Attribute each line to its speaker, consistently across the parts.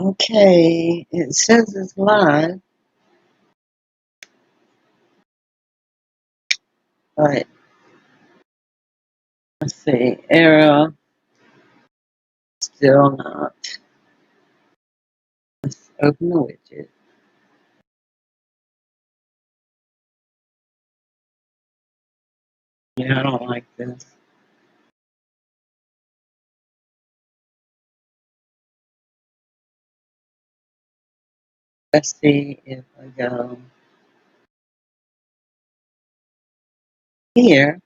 Speaker 1: Okay, it says it's live, but let's see, error, still not. Let's open the widget. Yeah, I don't like this. Let's see if I go here.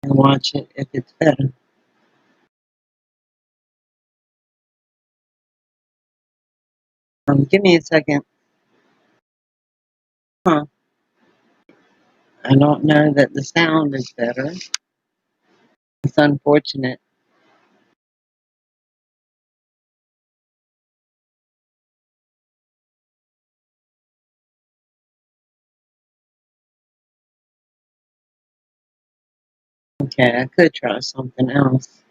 Speaker 1: And watch it if it's better. Give me a second. Huh. I don't know that the sound is better. It's unfortunate. Okay, I could try something else.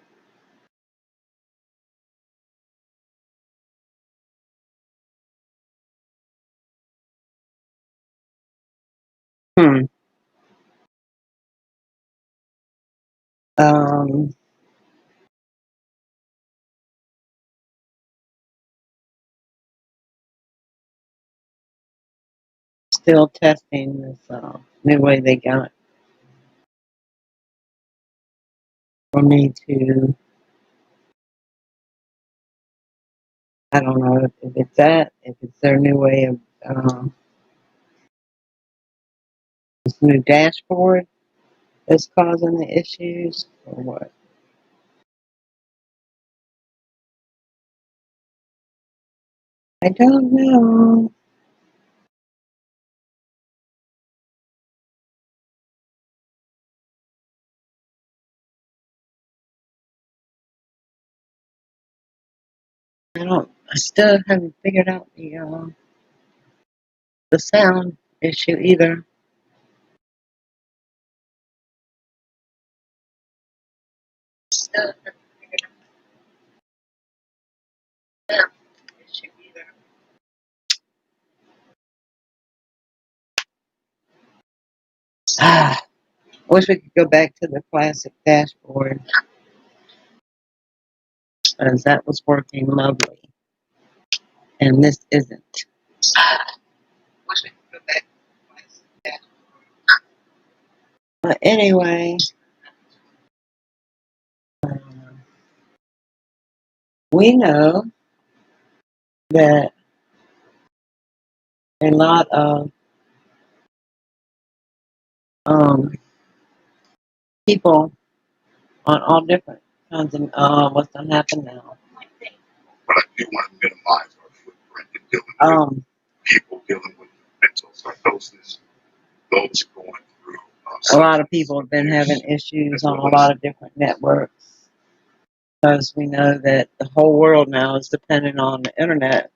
Speaker 1: Hmm. Um, Still testing this new way they got for me to, I don't know if it's that, if it's their new way of, this new dashboard that's causing the issues or what. I don't know. I still haven't figured out the sound issue either. Still haven't figured out the sound issue either. Ah, wish we could go back to the classic dashboard, as that was working lovely, and this isn't. Wish we could go back to the classic dashboard. But anyway, uh, we know that a lot of um, people on all different kinds of what's gonna happen now. But I do want to minimize our footprint in dealing with people dealing with mental psychosis, those going through. A lot of people have been having issues on a lot of different networks because we know that the whole world now is dependent on the internet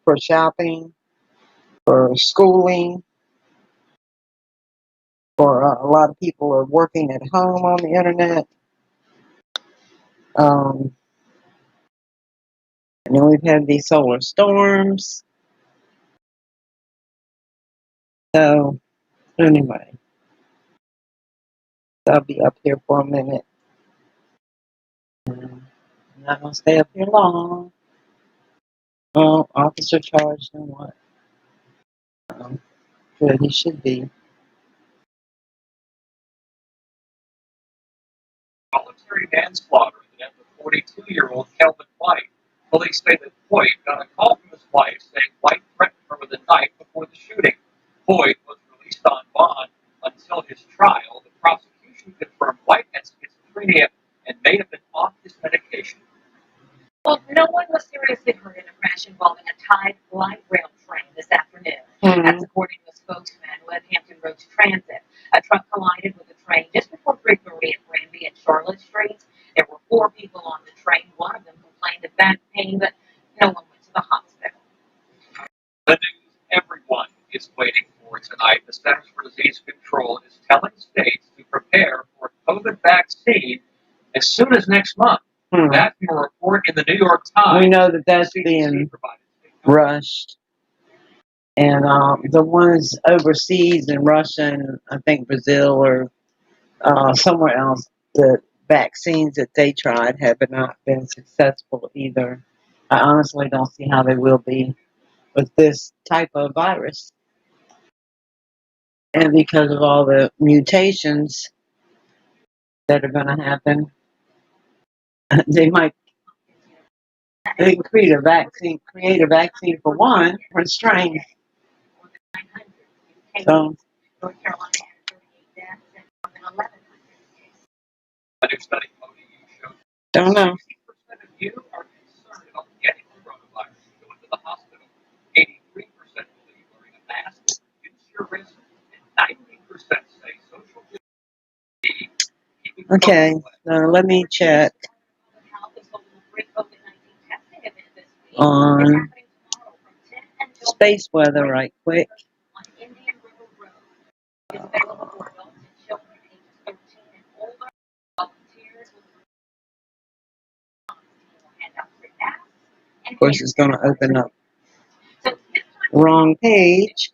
Speaker 1: for shopping, for schooling, for a lot of people are working at home on the internet. Um, and then we've had these solar storms. So anyway, I'll be up here for a minute. I'm not gonna stay up here long. Oh, officer charged and what? Good, he should be.
Speaker 2: Voluntary manslaughter that the 42-year-old Kelvin White. Police say that Boyd got a call from his wife saying White threatened her with a knife before the shooting. Boyd was released on bond until his trial. The prosecution confirmed White had schizophrenia and may have been off his medication.
Speaker 3: Well, no one was seriously hurt in a crash involving a Tide light rail train this afternoon. That's according to a spokesman with Hampton Roads Transit. A truck collided with a train just before 3 pain, but no one went to the hospital.
Speaker 2: The news everyone is waiting for tonight. The Centers for Disease Control is telling states to prepare for a COVID vaccine as soon as next month. That's from a report in the New York Times.
Speaker 1: We know that that's being rushed. And the ones overseas in Russia and I think Brazil or somewhere else, the vaccines that they tried have not been successful either. I honestly don't see how they will be with this type of virus. And because of all the mutations that are going to happen, they might create a vaccine for one for strain. So,
Speaker 3: North Carolina had 38 deaths and more than 1,100 cases.
Speaker 2: A new study from ODU shows
Speaker 1: don't know.
Speaker 2: 60% of you are concerned about getting coronavirus and going to the hospital. 83% believe wearing a mask will reduce your risk, and 90% say social distancing.
Speaker 1: Okay, let me check on space weather right quick.
Speaker 3: On Indian River Road. It's available for adults and children ages 13 and older. Volunteers will hand out free masks.
Speaker 1: Of course, it's going to open up
Speaker 3: So this
Speaker 1: wrong page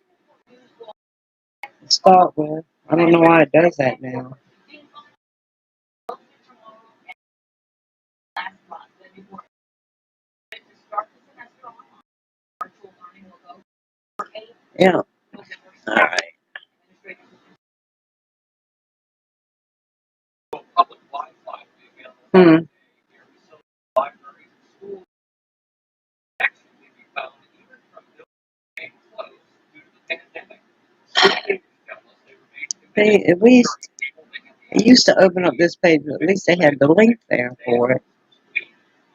Speaker 1: to start with. I don't know why it does that now.
Speaker 3: last month, the new board to start the semester online. Virtual learning will go for 8
Speaker 1: Yeah.
Speaker 3: November.
Speaker 1: All right.
Speaker 2: public Wi-Fi will be available.
Speaker 1: Hmm.
Speaker 2: Your facility, libraries, and schools actually be found even from buildings being closed due to the pandemic. School leaders tell us they remain committed
Speaker 1: They at least
Speaker 2: to people making
Speaker 1: it used to open up this page, but at least they had the link there for it.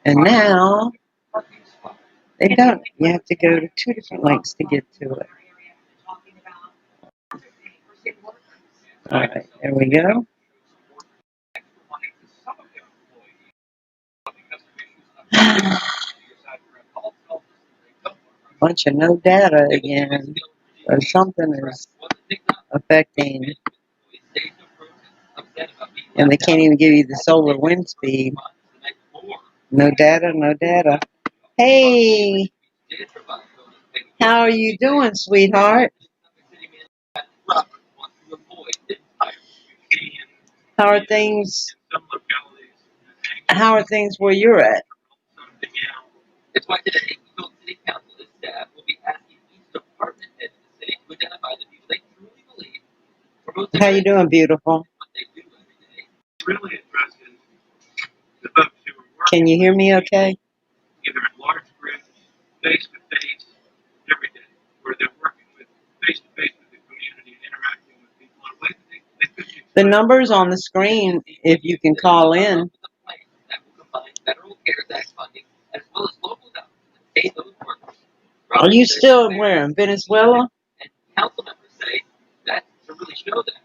Speaker 1: And now
Speaker 2: parking spots.
Speaker 1: they don't. You have to go to 2 different links to get to it. All right, there we go. Bunch of no data again, or something is affecting, and they can't even give you the solar wind speed. No data, no data. Hey, how are you doing, sweetheart? How are things? How are things where you're at?
Speaker 2: It's why today, Eagle City Council and staff will be asking each department head in the city to identify the people they truly believe promote
Speaker 1: How you doing, beautiful?
Speaker 2: what they do every day. Really addresses the folks who are working
Speaker 1: Can you hear me okay?
Speaker 2: either in large groups, face to face, every day, where they're working with face to face with the community and interacting with people in ways that they could do.
Speaker 1: The number's on the screen if you can call in.
Speaker 2: That will combine federal CARES Act funding as well as local dollars to pay those workers.
Speaker 1: Are you still where, in Venezuela?
Speaker 2: And council members say that to really show that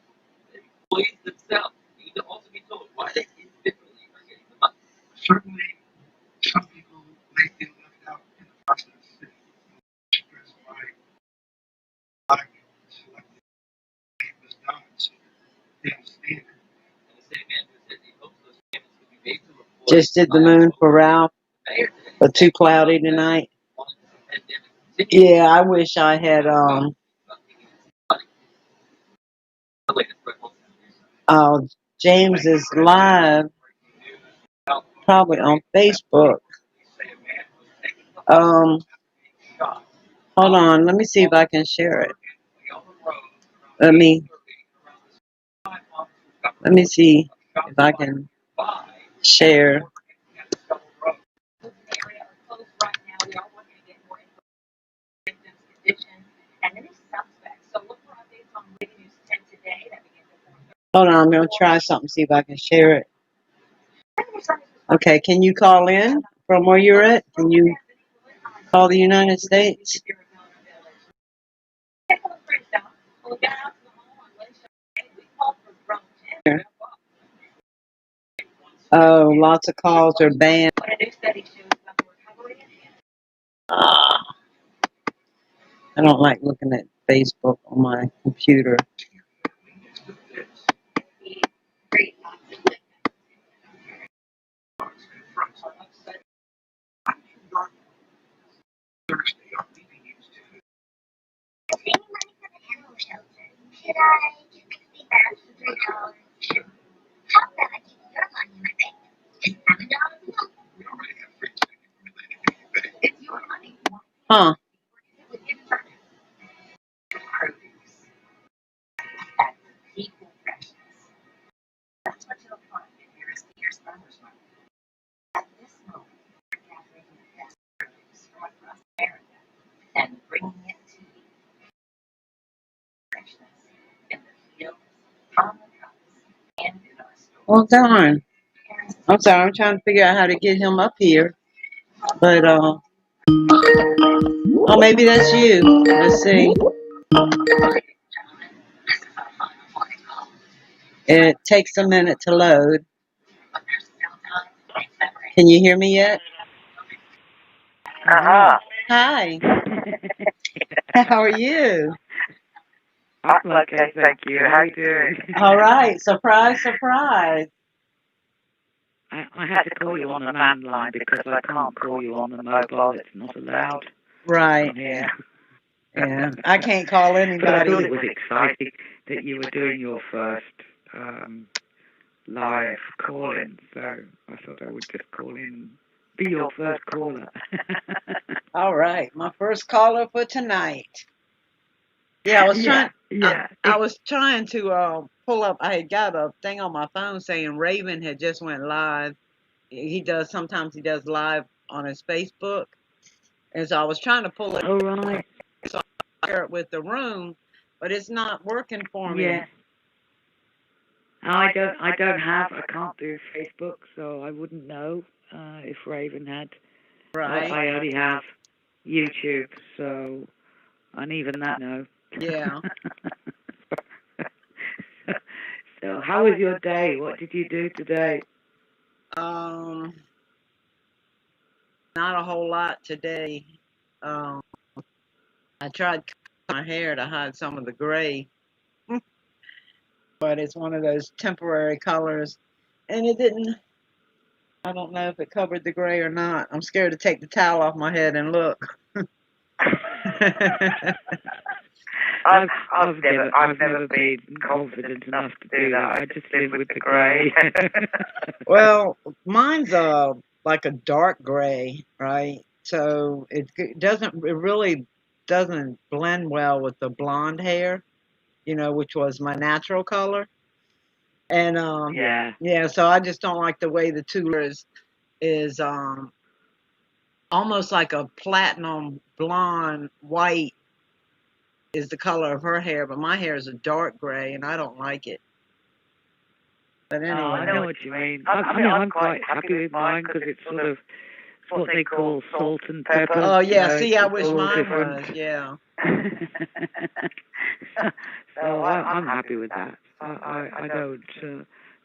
Speaker 2: the employees themselves need to also be told why they individually are getting the money. Certainly, some people may feel left out in the process. Express why I selected was done so they understand it. And the city manager said he hopes those payments will be made to employees.
Speaker 1: Just did the moon for Ralph, but too cloudy tonight. Yeah, I wish I had James is live probably on Facebook. Hold on, let me see if I can share it. Let me see if I can share. Hold on, I'm going to try something, see if I can share it. Okay, can you call in from where you're at? Can you call the United States? Oh, lots of calls are banned. I don't like looking at Facebook on my computer.
Speaker 3: Great thoughts. Saving money for the animal shelter. Should I just make a big batch for $3? How about keeping your money in my bank? It's $7 a month. It's your money.
Speaker 1: Huh.
Speaker 3: With your partner. Produce. That's people freshness. That's what you'll find at Harris Teeter's Farmers Market. At this moment, we're gathering the best produce from across America and bringing it to you. Freshness in the fields, on the trucks, and in our stores.
Speaker 1: Well, darn. I'm sorry. I'm trying to figure out how to get him up here. But, oh, maybe that's you. Let's see. It takes a minute to load. Can you hear me yet?
Speaker 4: Uh-huh.
Speaker 1: Hi. How are you?
Speaker 4: I'm okay, thank you. How you doing?
Speaker 1: All right. Surprise, surprise.
Speaker 4: I had to call you on the landline because I can't call you on the mobile. It's not allowed.
Speaker 1: Right.
Speaker 4: Yeah.
Speaker 1: Yeah. I can't call
Speaker 4: But I thought
Speaker 1: anybody.
Speaker 4: it was exciting that you were doing your first live call-in, so I thought I would just call in, be your first caller.
Speaker 1: All right. My first caller for tonight. Yeah, I was trying.
Speaker 4: Yeah.
Speaker 1: I was trying to pull up. I had got a thing on my phone saying Raven had just went live. He does sometimes he does live on his Facebook, and so I was trying to pull it
Speaker 4: All right.
Speaker 1: share it with the room, but it's not working for me.
Speaker 4: Yeah. I can't do Facebook, so I wouldn't know if Raven had.
Speaker 1: Right.
Speaker 4: I only have YouTube, so, and even that, no.
Speaker 1: Yeah.
Speaker 4: So, how was your day? What did you do today?
Speaker 1: Not a whole lot today. I tried cutting my hair to hide some of the gray, but it's one of those temporary colors, and it didn't. I don't know if it covered the gray or not. I'm scared to take the towel off my head and look.
Speaker 4: I've never been confident enough to do that. I just live with the grey.
Speaker 1: Well, mine's like a dark gray, right? So it really doesn't blend well with the blonde hair, which was my natural color. And
Speaker 4: Yeah.
Speaker 1: so I just don't like the way the two is almost like a platinum blonde white is the color of her hair, but my hair is a dark gray, and I don't like it. But anyway,
Speaker 4: I know what you mean. I'm quite happy with mine because it's sort of what they call salt and pepper.
Speaker 1: Oh yeah,
Speaker 4: you know,
Speaker 1: see, I
Speaker 4: it's
Speaker 1: wish
Speaker 4: all
Speaker 1: mine
Speaker 4: different.
Speaker 1: was. Yeah.
Speaker 4: So I'm happy with that. I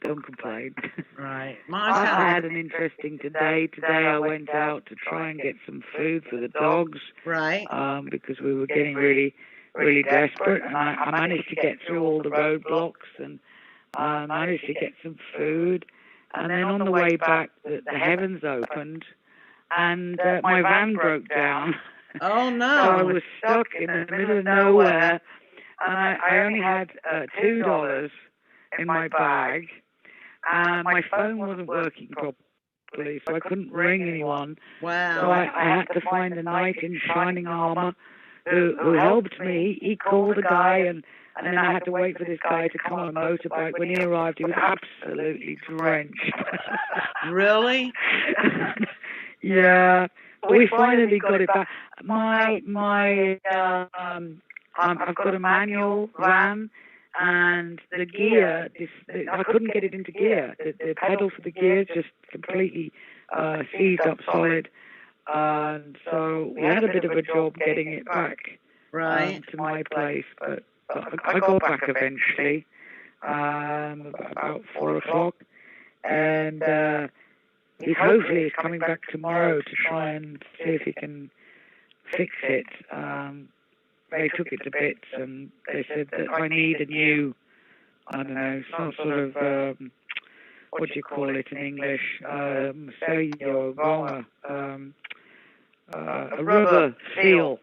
Speaker 4: don't complain.
Speaker 1: Right.
Speaker 4: I had an interesting day. Today I went out to try and get some food for the dogs.
Speaker 1: Right.
Speaker 4: Because we were getting really, really desperate, and I managed to get through all the roadblocks and managed to get some food. And then on the way back, the heavens opened, and my van broke down.
Speaker 1: Oh no.
Speaker 4: So I was stuck in the middle of nowhere, and I only had $2 in my bag, and my phone wasn't working properly, so I couldn't ring anyone.
Speaker 1: Wow.
Speaker 4: So I had to find a knight in shining armor who helped me. He called a guy, and then I had to wait for this guy to come on a motorbike. When he arrived, he was absolutely drenched.
Speaker 1: Really?
Speaker 4: Yeah. We finally got it back. I've got a manual van, and the gear, I couldn't get it into gear. The pedal for the gear just completely seized up solid. And so we had a bit of a job getting it back to my place, but I got back eventually, about 4 o'clock, and hopefully he's coming back tomorrow to try and see if he can fix it. they took it to bits, and they said that I need a new, I don't know, some sort of what do you call it in English? A rubber seal.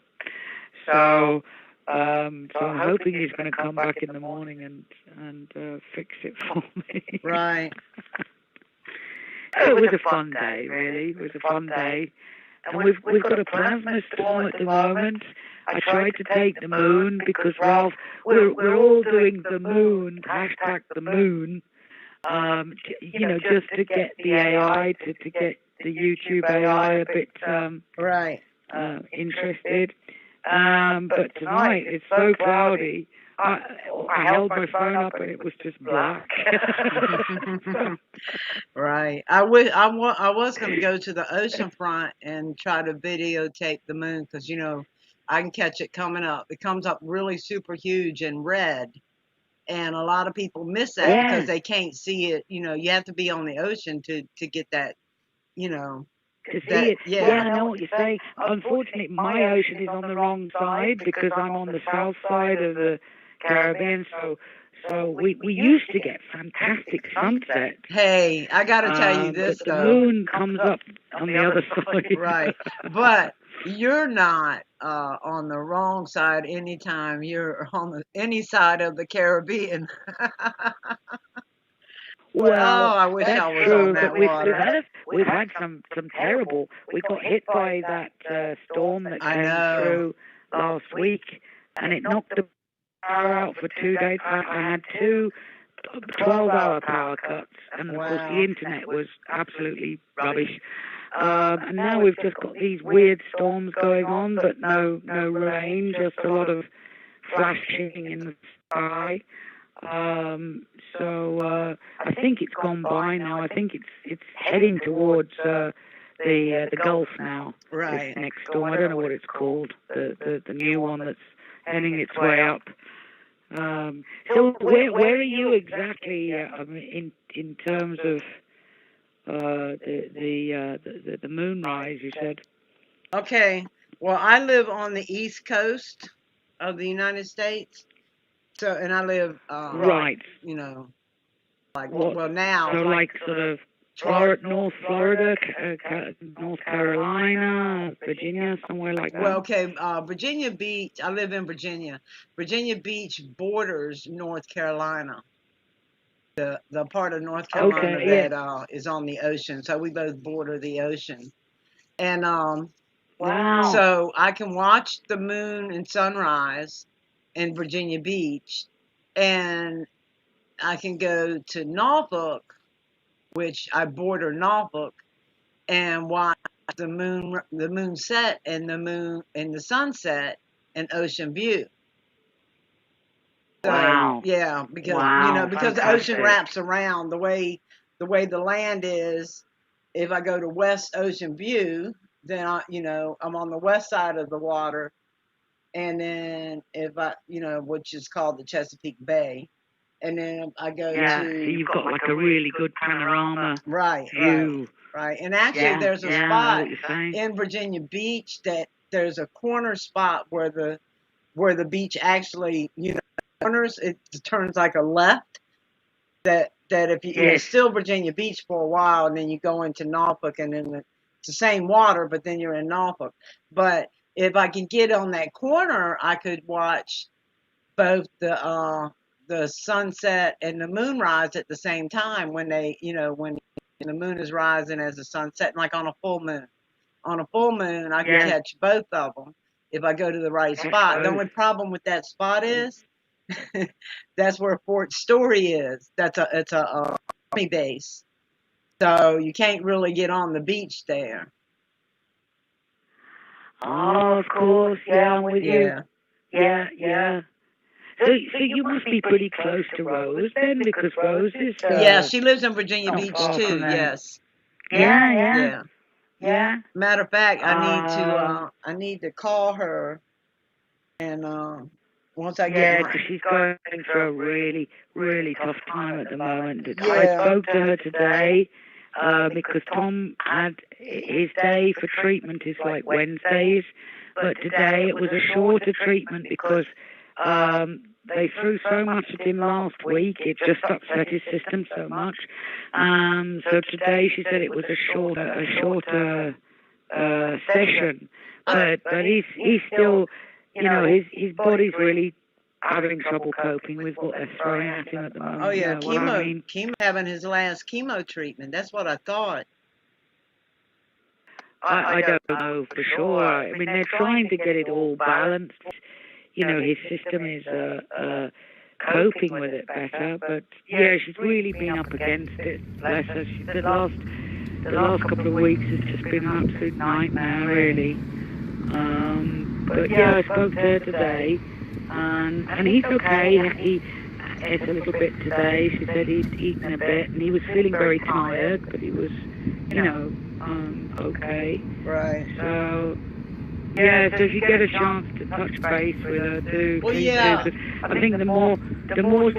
Speaker 4: So I'm hoping he's going to come back in the morning and fix it for me.
Speaker 1: Right.
Speaker 4: It was a fun day, really. It was a fun day. And we've got a plasma storm at the moment. I tried to take the moon because, Ralph, we're all doing the moon, hashtag the moon, just to get the AI, to get the YouTube AI a bit
Speaker 1: Right.
Speaker 4: interested. But tonight it's so cloudy. I held my phone up and it was just black.
Speaker 1: Right. I was going to go to the ocean front and try to videotape the moon because I can catch it coming up. It comes up really super huge and red, and a lot of people miss that because they can't see it. You have to be on the ocean to get that.
Speaker 4: To see it. Yeah, I know what you're saying. Unfortunately, my ocean is on the wrong side because I'm on the south side of the Caribbean. So we used to get fantastic sunsets.
Speaker 1: Hey, I got to tell you this,
Speaker 4: but the
Speaker 1: though.
Speaker 4: moon comes up on the other side.
Speaker 1: Right. But you're not on the wrong side anytime you're on any side of the Caribbean.
Speaker 4: Well,
Speaker 1: I wish
Speaker 4: that's
Speaker 1: I was
Speaker 4: true,
Speaker 1: on that
Speaker 4: but
Speaker 1: water.
Speaker 4: we've had some terrible. We got hit by that storm that
Speaker 1: I
Speaker 4: came
Speaker 1: know.
Speaker 4: through last week, and it knocked the power out for 2 days. I had two 12-hour power cuts, and of course the internet was absolutely rubbish. And now we've just got these weird storms going on, but no rain, just a lot of flashing in the sky. So I think it's gone by now. I think it's heading towards the Gulf now.
Speaker 1: Right.
Speaker 4: This next storm. I don't know what it's called. The new one that's heading its way up. So where are you exactly? In terms of the moonrise, you said.
Speaker 1: Okay. Well, I live on the East Coast of the United States. So, and I live,
Speaker 4: Right.
Speaker 1: like,
Speaker 4: What?
Speaker 1: well, now.
Speaker 4: So like sort of North Florida, North Carolina, Virginia, somewhere like that.
Speaker 1: Well, okay, Virginia Beach. I live in Virginia. Virginia Beach borders North Carolina. The part of North Carolina that is on the ocean. So we both border the ocean. And
Speaker 4: Wow.
Speaker 1: so I can watch the moon and sunrise in Virginia Beach, and I can go to Norfolk, which I border Norfolk, and watch the moon set and the sunset in Ocean View. So,
Speaker 4: wow.
Speaker 1: Yeah, because because the
Speaker 4: fantastic.
Speaker 1: ocean wraps around the way the land is. If I go to West Ocean View, then I'm on the west side of the water, and then if I which is called the Chesapeake Bay, and then I go
Speaker 4: So
Speaker 1: to
Speaker 4: you've got like a really good panorama view.
Speaker 1: Right. And actually, there's a
Speaker 4: I know
Speaker 1: spot
Speaker 4: what you're saying.
Speaker 1: in Virginia Beach that there's a corner spot where the beach actually corners. It turns like a left. That if you it's still Virginia Beach for a while, and then you go into Norfolk, and then it's the same water, but then you're in Norfolk. But if I can get on that corner, I could watch both the sunset and the moonrise at the same time when when the moon is rising as the sun setting, like on a full moon. On a full moon, I can catch both of them if I go to the right spot. The only problem with that spot is that's where Fort Story is. It's a army base, so you can't really get on the beach there.
Speaker 4: Oh, of course. Yeah, I'm with you. Yeah. So you must be pretty close to Rose then, because Rose is.
Speaker 1: Yeah, she lives in Virginia
Speaker 4: not
Speaker 1: Beach
Speaker 4: far
Speaker 1: too.
Speaker 4: from there.
Speaker 1: Yes.
Speaker 4: Yeah.
Speaker 1: Matter of fact, I need to call her, and once I get
Speaker 4: because she's going through a really, really tough time at the moment.
Speaker 1: Yeah.
Speaker 4: I spoke to her today, because Tom had his day for treatment is like Wednesdays, but today it was a shorter treatment because they threw so much at him last week, it just upset his system so much. So today she said it was a shorter session, but he's still, you know, his body's really having trouble coping with what they're throwing at him at the moment.
Speaker 5: Oh yeah,
Speaker 4: you know what I mean?
Speaker 5: chemo having his last chemo treatment. That's what I thought.
Speaker 4: I don't know for sure. I mean, they're trying to get it all balanced. You know, his system is coping with it better, but yeah, she's really been up against it. Bless her. The last couple of weeks has just been an absolute nightmare, really. But yeah, I spoke to her today, and he's okay. He ate a little bit today. She said he'd eaten a bit, and he was feeling very tired, but he was, you know, okay.
Speaker 5: Right.
Speaker 4: So yeah, so if you get a chance to touch base with her, do.
Speaker 5: Well,
Speaker 4: please
Speaker 5: yeah.
Speaker 4: do, 'cause I think the more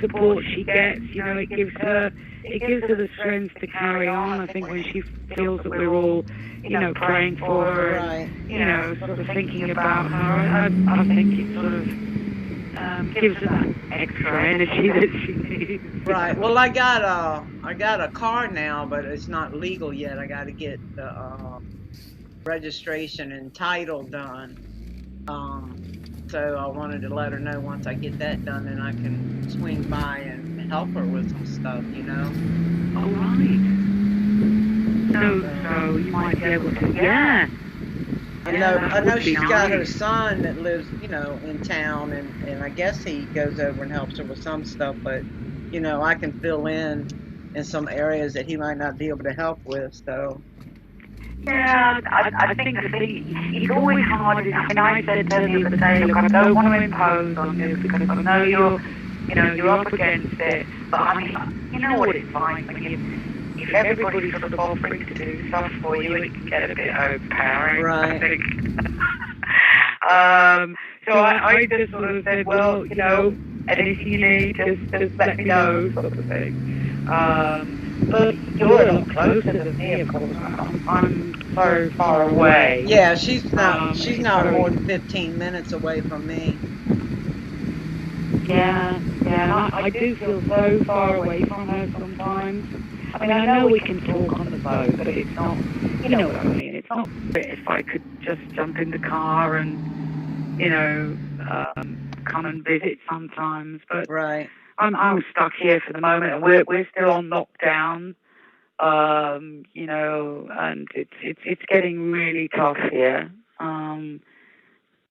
Speaker 4: support she gets, you know, it gives her the strength to carry on. I think when she feels that we're all, you know, praying for her,
Speaker 5: Right.
Speaker 4: and, you know, sort of thinking about her, I think it sort of gives her that extra energy that she needs.
Speaker 5: Right. Well, I got a car now, but it's not legal yet. I got to get the registration and title done. So I wanted to let her know once I get that done, then I can swing by and help her with some stuff, you know.
Speaker 4: All right. So you might be able to, yeah.
Speaker 5: I
Speaker 4: that
Speaker 5: know
Speaker 4: would be
Speaker 5: she's got her
Speaker 4: nice.
Speaker 5: son that lives, you know, in town, and I guess he goes over and helps her with some stuff, but, you know, I can fill in some areas that he might not be able to help with, so.
Speaker 4: Yeah, I think the thing, it's always hard. I mean, I said to her the other day, look, I don't want to impose on you because I know you're up against it. But I mean, you know what it's like when if everybody's sort of offering to do stuff for you, it can get a bit overpowering,
Speaker 5: Right.
Speaker 4: I think. So I just sort of said, well, you know, anything you need, just let me know, sort of thing. But you're a lot closer than me, of course. I'm so far away.
Speaker 5: Yeah, she's not
Speaker 4: so-
Speaker 5: more than 15 minutes away from me.
Speaker 4: Yeah, I do feel so far away from her sometimes. I mean, I know we can talk on the phone, but it's not, you know what I mean? It's not if I could just jump in the car and, you know, come and visit sometimes. But
Speaker 5: Right.
Speaker 4: I'm stuck here for the moment, and we're still on lockdown. You know, and it's getting really tough here. And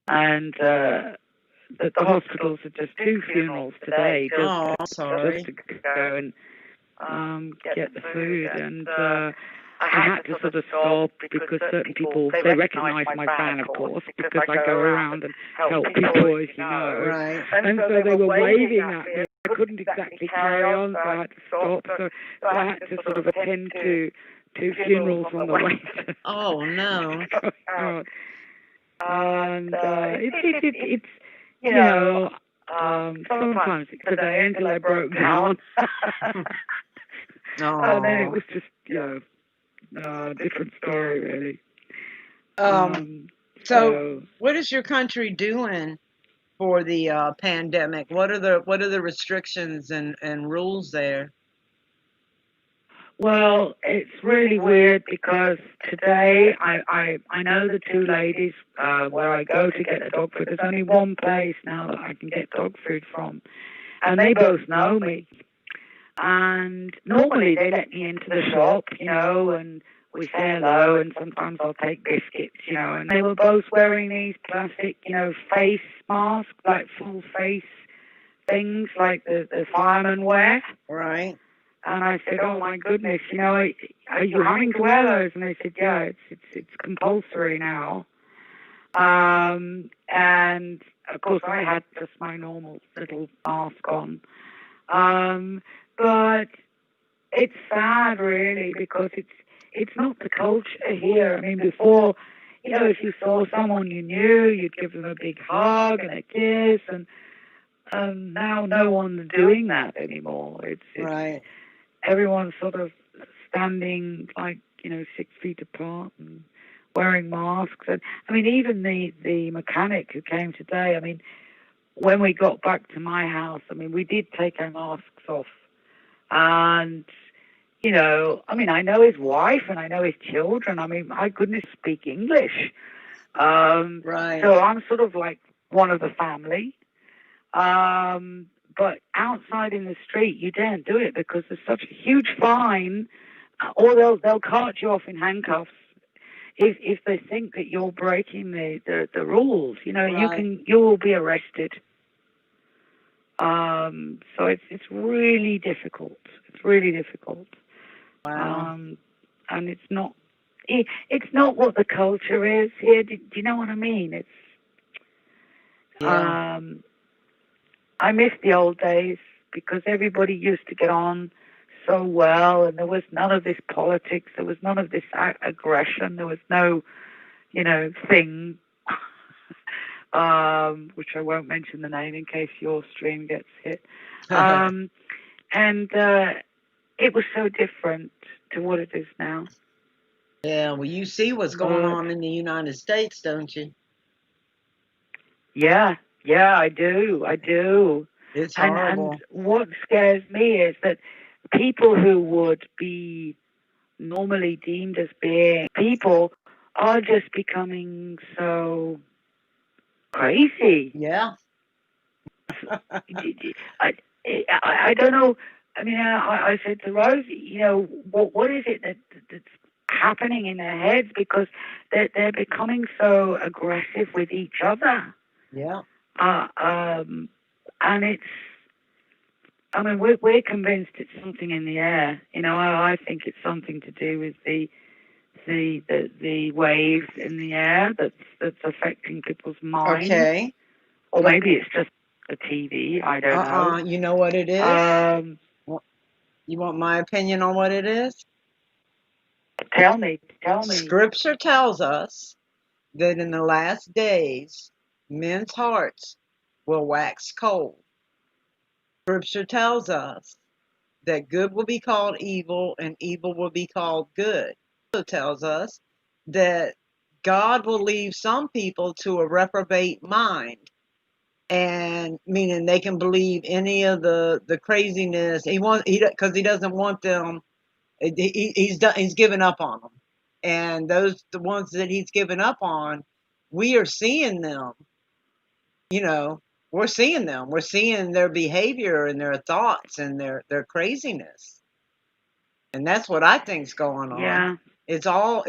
Speaker 4: the hospitals are just 2 funerals today,
Speaker 5: Oh, I'm
Speaker 4: just
Speaker 5: sorry.
Speaker 4: to go and get the food, and I had to sort of stop because certain people, they recognise my van, of course, because I go around and help people, as you know.
Speaker 5: Right.
Speaker 4: And so they were waving at me. I couldn't exactly carry on, so I had to stop. So I had to sort of attend to 2 funerals on the way.
Speaker 5: Oh no.
Speaker 4: God. And it's you know, sometimes it's a day until I broke down. And then it was just, you know, a different story, really.
Speaker 5: So what is your country doing for the pandemic? What are the restrictions and rules there?
Speaker 4: Well, it's really weird because today I know the 2 ladies where I go to get the dog food. There's only one place now that I can get dog food from, and they both know me. And normally they let me into the shop, you know, and we say hello, and sometimes I'll take biscuits, you know. And they were both wearing these plastic, you know, face masks, like full face things, like the firemen wear.
Speaker 5: Right.
Speaker 4: And I said, oh my goodness, you know, are you having to wear those? And they said, yeah, it's compulsory now. And of course I had just my normal little mask on. But it's sad really because it's not the culture here. I mean, before, you know, if you saw someone you knew, you'd give them a big hug and a kiss, and now no one's doing that anymore. It's
Speaker 5: Right.
Speaker 4: Everyone's sort of standing like 6 feet apart and wearing masks. And I mean, even the mechanic who came today. I mean, when we got back to my house, I mean, we did take our masks off, and I mean, I know his wife and I know his children. I mean, my goodness, speak English.
Speaker 5: Right.
Speaker 4: So I'm sort of like one of the family. But outside in the street, you daren't do it because there's such a huge fine, or they'll cart you off in handcuffs if they think that you're breaking the rules.
Speaker 5: Right.
Speaker 4: You will be arrested. So it's really difficult. It's really difficult.
Speaker 5: Wow.
Speaker 4: And it's not what the culture is here. Do you know what I mean? It's
Speaker 5: Yeah.
Speaker 4: I miss the old days because everybody used to get on so well, and there was none of this politics. There was none of this aggression. There was no, thing. Which I won't mention the name in case your stream gets hit. And it was so different to what it is now.
Speaker 5: Yeah, well, you see what's going on in the United States, don't you?
Speaker 4: Yeah, I do.
Speaker 5: It's horrible.
Speaker 4: And what scares me is that people who would be normally deemed as being people are just becoming so crazy.
Speaker 5: Yeah.
Speaker 4: I don't know. I mean, I said to Rosie, what is it that's happening in their heads, because they're becoming so aggressive with each other.
Speaker 5: Yeah.
Speaker 4: And it's, I mean, we're convinced it's something in the air. I think it's something to do with the waves in the air that's affecting people's minds.
Speaker 5: Okay.
Speaker 4: Or maybe it's just the TV. I don't know.
Speaker 5: You know what it is? You want my opinion on what it is?
Speaker 4: Tell me.
Speaker 5: Scripture tells us that in the last days, men's hearts will wax cold. Scripture tells us that good will be called evil and evil will be called good. It also tells us that God will leave some people to a reprobate mind, and meaning they can believe any of the craziness because he doesn't want them. He's given up on them, and the ones that he's given up on, we are seeing them. We're seeing them. We're seeing their behavior and their thoughts and their craziness, and that's what I think's going on.
Speaker 4: Yeah.
Speaker 5: It's all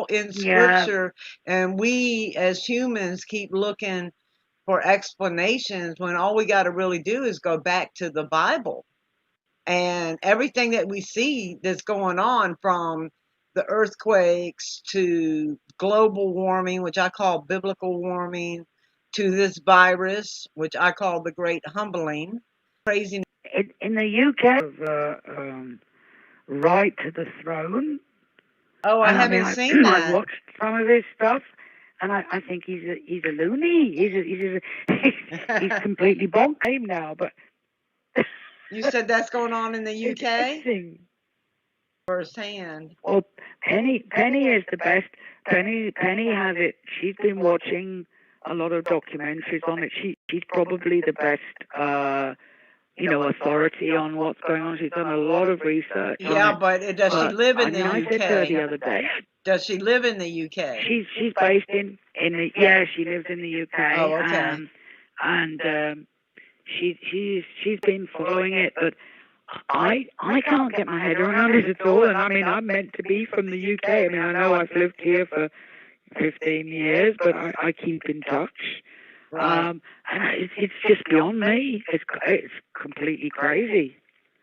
Speaker 5: in Scripture, and we as humans keep looking for explanations when all we got to really do is go back to the Bible. And everything that we see that's going on, from the earthquakes to global warming, which I call biblical warming, to this virus, which I call the great humbling, crazy.
Speaker 4: In the UK, right to the throne.
Speaker 5: Oh, I haven't seen that.
Speaker 4: I've watched some of his stuff, and I think he's a loony. He's completely bonkers now. But
Speaker 5: you said that's going on in the UK? Firsthand.
Speaker 4: Well, Penny is the best. Penny has it. She's been watching a lot of documentaries on it. She's probably the best, authority on what's going on. She's done a lot of research.
Speaker 5: Yeah, but does she live in the UK?
Speaker 4: I said to her the other day.
Speaker 5: Does she live in the UK?
Speaker 4: She's based in the she lives in the UK.
Speaker 5: Oh, okay.
Speaker 4: And she's been following it, but I can't get my head around it at all. And I mean, I'm meant to be from the UK. I mean, I know I've lived here for 15 years, but I keep in touch.
Speaker 5: Right.
Speaker 4: And it's just beyond me. It's completely crazy.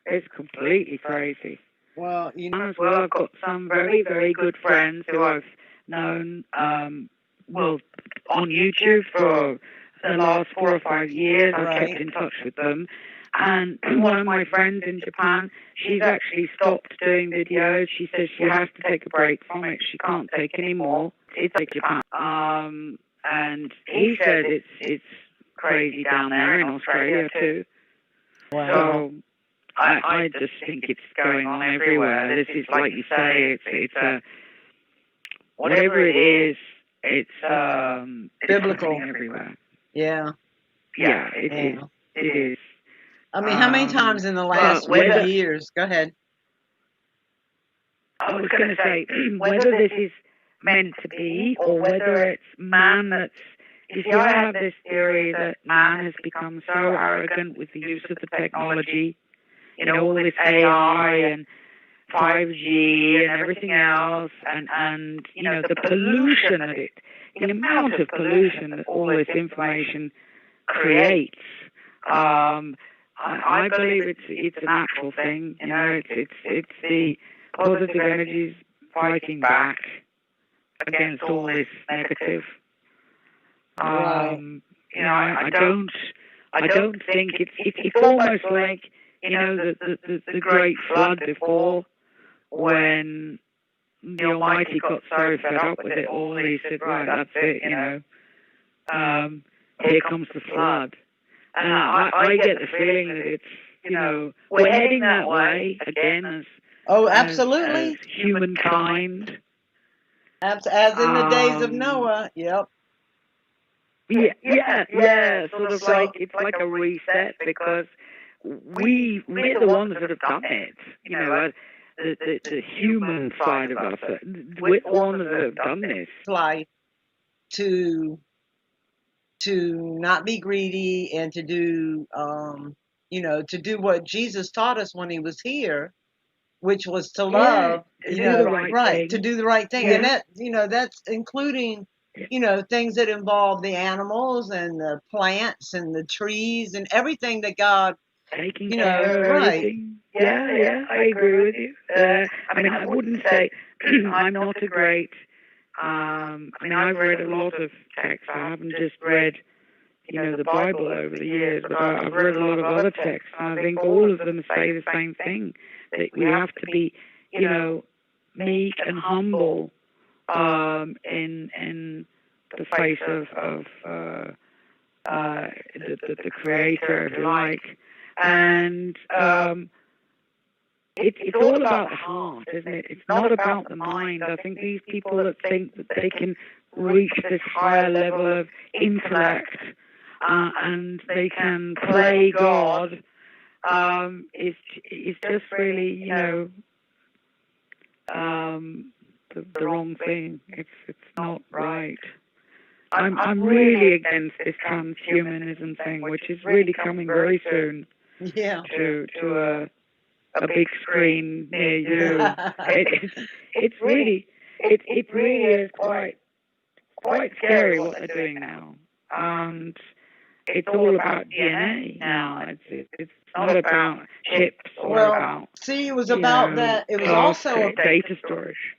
Speaker 4: It's completely crazy.
Speaker 5: Well,
Speaker 4: as well, I've got some very, very good friends who I've known, on YouTube for the last 4 or 5 years. I've kept in touch with them. And one of my friends in Japan, she's actually stopped doing videos. She says she has to take a break from it. She can't take any more. It's like Japan. And he said it's crazy down there in Australia too.
Speaker 5: Wow.
Speaker 4: I just think it's going on everywhere. This is, like you say, it's a whatever it is, it's
Speaker 5: Biblical.
Speaker 4: happening everywhere.
Speaker 5: Yeah.
Speaker 4: Yeah, it
Speaker 5: Yeah.
Speaker 4: is. It is.
Speaker 5: I mean, how many times in the last
Speaker 4: but whether-
Speaker 5: 20 years? Go ahead.
Speaker 4: I was going to say, whether this is meant to be or whether it's man that's... You see, I have this theory that man has become so arrogant with the use of the technology, all this AI and 5G and everything else, and the pollution that the amount of pollution that all this information creates. I believe it's a natural thing. It's the positive energies fighting back against all this negative. I don't think it's almost like the great flood before, when the Almighty got so fed up with it all, he said, right, that's it, here comes the flood. And I get the feeling that it's, we're heading that way again as
Speaker 5: absolutely.
Speaker 4: as humankind.
Speaker 5: As in the days of Noah. Yep.
Speaker 4: Yeah. Sort of like it's like a reset, because we're the ones that have done it. The human side of us. We're the ones that have done this.
Speaker 5: Life to not be greedy and to do to do what Jesus taught us when he was here, which was to love,
Speaker 4: to do the right thing.
Speaker 5: To do the right thing.
Speaker 4: Yeah.
Speaker 5: And that that's including things that involve the animals and the plants and the trees and everything that God
Speaker 4: taking care of everything. Yeah, I agree with you. I wouldn't say I'm not a great. I've read a lot of texts. I haven't just read, the Bible over the years, but I've read a lot of other texts, and I think all of them say the same thing: that we have to be, meek and humble, in the face of the Creator, if you like. And it's all about the heart, isn't it? It's not about the mind. I think these people that think that they can reach this higher level of intellect and they can play God is just really, the wrong thing. It's not right. I'm really against this transhumanism thing, which is really coming very soon.
Speaker 5: Yeah.
Speaker 4: To a big screen near you. It really is quite scary what they're doing now. And it's all about DNA now. It's not about chips or about.
Speaker 5: See, it was about that. It was also
Speaker 4: data storage.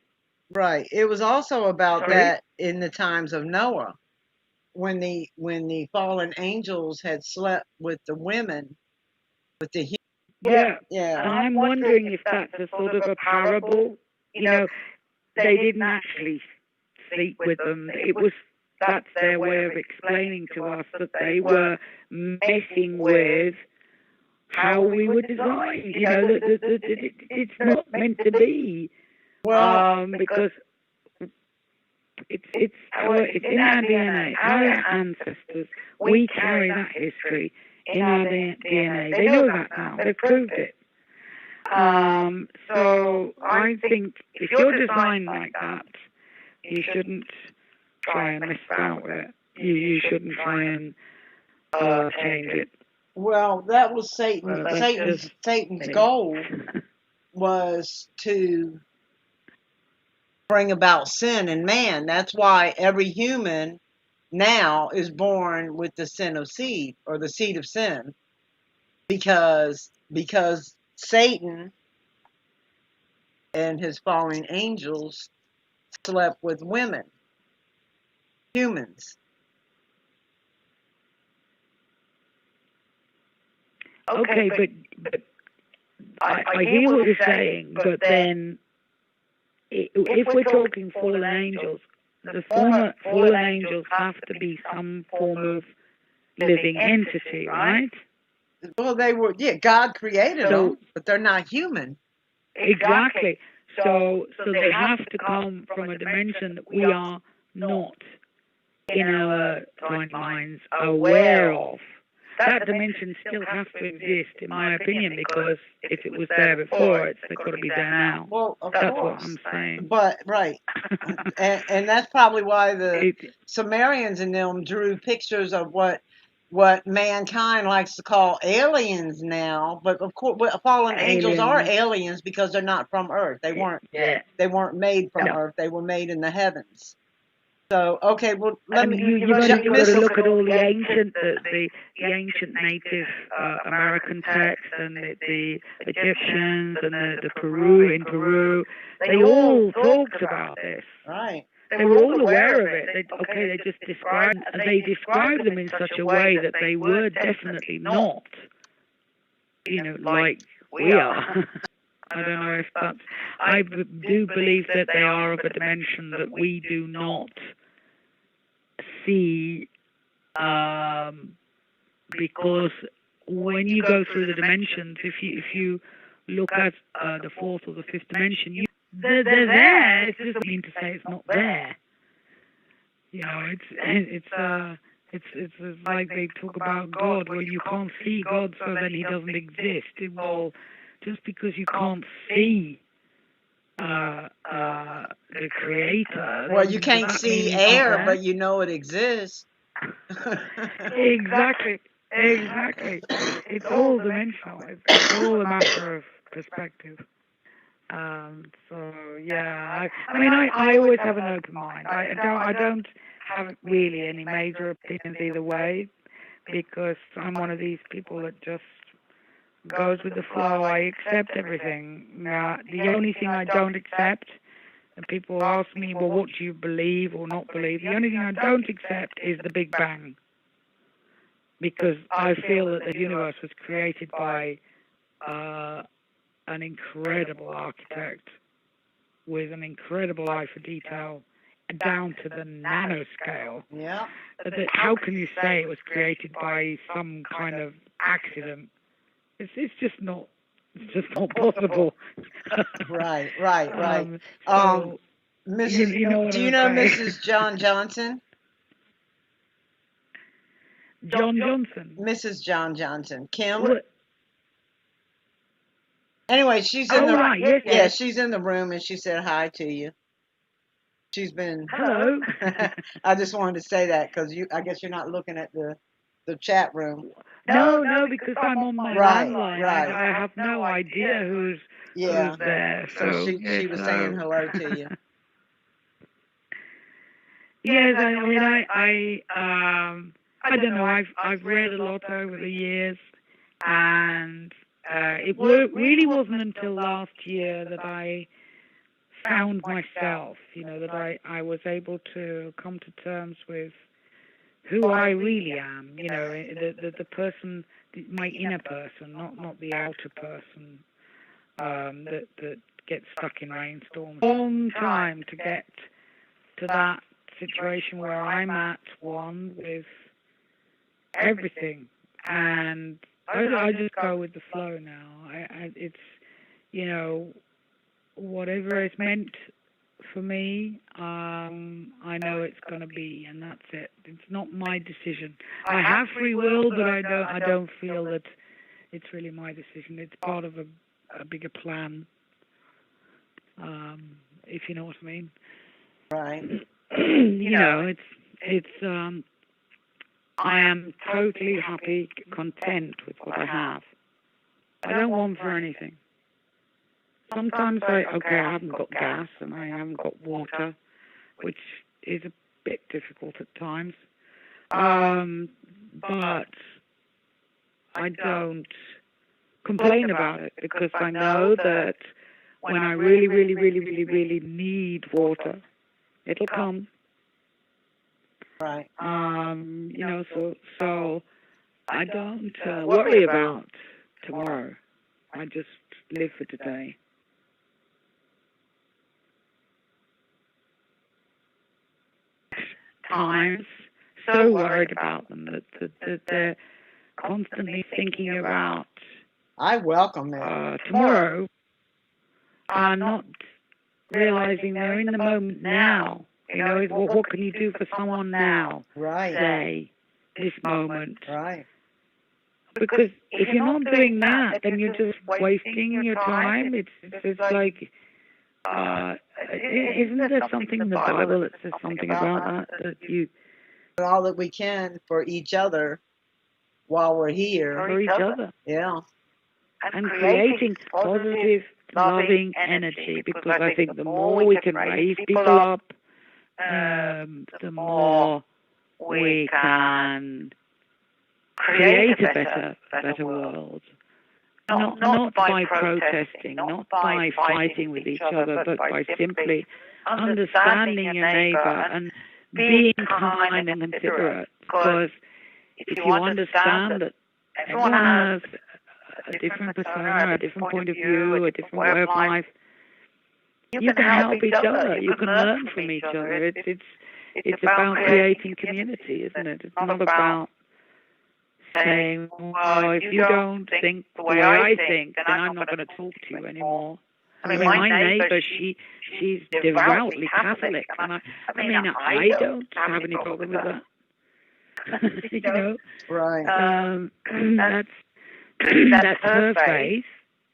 Speaker 5: Right. It was also about that in the times of Noah, when the fallen angels had slept with the women, with the
Speaker 4: yeah.
Speaker 5: And
Speaker 4: I'm wondering if that's a sort of a parable. They didn't actually sleep with them. That's their way of explaining to us that they were messing with how we were designed. It's not meant to be. Because it's in our DNA. Our ancestors, we carry that history in our DNA. They know that now. They've proved it. So I think if you're designed like that, you shouldn't try and mess about with it. You shouldn't try and change it.
Speaker 5: Well, that was Satan. Satan's goal was to bring about sin in man. That's why every human now is born with the sin of seed, or the seed of sin, because Satan and his fallen angels slept with women, humans.
Speaker 4: Okay, but I hear what you're saying, but then if we're talking fallen angels, the fallen angels have to be some form of living entity, right?
Speaker 5: Well, they were. Yeah, God created
Speaker 4: So-
Speaker 5: them, but they're not human.
Speaker 4: Exactly. So they have to come from a dimension that we are not, in our joint minds, aware of. That dimension still has to exist, in my opinion, because if it was there before, it's got to be there now.
Speaker 5: Well, of
Speaker 4: That's
Speaker 5: course.
Speaker 4: what I'm saying.
Speaker 5: But right, and that's probably why the
Speaker 4: It-
Speaker 5: Sumerians and them drew pictures of what mankind likes to call aliens now. But of course, fallen angels are
Speaker 4: Aliens.
Speaker 5: aliens because they're not from Earth. They weren't.
Speaker 4: Yeah.
Speaker 5: They weren't made from
Speaker 4: No.
Speaker 5: Earth. They were made in the heavens. So okay, well let me.
Speaker 4: You've only got to look at all the ancient, the ancient Native American texts and the Egyptians and the Peru. They all talked about this.
Speaker 5: Right.
Speaker 4: They were all aware of it. They just described them in such a way that they were definitely not, like we are. I don't know if that's. I do believe that they are of a dimension that we do not see, because when you go through the dimensions, if you look at the fourth or the fifth dimension, they're there. It doesn't mean to say it's not there. It's like they talk about God. Well, you can't see God, so then He doesn't exist. Well, just because you can't see the Creator.
Speaker 5: Well, you can't see air, but you know it exists.
Speaker 4: Exactly. It's all dimensional. It's all a matter of perspective. So yeah, I always have an open mind. I don't have really any major opinions either way, because I'm one of these people that just goes with the flow. I accept everything. The only thing I don't accept, and people ask me, well, what do you believe or not believe? The only thing I don't accept is the Big Bang, because I feel that the universe was created by an incredible architect with an incredible eye for detail down to the nanoscale.
Speaker 5: Yeah.
Speaker 4: How can you say it was created by some kind of accident? It's just not possible.
Speaker 5: Right.
Speaker 4: So,
Speaker 5: Mrs.
Speaker 4: you know what
Speaker 5: do you
Speaker 4: I'm
Speaker 5: know
Speaker 4: saying?
Speaker 5: Mrs. John Johnson?
Speaker 4: John Johnson.
Speaker 5: Mrs. John Johnson. Kim?
Speaker 4: What?
Speaker 5: Anyway, she's in the
Speaker 4: Right, yes,
Speaker 5: yeah,
Speaker 4: yes.
Speaker 5: she's in the room and she said hi to you. She's been
Speaker 4: Hello.
Speaker 5: I just wanted to say that because I guess you're not looking at the chat room.
Speaker 4: No, because I'm on my landline.
Speaker 5: Right.
Speaker 4: I have no idea who's there.
Speaker 5: So she was saying hello to you.
Speaker 4: Yes, I don't know. I've read a lot over the years, and it really wasn't until last year that I found myself. That I was able to come to terms with who I really am. The person, my inner person, not the outer person. That gets stuck in rainstorms. Long time to get to that situation where I'm at one with everything, and I just go with the flow now. It's whatever is meant for me, I know it's going to be, and that's it. It's not my decision. I have free will, but I don't feel that it's really my decision. It's part of a bigger plan, if you know what I mean.
Speaker 5: Right.
Speaker 4: I am totally happy, content with what I have. I don't want for anything. Sometimes I haven't got gas and I haven't got water, which is a bit difficult at times. But I don't complain about it, because I know that when I really, really, really, really, really need water, it'll come.
Speaker 5: Right.
Speaker 4: So I don't worry about tomorrow. I just live for today. Times so worried about them that constantly thinking about
Speaker 5: I welcome it.
Speaker 4: tomorrow are not realizing they're in the moment now. You know, what can you do for someone now?
Speaker 5: Right.
Speaker 4: Say, this moment.
Speaker 5: Right.
Speaker 4: Because if you're not doing that, then you're just wasting your time. It's like, isn't there something in the Bible that says something about that you
Speaker 5: All that we can for each other while we're here.
Speaker 4: for each other
Speaker 5: Yeah.
Speaker 4: and creating positive, loving energy? Because I think the more we can raise people up, the more we can create a better world. Not by protesting, not by fighting with each other, but by simply understanding your neighbor and being kind and considerate. Because if you understand that everyone has a different persona, a different point of view, a different way of life, you can help each other. You can learn from each other. It's about creating community, isn't it? It's not about saying, well, if you don't think the way I think, then I'm not going to talk to you anymore. I mean, my neighbor, she's devoutly Catholic, and I don't have any problem with that. You know,
Speaker 5: Right.
Speaker 4: That's her faith.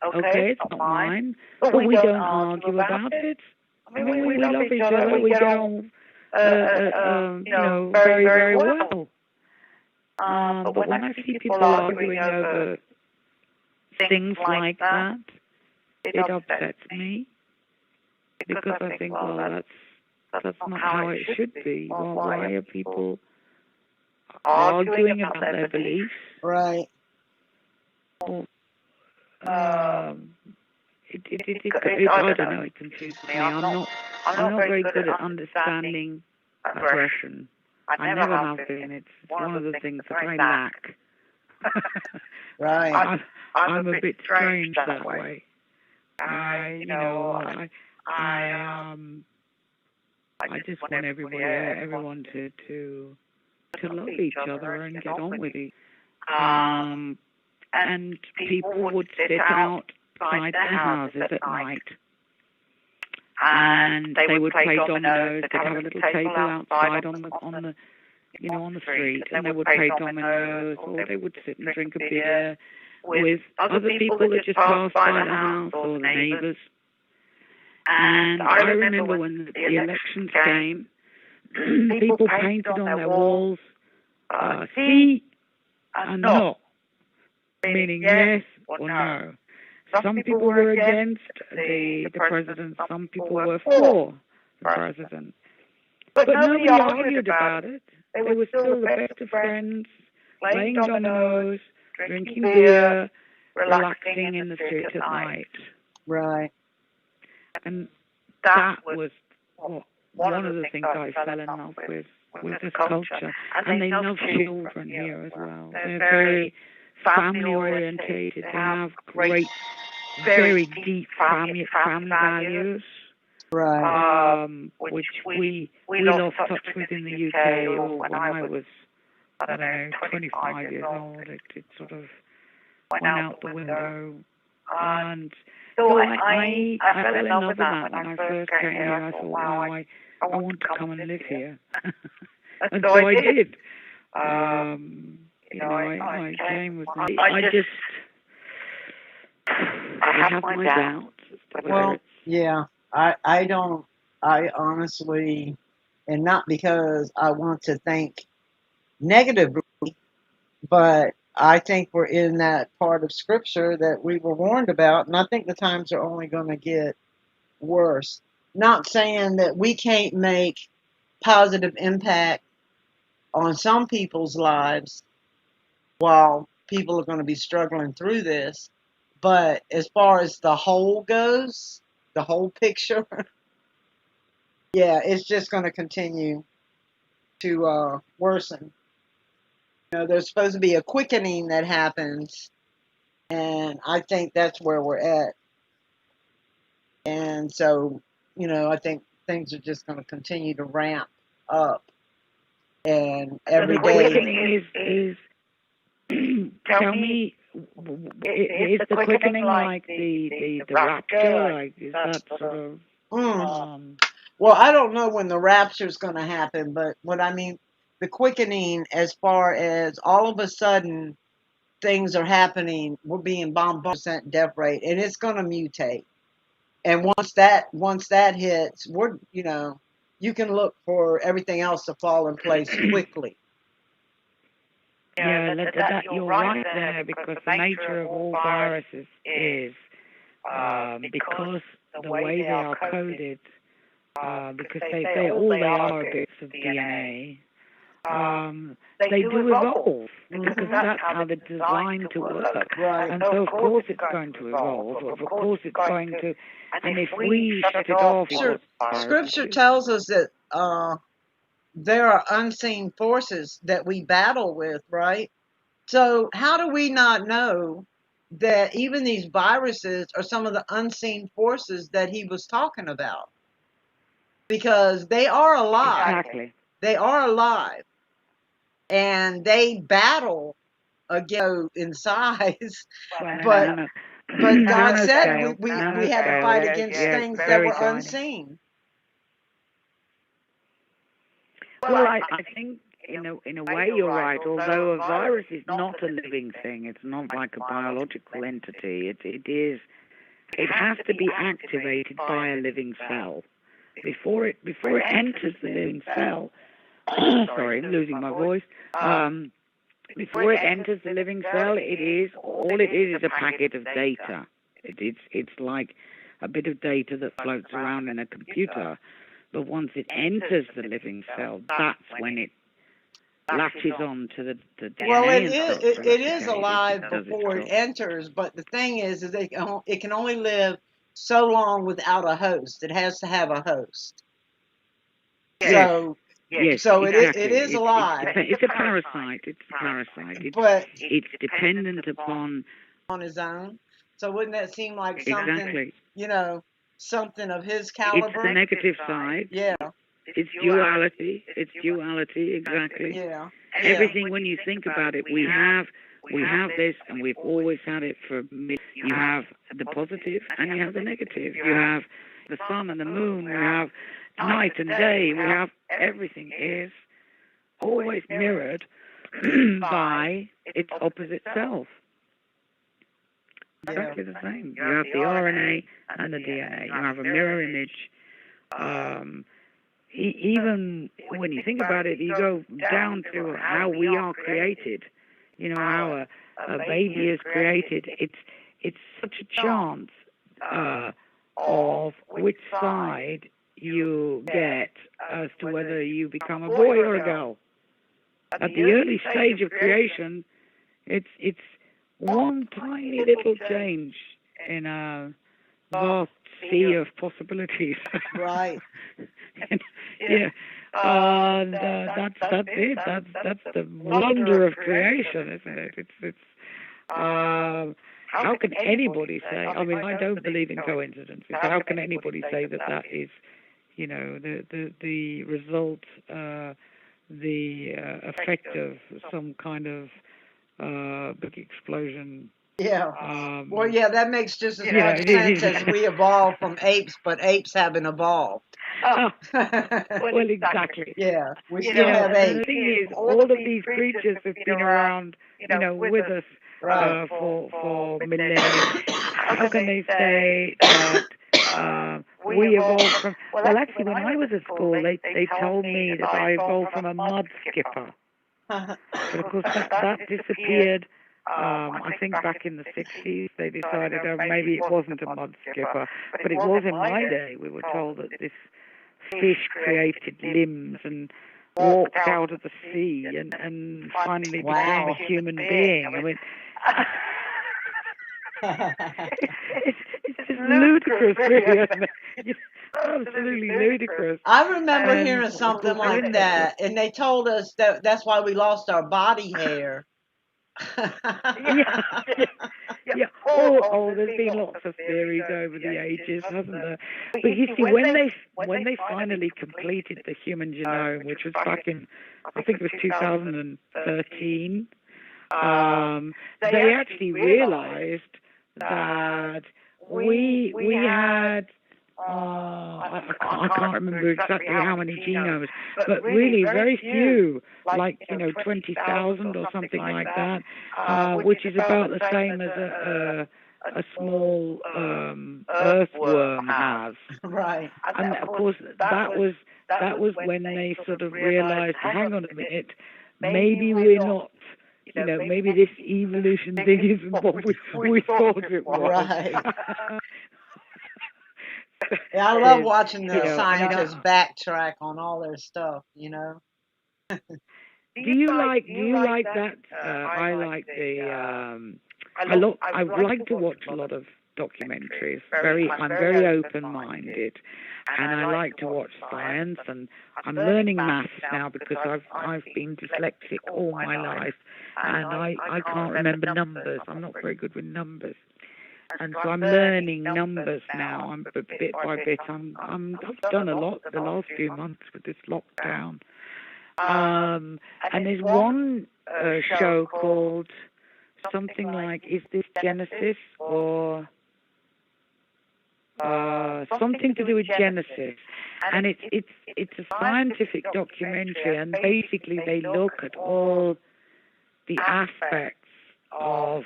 Speaker 4: Okay, it's not mine, but we don't argue about it. I mean, we love each other. We get on, very, very well. But when I see people arguing over things like that, it upsets me, because I think, well, that's not how it should be. Well, why are people arguing about their beliefs?
Speaker 5: Right.
Speaker 4: Well, I don't know. It confuses me. I'm not very good at understanding aggression. I never have been. It's one of the things that I lack.
Speaker 5: Right.
Speaker 4: I'm a bit strange that way. I just want everyone to love each other and get on with it. And people would sit outside their houses at night, and they would play dominoes. They'd have a little table outside on the street, and they would play dominoes, or they would sit and drink a beer with other people that just passed by the house or the neighbours. And I remember when the elections came, people painted on their walls, see and no, meaning yes or no. Some people were against the president, some people were for the president. But nobody argued about it. They were still the best of friends, playing dominoes, drinking beer, relaxing in the streets at night.
Speaker 5: Right.
Speaker 4: And that was one of the things I fell in love with this culture. And they love children here as well. They're very family orientated. They have great, very deep family values.
Speaker 5: Right.
Speaker 4: Which we lost touch with in the UK when I was, 25 years old. It sort of went out the window. And so I fell in love with that when I first came here. I thought, wow, I want to come and live here. And so I did. I came with my, I have my doubts.
Speaker 5: Well, yeah, I honestly, and not because I want to think negatively, but I think we're in that part of Scripture that we were warned about, and I think the times are only going to get worse. Not saying that we can't make positive impact on some people's lives while people are going to be struggling through this, but as far as the whole goes, the whole picture, yeah, it's just going to continue to worsen. There's supposed to be a quickening that happens, and I think that's where we're at. And so, I think things are just going to continue to ramp up. And every day.
Speaker 4: The quickening is tell me, is the quickening like the rapture? Like, is that sort of
Speaker 5: Well, I don't know when the rapture is going to happen, but what I mean, the quickening, as far as all of a sudden things are happening, we're being bombarded death rate, and it's going to mutate. And once that hits, you can look for everything else to fall in place quickly.
Speaker 4: Yeah, that you're right there, because the nature of all viruses is because the way they are coded, because all they are bits of DNA. They do evolve, because that's how they're designed to work.
Speaker 5: Right.
Speaker 4: And so, of course, it's going to evolve. Of course, it's going to. And if we shut it off,
Speaker 5: Scripture tells us that there are unseen forces that we battle with, right? So how do we not know that even these viruses are some of the unseen forces that he was talking about? Because they are alive.
Speaker 4: Exactly.
Speaker 5: They are alive. And they battle again in size. But God said we had to fight against things that were unseen.
Speaker 4: Well, I think in a way you're right. Although a virus is not a living thing, it's not like a biological entity. It has to be activated by a living cell before it enters the living cell. Sorry, I'm losing my voice. Before it enters the living cell, it is a packet of data. It's like a bit of data that floats around in a computer. But once it enters the living cell, that's when it latches on to the DNA.
Speaker 5: Well, it is alive before it enters, but the thing is it can only live so long without a host. It has to have a host. So
Speaker 4: yes,
Speaker 5: so
Speaker 4: exactly.
Speaker 5: it is alive.
Speaker 4: It's a parasite. It's a parasite.
Speaker 5: But
Speaker 4: it's dependent upon
Speaker 5: on his own. So wouldn't that seem like something?
Speaker 4: Exactly.
Speaker 5: Something of his caliber.
Speaker 4: It's the negative side.
Speaker 5: Yeah.
Speaker 4: It's duality. It's duality. Exactly.
Speaker 5: Yeah.
Speaker 4: Everything, when you think about it, we have this, and we've always had it for. You have the positive and you have the negative. You have the sun and the moon. We have night and day. We have everything is always mirrored by its opposite self. Exactly the same. You have the RNA and the DNA. You have a mirror image. Even when you think about it, you go down to how we are created. How a baby is created. It's such a chance of which side you get as to whether you become a boy or a girl. At the early stage of creation, it's one tiny little change in a vast sea of possibilities.
Speaker 5: Right.
Speaker 4: Yeah. That's it. That's the wonder of creation, isn't it? It's how can anybody say? I mean, I don't believe in coincidences. How can anybody say that is, the result, the effect of some kind of big explosion?
Speaker 5: Yeah. Well, yeah, that makes just as much sense as we evolved from apes, but apes haven't evolved.
Speaker 4: Oh, well, exactly.
Speaker 5: Yeah, we still have apes.
Speaker 4: The thing is, all of these creatures have been around, with us for millennia. How can they say that we evolved from? Well, actually, when I was at school, they told me that I evolved from a mud skipper. But of course, that disappeared. I think back in the 60s, they decided maybe it wasn't a mud skipper, but it was in my day. We were told that this fish created limbs and walked out of the sea and finally became a human being. I mean, it's just ludicrous, really, isn't it? It's absolutely ludicrous.
Speaker 5: I remember hearing something like that, and they told us that that's why we lost our body hair.
Speaker 4: Yeah. Oh, there's been lots of theories over the ages, hasn't there? But you see, when they finally completed the human genome, which was back in, I think it was 2013, they actually realized that we had I can't remember exactly how many genomes, but really very few, like 20,000 or something like that, which is about the same as a small earthworm has.
Speaker 5: Right.
Speaker 4: And of course, that was when they sort of realized, hang on a minute, maybe we're not. Maybe this evolution thing isn't what we thought it was.
Speaker 5: Right. Yeah, I love watching the scientists backtrack on all their stuff.
Speaker 4: Do you like that? I like the. I like to watch a lot of documentaries. I'm very open-minded, and I like to watch science. And I'm learning maths now because I've been dyslexic all my life, and I can't remember numbers. I'm not very good with numbers. And so I'm learning numbers now. I'm bit by bit. I've done a lot the last few months with this lockdown. And there's one show called something like "Is This Genesis?" or something to do with Genesis, and it's a scientific documentary, and basically they look at all the aspects of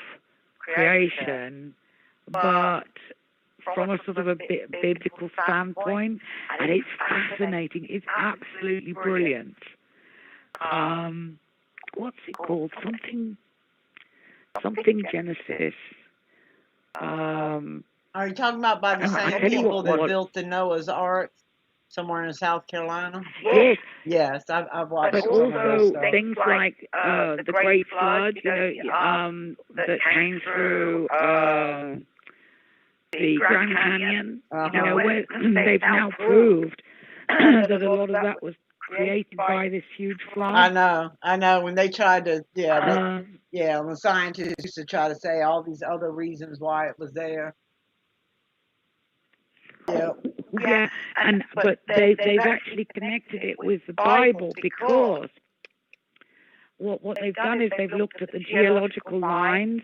Speaker 4: creation, but from a sort of a biblical standpoint, and it's fascinating. It's absolutely brilliant. What's it called? Something Genesis.
Speaker 5: Are you talking about by the same people that built the Noah's Ark somewhere in South Carolina?
Speaker 4: Yes.
Speaker 5: Yes, I've watched.
Speaker 4: But also things like the Great Flood, that came through the Grand Canyon. Where they've now proved that a lot of that was created by this huge flood.
Speaker 5: I know. When they tried to, when scientists used to try to say all these other reasons why it was there.
Speaker 4: Yeah, but they've actually connected it with the Bible, because what they've done is they've looked at the geological lines,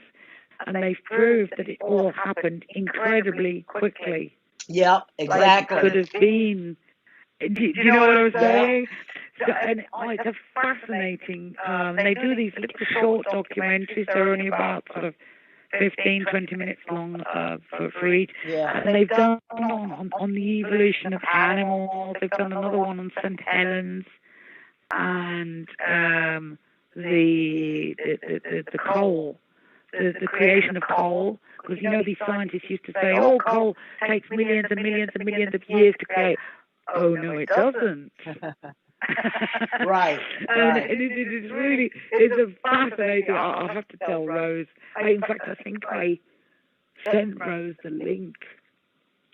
Speaker 4: and they've proved that it all happened incredibly quickly.
Speaker 5: Yep, exactly.
Speaker 4: Like it could have been. Do you know what I'm saying? So, and it's a fascinating. They do these little short documentaries. They're only about sort of 15, 20 minutes long for each.
Speaker 5: Yeah.
Speaker 4: And they've done one on the evolution of animals. They've done another one on St. Helens, and the coal, the creation of coal. Because these scientists used to say, oh, coal takes millions and millions and millions of years to create. Oh no, it doesn't.
Speaker 5: Right.
Speaker 4: And it's really, it's a fascinating. I'll have to tell Rose. In fact, I think I sent Rose the link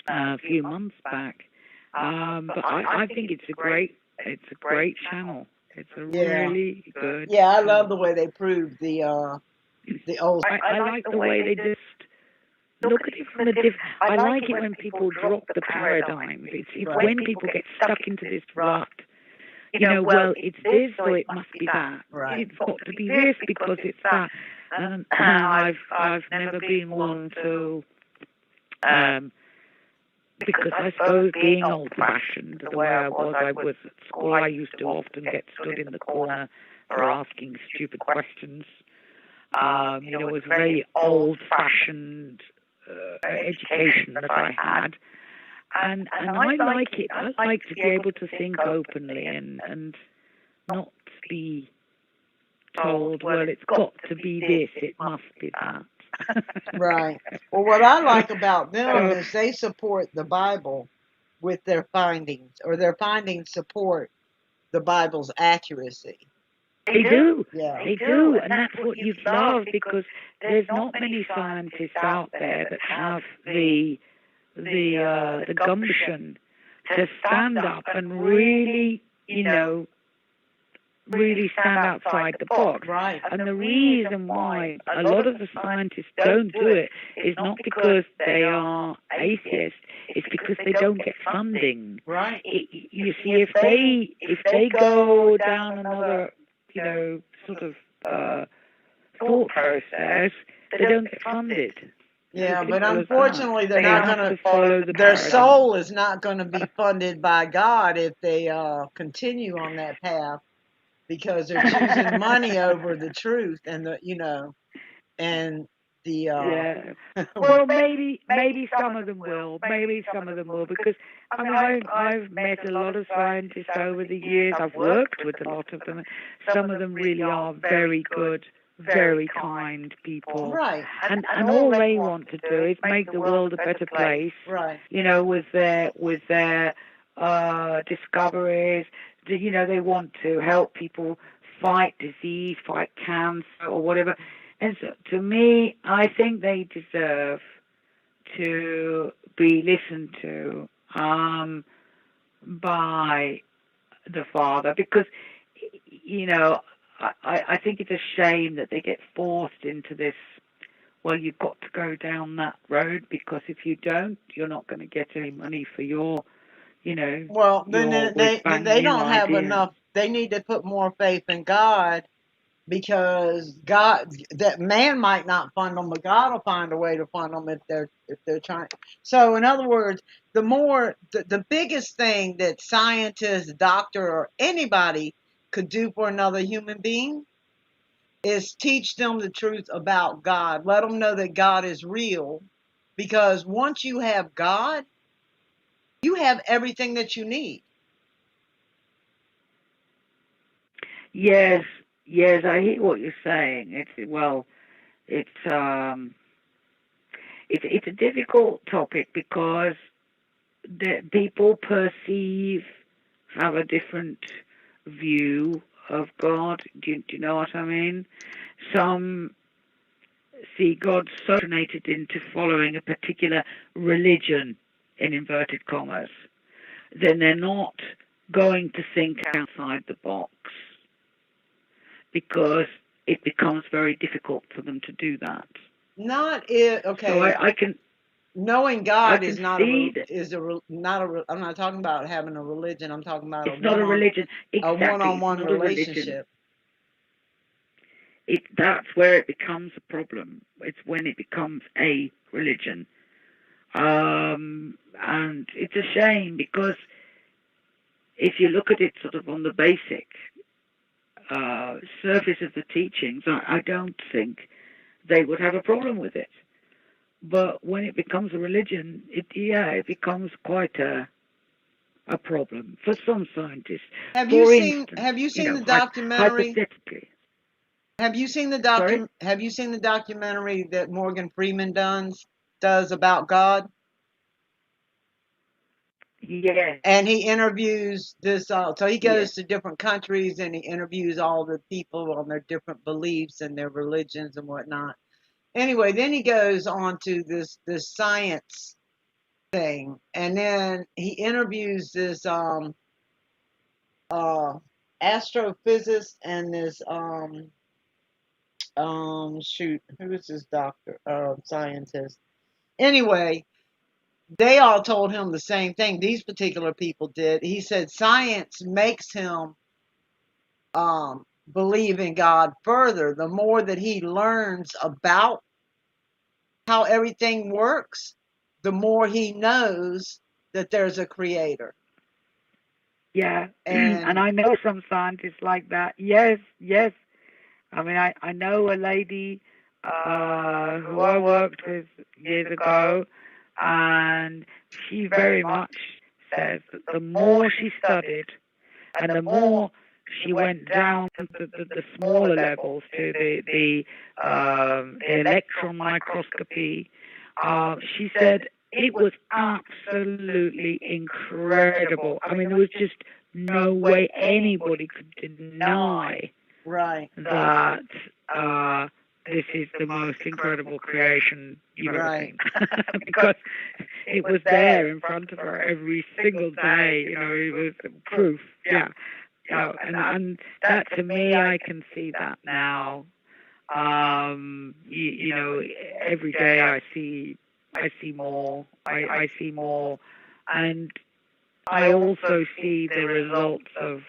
Speaker 4: a few months back. But I think it's a great channel. It's a really good.
Speaker 5: Yeah, I love the way they prove the old.
Speaker 4: I like the way they just look at it from a different. I like it when people drop the paradigms. It's when people get stuck into this rut. Well, it's this, so it must be that.
Speaker 5: Right.
Speaker 4: It's got to be this because it's that. And I've never been one to, because I suppose being old-fashioned, the way I was at school. I used to often get stood in the corner for asking stupid questions. It was very old-fashioned education that I had. And I like it. I like to be able to think openly and not be told, well, it's got to be this, it must be that.
Speaker 5: Right. Well, what I like about them is they support the Bible with their findings, or their findings support the Bible's accuracy.
Speaker 4: They do.
Speaker 5: Yeah.
Speaker 4: They do, and that's what you love, because there's not many scientists out there that have the gumption to stand up and really, really stand outside the box.
Speaker 5: Right.
Speaker 4: And the reason why a lot of the scientists don't do it is not because they are atheists, it's because they don't get funding.
Speaker 5: Right.
Speaker 4: You see, if they go down another, sort of thought process, they don't get funded.
Speaker 5: Yeah, but
Speaker 4: Simple as that.
Speaker 5: unfortunately, they're
Speaker 4: They
Speaker 5: not
Speaker 4: have
Speaker 5: going
Speaker 4: to follow the
Speaker 5: their
Speaker 4: paradigm.
Speaker 5: soul is not going to be funded by God if they continue on that path, because they're choosing money over the truth and and the
Speaker 4: Yeah. Well, maybe some of them will. Maybe some of them will, because I mean, I've met a lot of scientists over the years. I've worked with a lot of them. Some of them really are very good, very kind people.
Speaker 5: right,
Speaker 4: And all they want to do is make the world a better place.
Speaker 5: right,
Speaker 4: With their discoveries. They want to help people fight disease, fight cancer, or whatever. And so, to me, I think they deserve to be listened to by the Father, because I think it's a shame that they get forced into this. Well, you've got to go down that road, because if you don't, you're not going to get any money for your,
Speaker 5: well, then
Speaker 4: your
Speaker 5: they don't have
Speaker 4: idea.
Speaker 5: enough. They need to put more faith in God, because that man might not fund them, but God will find a way to fund them if they're trying. So, in other words, the biggest thing that scientists, doctor, or anybody could do for another human being is teach them the truth about God. Let them know that God is real, because once you have God, you have everything that you need.
Speaker 4: Yes, I hear what you're saying. It's a difficult topic, because the people have a different view of God. Do you know what I mean? Some see God so fascinated into following a particular religion, in inverted commas, then they're not going to think outside the box, because it becomes very difficult for them to do that.
Speaker 5: Not it. Okay.
Speaker 4: So I can.
Speaker 5: Knowing God
Speaker 4: I
Speaker 5: is
Speaker 4: can
Speaker 5: not
Speaker 4: see
Speaker 5: a is a not a. I'm not talking about having a religion. I'm talking about
Speaker 4: it's not a religion. Exactly.
Speaker 5: a one-on-one
Speaker 4: It's not a religion.
Speaker 5: relationship.
Speaker 4: That's where it becomes a problem. It's when it becomes a religion, and it's a shame, because if you look at it sort of on the basic surface of the teachings, I don't think they would have a problem with it. But when it becomes a religion, it becomes quite a problem for some scientists.
Speaker 5: Have
Speaker 4: For
Speaker 5: you
Speaker 4: instance,
Speaker 5: seen the documentary?
Speaker 4: hypothetically.
Speaker 5: Have you seen the
Speaker 4: Sorry?
Speaker 5: Have you seen the documentary that Morgan Freeman does about God?
Speaker 4: Yes.
Speaker 5: And he interviews this. So he goes
Speaker 4: Yes.
Speaker 5: to different countries and he interviews all the people on their different beliefs and their religions and whatnot. Anyway, then he goes on to this science thing, and then he interviews this astrophysicist and this shoot, who is this doctor scientist? Anyway, they all told him the same thing. These particular people did. He said science makes him believe in God further. The more that he learns about how everything works, the more he knows that there's a creator.
Speaker 4: Yeah.
Speaker 5: And
Speaker 4: And I know some scientists like that. Yes. I mean, I know a lady who I worked with years ago, and she very much says that the more she studied and the more she went down to the smaller levels, to the electron microscopy, she said it was absolutely incredible. I mean, there was just no way anybody could deny
Speaker 5: right,
Speaker 4: that this is the most incredible creation you've ever seen. Because it was there in front of her every single day. It was proof. Yeah. And that, to me, I can see that now. Every day I see more. I see more, and I also see the results of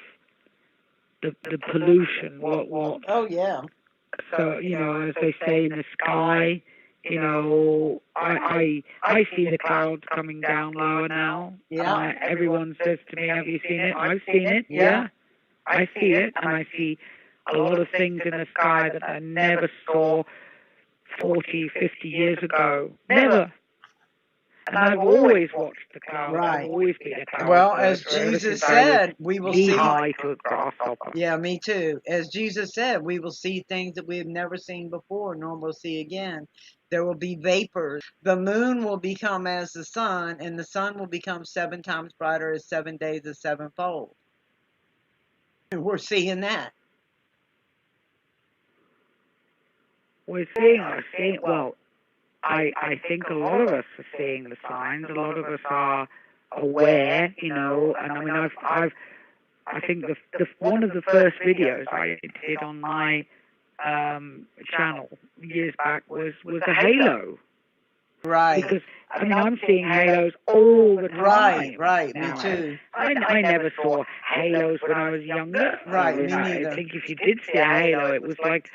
Speaker 4: the pollution. What
Speaker 5: oh yeah,
Speaker 4: So, as they say in the sky, I see the clouds coming down lower now.
Speaker 5: Yeah.
Speaker 4: Everyone says to me, "Have you seen it?" I've seen it.
Speaker 5: Yeah.
Speaker 4: Yeah, I see it, and I see a lot of things in the sky that I never saw 40, 50 years ago. Never. And I've always watched the clouds.
Speaker 5: Right.
Speaker 4: I've always been a cloud
Speaker 5: Well, as
Speaker 4: watcher ever
Speaker 5: Jesus
Speaker 4: since I was
Speaker 5: said, we will see.
Speaker 4: knee-high to a grasshopper.
Speaker 5: Yeah, me too. As Jesus said, we will see things that we have never seen before, nor will see again. There will be vapors. The moon will become as the sun, and the sun will become 7 times brighter as 7 days of sevenfold. And we're seeing that.
Speaker 4: We're seeing, well, I think a lot of us are seeing the signs. A lot of us are aware, and I mean, I think the one of the first videos I did on my channel years back was a halo.
Speaker 5: Right.
Speaker 4: Because I mean, I'm seeing halos all the time.
Speaker 5: Right. Me
Speaker 4: now.
Speaker 5: too.
Speaker 4: I never saw halos when I was younger.
Speaker 5: Right, me
Speaker 4: I
Speaker 5: neither.
Speaker 4: think if you did see a halo, it was like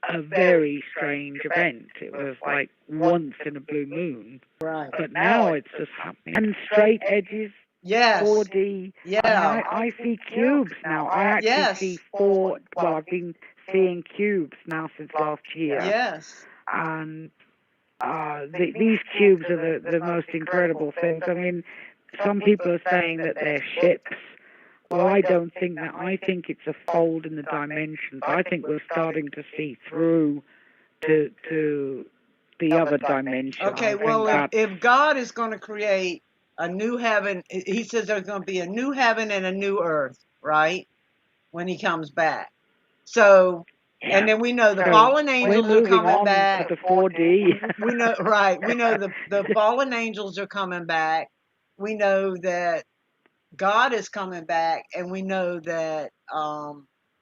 Speaker 4: a very strange event. It was like once in a blue moon.
Speaker 5: Right.
Speaker 4: But now it's just happening. And straight edges,
Speaker 5: Yes.
Speaker 4: 4D.
Speaker 5: Yeah.
Speaker 4: I mean, I see cubes now. I actually
Speaker 5: Yes.
Speaker 4: see well, I've been seeing cubes now since last year.
Speaker 5: Yes.
Speaker 4: And these cubes are the most incredible things. I mean, some people are saying that they're ships. Well, I don't think that. I think it's a fold in the dimensions. I think we're starting to see through to the other dimension.
Speaker 5: Okay, well, if God is going to create a new heaven, he says there's going to be a new heaven and a new earth, right? When he comes back. So,
Speaker 4: Yeah.
Speaker 5: and then we know the fallen angels are coming back.
Speaker 4: To the 4D.
Speaker 5: We know, right? We know the fallen angels are coming back. We know that God is coming back, and we know that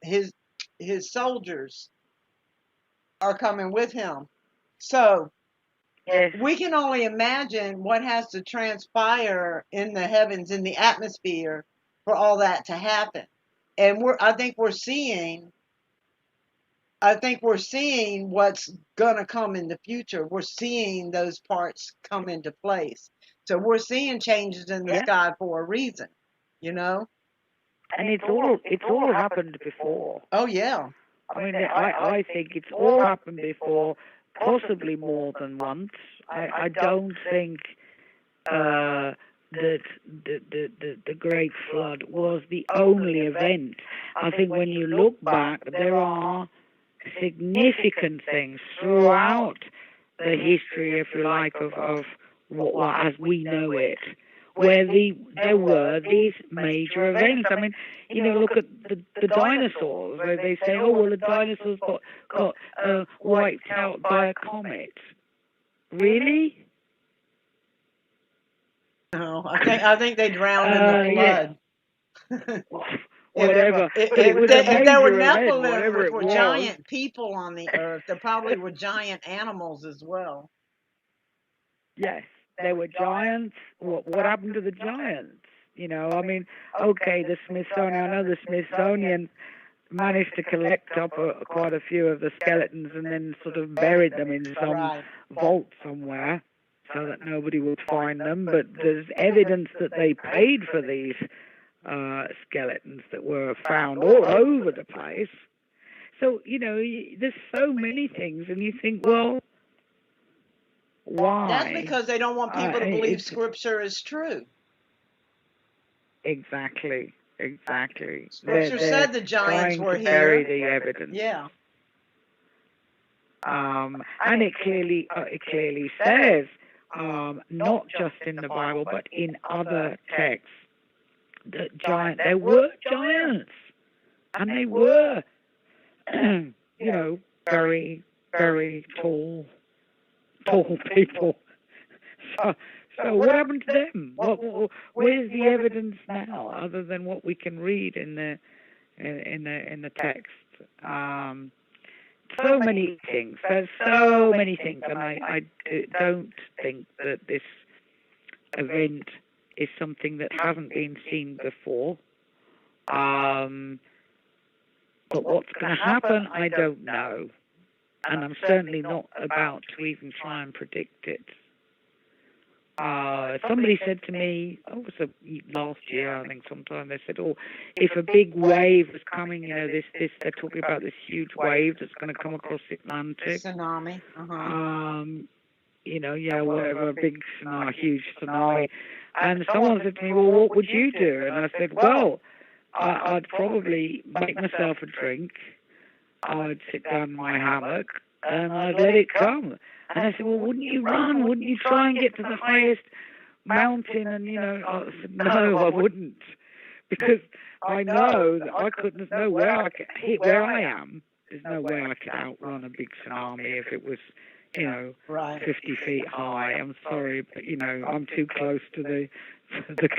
Speaker 5: his soldiers are coming with him. So
Speaker 4: Yes.
Speaker 5: we can only imagine what has to transpire in the heavens, in the atmosphere, for all that to happen. And I think we're seeing what's gonna come in the future. We're seeing those parts come into place. So we're seeing changes in the sky for a reason,
Speaker 4: And it's all happened before.
Speaker 5: Oh yeah.
Speaker 4: I mean, I think it's all happened before, possibly more than once. I don't think that the Great Flood was the only event. I think when you look back, there are significant things throughout the history, if you like, of what as we know it, where there were these major events. I mean, look at the dinosaurs. Where they say, oh, well, the dinosaurs got wiped out by a comet. Really?
Speaker 5: No, I think they drowned in the flood.
Speaker 4: Whatever.
Speaker 5: If there were Nephilim,
Speaker 4: whatever
Speaker 5: which
Speaker 4: it
Speaker 5: were
Speaker 4: was.
Speaker 5: giant people on the earth, there probably were giant animals as well.
Speaker 4: Yes, there were giants. What happened to the giants? I mean, okay, the Smithsonian. I know the Smithsonian managed to collect up quite a few of the skeletons and then sort of buried them in some vault somewhere so that nobody would find them. But there's evidence that they paid for these skeletons that were found all over the place. So, there's so many things, and you think, well, why?
Speaker 5: That's because they don't want people to believe Scripture is true.
Speaker 4: Exactly.
Speaker 5: Scripture said the giants were here.
Speaker 4: Bury the evidence.
Speaker 5: Yeah.
Speaker 4: And it clearly says, not just in the Bible, but in other texts, that there were giants, and they were, very, very tall people. So what happened to them? Where's the evidence now, other than what we can read in the text? So many things. There's so many things, and I don't think that this event is something that hasn't been seen before. But what's going to happen, I don't know. and I'm certainly not about to even try and predict it. Somebody said to me, it was last year, I think, sometime, they said, if a big wave was coming, they're talking about this huge wave that's going to come across the Atlantic.
Speaker 5: Tsunami.
Speaker 4: Whatever, a big tsunami, huge tsunami. And someone said to me, well, what would you do? And I said, well, I'd probably make myself a drink. I'd sit down in my hammock and I'd let it come. And I said, well, wouldn't you run? Wouldn't you try and get to the highest mountain? And, I said, no, I wouldn't. Because I know that there's no way I could hit where I am. There's no way I could outrun a big tsunami if it was, 50 feet high. I'm sorry, but, I'm too close to the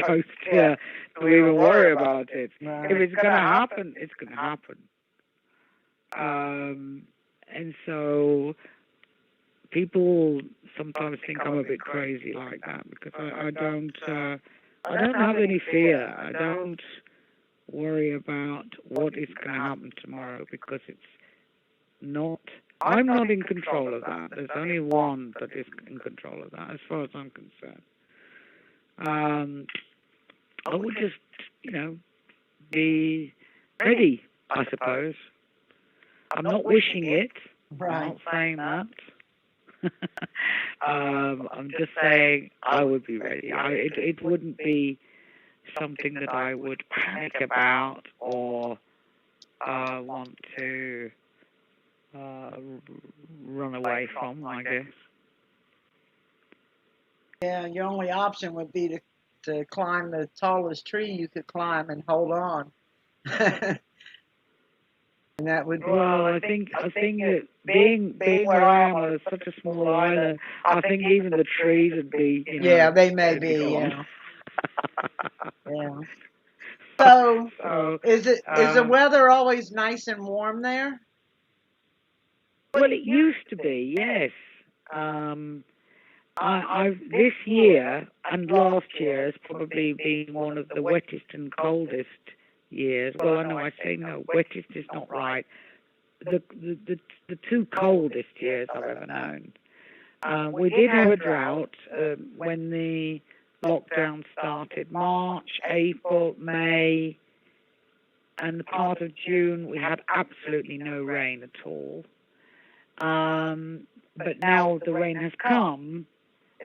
Speaker 4: coast here to even worry about it.
Speaker 5: Right.
Speaker 4: If it's going to happen, it's going to happen. And so people sometimes think I'm a bit crazy like that because I don't have any fear. I don't worry about what is going to happen tomorrow because I'm not in control of that. There's only one that is in control of that, as far as I'm concerned. I would just, be ready, I suppose. I'm not wishing it.
Speaker 5: Right.
Speaker 4: I'm not saying that. I'm just saying I would be ready. It wouldn't be something that I would panic about or want to run away from, I guess.
Speaker 5: Yeah, your only option would be to climb the tallest tree you could climb and hold on. And that would be...
Speaker 4: Well, I think that being where I am on such a small island, I think even the trees would be,
Speaker 5: Yeah, they may be,
Speaker 4: gone.
Speaker 5: Yeah. So, is the weather always nice and warm there?
Speaker 4: Well, it used to be, yes. This year and last year has probably been one of the wettest and coldest years. Well, I know I say no, wettest is not right. The two coldest years I've ever known. We did have a drought when the lockdown started. March, April, May, and the part of June we had absolutely no rain at all. But now the rain has come.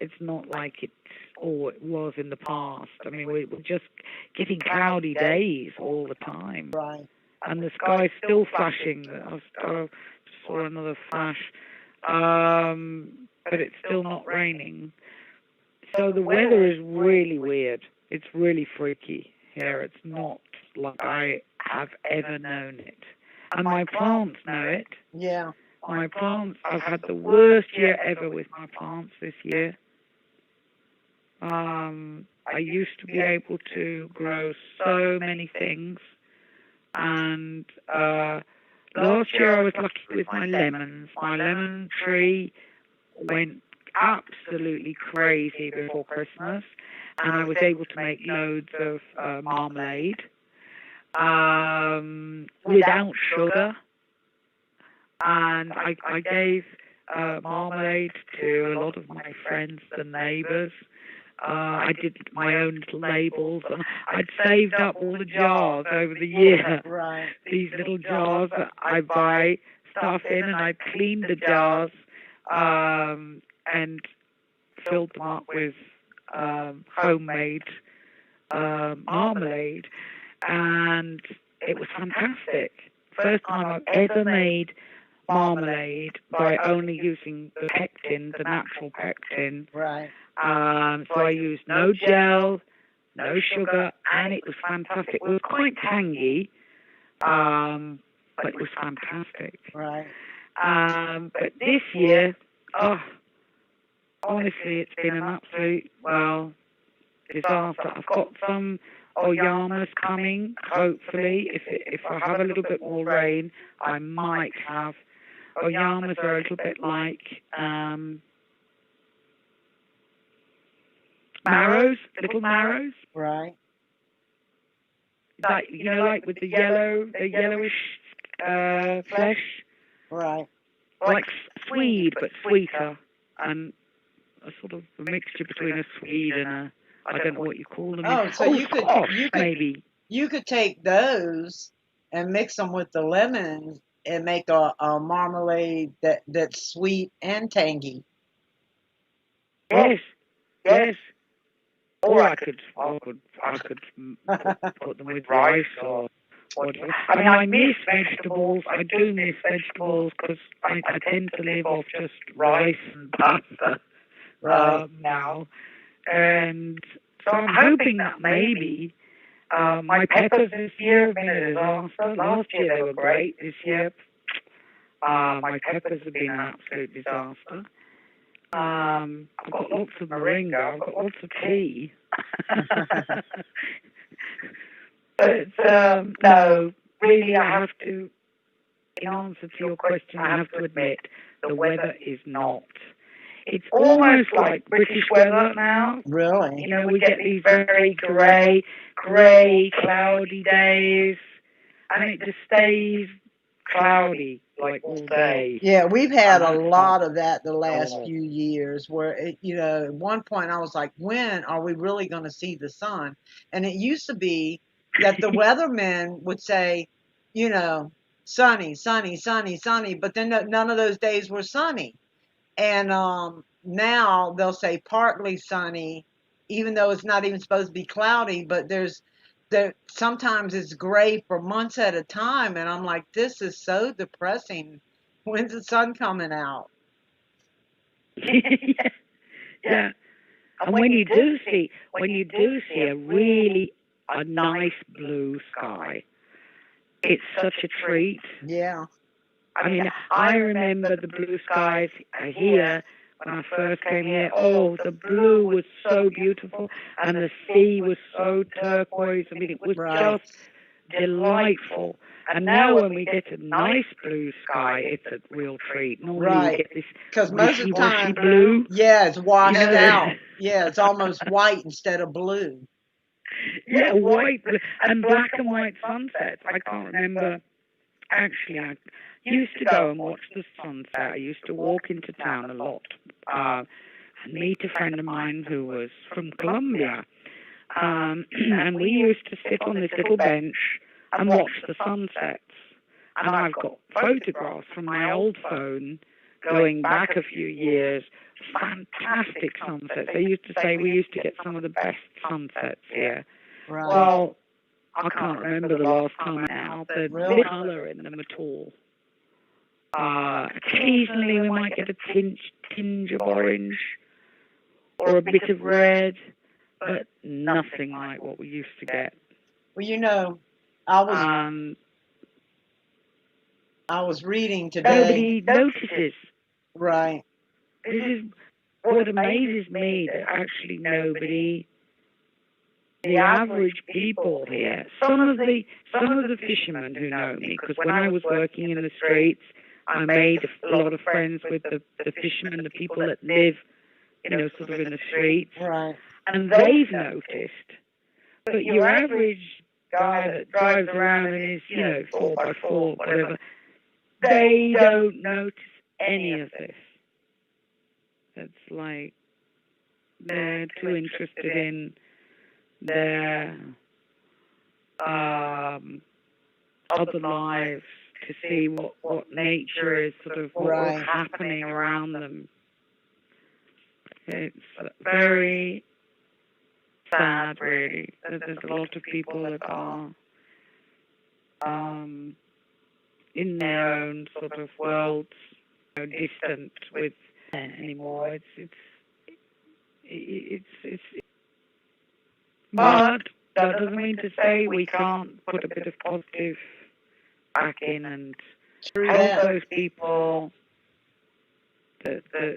Speaker 4: It's not like it was in the past. I mean, we're just getting cloudy days all the time.
Speaker 5: Right.
Speaker 4: And the sky's still flashing. I saw another flash. But it's still not raining. So the weather is really weird. It's really freaky here. It's not like I have ever known it. And my plants know it.
Speaker 5: Yeah.
Speaker 4: My plants, I've had the worst year ever with my plants this year. I used to be able to grow so many things. And last year I was lucky with my lemons. My lemon tree went absolutely crazy before Christmas. And I was able to make loads of marmalade without sugar. And I gave marmalade to a lot of my friends and neighbours. I did my own little labels. And I'd saved up all the jars over the year.
Speaker 5: Right.
Speaker 4: These little jars that I buy stuff in, and I cleaned the jars and filled them up with homemade marmalade. And it was fantastic. First time I've ever made marmalade by only using the pectin, the natural pectin.
Speaker 5: Right.
Speaker 4: So I used no gel, no sugar, and it was fantastic. It was quite tangy, but it was fantastic.
Speaker 5: Right.
Speaker 4: But this year, honestly, it's been an absolute, disaster. I've got some oyamas coming, hopefully. If I have a little bit more rain, I might have. Oyamas are a little bit like marrows, little marrows.
Speaker 5: Right.
Speaker 4: Like, like with the yellowish flesh.
Speaker 5: Right.
Speaker 4: like Swede, but sweeter, and a sort of a mixture between a Swede and a, I don't know what you call them.
Speaker 5: Oh, so
Speaker 4: Squash, maybe.
Speaker 5: You could take those and mix them with the lemons and make a marmalade that's sweet and tangy.
Speaker 4: Yes, yes. Or I could put them with rice or whatever. I mean, I miss vegetables. I do miss vegetables because I tend to live off just rice and pasta now. And so I'm hoping that maybe my peppers this year have been a disaster. Last year they were great. This year, my peppers have been an absolute disaster. I've got lots of moringa. I've got lots of tea. But no, really, I have to. In answer to your question, I have to admit the weather is not. It's almost like British weather now.
Speaker 5: Really?
Speaker 4: You know, we get these very grey, cloudy days, and it just stays cloudy like all day.
Speaker 5: Yeah, we've had a lot of that the last few years where, at one point I was like, when are we really going to see the sun? And it used to be that the weathermen would say, sunny, sunny, sunny, sunny, but then none of those days were sunny. And now they'll say partly sunny, even though it's not even supposed to be cloudy, but sometimes it's gray for months at a time, and I'm like, this is so depressing. When's the sun coming out?
Speaker 4: Yeah. And when you do see a nice blue sky, it's such a treat.
Speaker 5: Yeah.
Speaker 4: I mean, I remember the blue skies here when I first came here. Oh, the blue was so beautiful, and the sea was so turquoise. I mean, it was just delightful. And now when we get a nice blue sky, it's a real treat. Normally we get this
Speaker 5: because most of the time,
Speaker 4: blue.
Speaker 5: Yeah, it's washed out. Yeah, it's almost white instead of blue.
Speaker 4: Yeah, white and black and white sunsets. I can't remember. Actually, I used to go and watch the sunset. I used to walk into town a lot and meet a friend of mine who was from Colombia. And we used to sit on this little bench and watch the sunsets. And I've got photographs from my old phone going back a few years. Fantastic sunsets. They used to say we used to get some of the best sunsets here.
Speaker 5: Right.
Speaker 4: Well, I can't remember the last time now, but no colour in them at all. Occasionally we might get a tinge of orange or a bit of red, but nothing like what we used to get.
Speaker 5: Well, I was reading today.
Speaker 4: Nobody notices.
Speaker 5: Right.
Speaker 4: This is what amazes me, that actually nobody, the average people here, some of the fishermen who know me, because when I was working in the streets, I made a lot of friends with the fishermen, the people that live, sort of in the streets.
Speaker 5: Right.
Speaker 4: And they've noticed. But your average guy that drives around in his, 4x4, whatever, they don't notice any of this. It's like they're too interested in their other lives to see what nature is, sort of what's happening around them. It's very sad, really. There's a lot of people that are in their own sort of worlds, distant with anymore. But that doesn't mean to say we can't put a bit of positive back in and help those people that have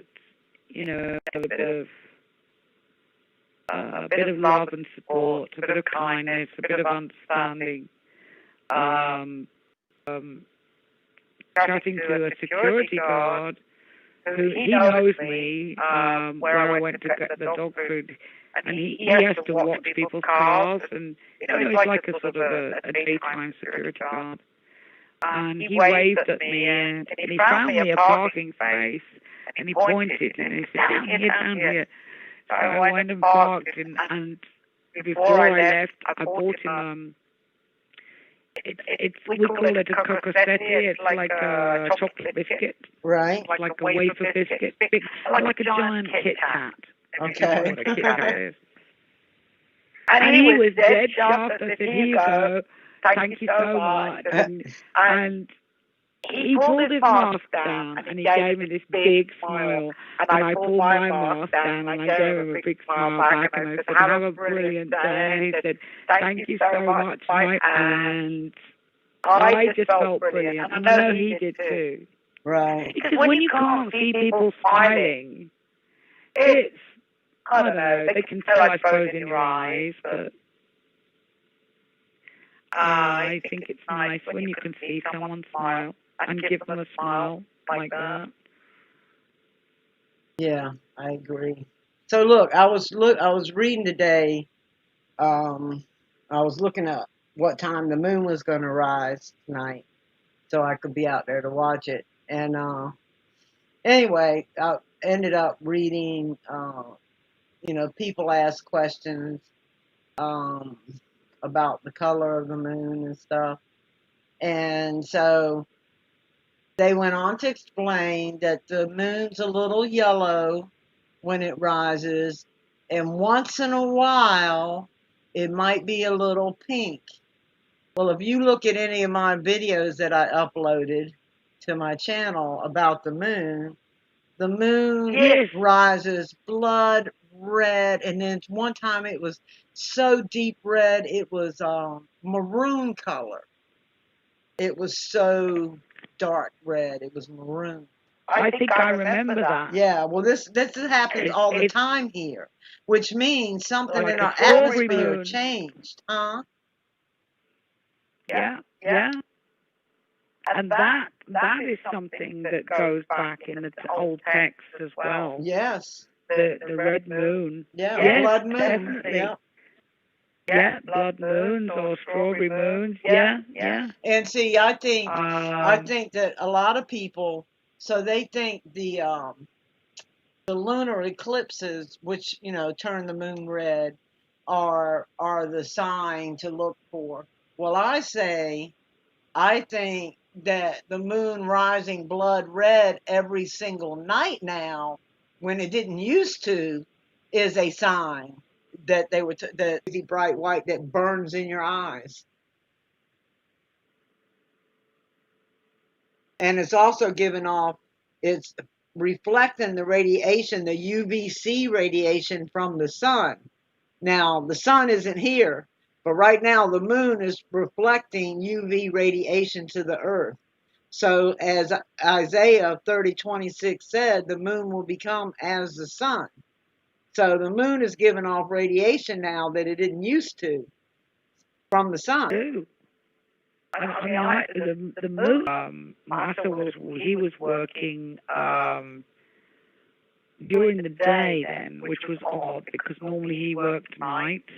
Speaker 4: a bit of love and support, a bit of kindness, a bit of understanding. Chatting to a security guard who he knows me, where I went to get the dog food, and he has to watch people's cars, and he's like a sort of a daytime security guard. and he waved at me, and he found me a parking space, and he pointed, and he said, down here, down here. So I went and parked, and before I left, I bought him, we call it a cocosetti. It's like a chocolate biscuit.
Speaker 5: Right.
Speaker 4: Like a wafer biscuit. Big, like a giant Kit Kat. If you know what a Kit Kat is. And he was dead shocked. I said, here you go. Thank you so much. And he pulled his mask down, and he gave me this big smile. And I pulled my mask down, and I gave him a big smile back, and I said, have a brilliant day. And he said, thank you so much, Mike. And I just felt brilliant. And I know he did too.
Speaker 5: Right.
Speaker 4: Because when you can't see people smiling, it's, I don't know, they can tell, I suppose, in your eyes, but I think it's nice when you can see someone smile and give them a smile like that.
Speaker 5: Yeah, I agree. So look, I was reading today. I was looking at what time the moon was going to rise tonight, so I could be out there to watch it. And anyway, I ended up reading. People ask questions about the color of the moon and stuff, and so they went on to explain that the moon's a little yellow when it rises, and once in a while it might be a little pink. Well, if you look at any of my videos that I uploaded to my channel about the moon
Speaker 4: Yes.
Speaker 5: rises blood red, and then one time it was so deep red it was maroon color. It was so dark red, it was maroon.
Speaker 4: I think I remember that.
Speaker 5: Yeah, well, this happens all the time here, which means something
Speaker 4: Like
Speaker 5: in
Speaker 4: a
Speaker 5: our
Speaker 4: strawberry
Speaker 5: atmosphere
Speaker 4: moon.
Speaker 5: changed, huh?
Speaker 4: Yeah. And that is something that goes back in the old texts as well.
Speaker 5: Yes.
Speaker 4: The red moon.
Speaker 5: Yeah,
Speaker 4: Yes,
Speaker 5: blood moon.
Speaker 4: definitely.
Speaker 5: Yeah.
Speaker 4: Yeah, blood moons or strawberry moons. Yeah.
Speaker 5: And see, I think that a lot of people, so they think the lunar eclipses, which turn the moon red, are the sign to look for. Well, I think that the moon rising blood red every single night now, when it didn't used to, is a sign that they were that the bright white that burns in your eyes. And it's also giving off, it's reflecting the radiation, the UVC radiation from the sun. Now, the sun isn't here, but right now the moon is reflecting UV radiation to the earth. So as Isaiah 30:26 said, the moon will become as the sun. So the moon is giving off radiation now that it didn't used to from the sun.
Speaker 4: Ooh. The moon, Master was working during the day then, which was odd because normally he worked nights.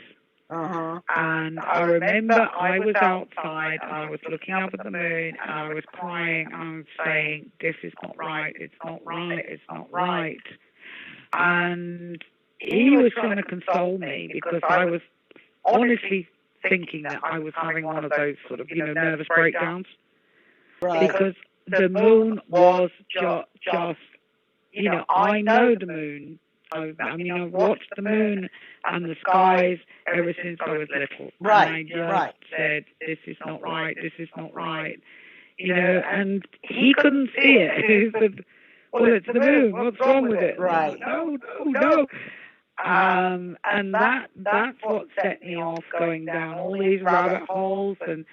Speaker 5: Uh-huh.
Speaker 4: And I remember I was outside and I was looking up at the moon and I was crying and I was saying, this is not right, it's not right, it's not right. And he was trying to console me because I was honestly thinking that I was having one of those sort of, nervous breakdowns.
Speaker 5: Right.
Speaker 4: Because the moon was just, I know the moon. I've watched the moon and the skies ever since I was little.
Speaker 5: Right,
Speaker 4: And I
Speaker 5: right.
Speaker 4: just said, this is not right, this is not right. And he couldn't see it. He said, well, it's the moon, what's wrong with it?
Speaker 5: Right.
Speaker 4: No. And that's what set me off, going down all these rabbit holes and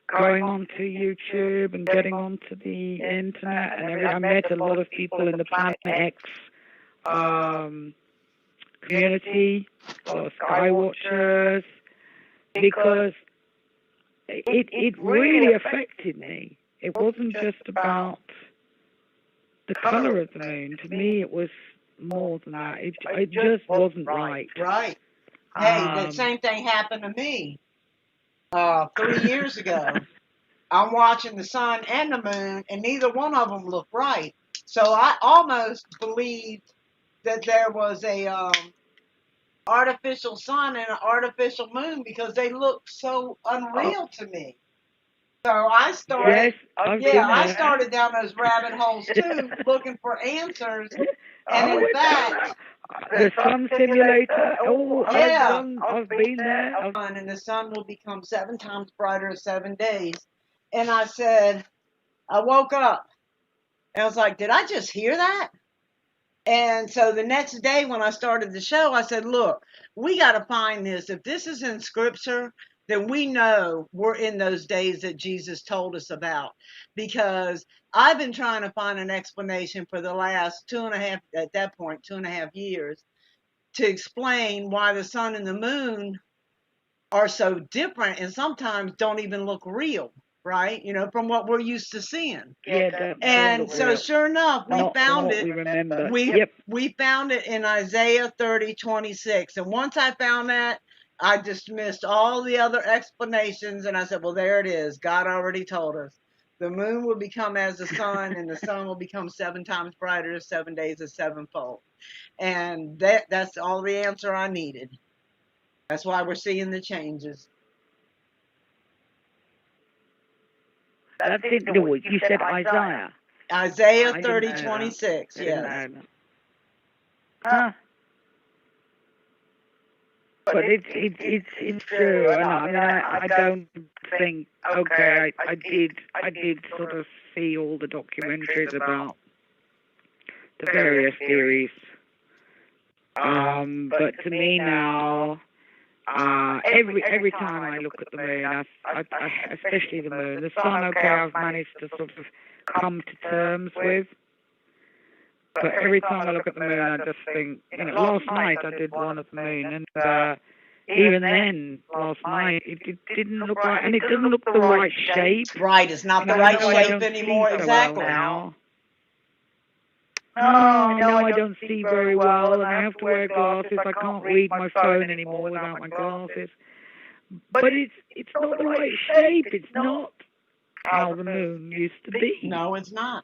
Speaker 4: going onto YouTube and getting onto the internet and everything. I met a lot of people in the Planet X community, or Skywatchers, because it really affected me. It wasn't just about the color of the moon. To me, it was more than that. It just wasn't right.
Speaker 5: Right. Hey, that same thing happened to me 3 years ago. I'm watching the sun and the moon, and neither one of them look right. So I almost believed that there was a artificial sun and an artificial moon because they looked so unreal to me. So I started,
Speaker 4: Yes, I've
Speaker 5: yeah,
Speaker 4: been
Speaker 5: I
Speaker 4: there.
Speaker 5: started down those rabbit holes too, looking for answers. And
Speaker 4: Oh,
Speaker 5: in
Speaker 4: it's
Speaker 5: fact,
Speaker 4: the sun simulator. Oh,
Speaker 5: yeah,
Speaker 4: I've been there.
Speaker 5: and the sun will become 7 times brighter in 7 days. And I said, I woke up and I was like, did I just hear that? And so the next day when I started the show, I said, look, we got to find this. If this is in scripture, then we know we're in those days that Jesus told us about. Because I've been trying to find an explanation for the last 2.5, at that point, 2.5 years, to explain why the sun and the moon are so different and sometimes don't even look real, right? You know, from what we're used to seeing.
Speaker 4: Yeah, don't
Speaker 5: And
Speaker 4: look
Speaker 5: so
Speaker 4: real.
Speaker 5: sure enough, we
Speaker 4: Not from
Speaker 5: found
Speaker 4: what
Speaker 5: it.
Speaker 4: we remember.
Speaker 5: We
Speaker 4: Yep.
Speaker 5: we found it in Isaiah 30:26. And once I found that, I dismissed all the other explanations and I said, well, there it is. God already told us. The moon will become as the sun, and the sun will become 7 times brighter, 7 days is sevenfold. And that's all the answer I needed. That's why we're seeing the changes.
Speaker 4: That's it. No, you said Isaiah.
Speaker 5: Isaiah
Speaker 4: I didn't know
Speaker 5: 30:26,
Speaker 4: that. I didn't
Speaker 5: yes.
Speaker 4: know that. Huh. But it's true, and I mean I don't think okay I did sort of see all the documentaries about the various theories, but to me now every time I look at the moon, I especially the moon, the sun, okay, I've managed to sort of come to terms with. But every time I look at the moon, I just think, you know, last night I did one at the moon, and even then, last night, it didn't look right, and it doesn't look the right shape.
Speaker 5: Right, it's not the
Speaker 4: And
Speaker 5: right
Speaker 4: I know I
Speaker 5: shape
Speaker 4: don't
Speaker 5: anymore.
Speaker 4: see so
Speaker 5: Exactly.
Speaker 4: well now. No, I know I don't see very well, and I have to wear glasses. I can't read my phone anymore without my glasses. But it's not the right shape. It's not how the moon used to be.
Speaker 5: No, it's not.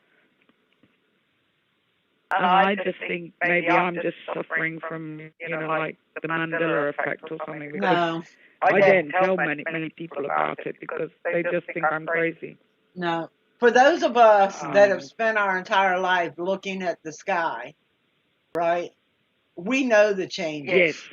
Speaker 4: And I just think maybe I'm just suffering from, you know, like the Mandela effect or something. Because
Speaker 5: No,
Speaker 4: I don't tell many people about it because they just think I'm crazy.
Speaker 5: no. For those of us that have spent our entire life looking at the sky, right, we know the changes.
Speaker 4: Yes.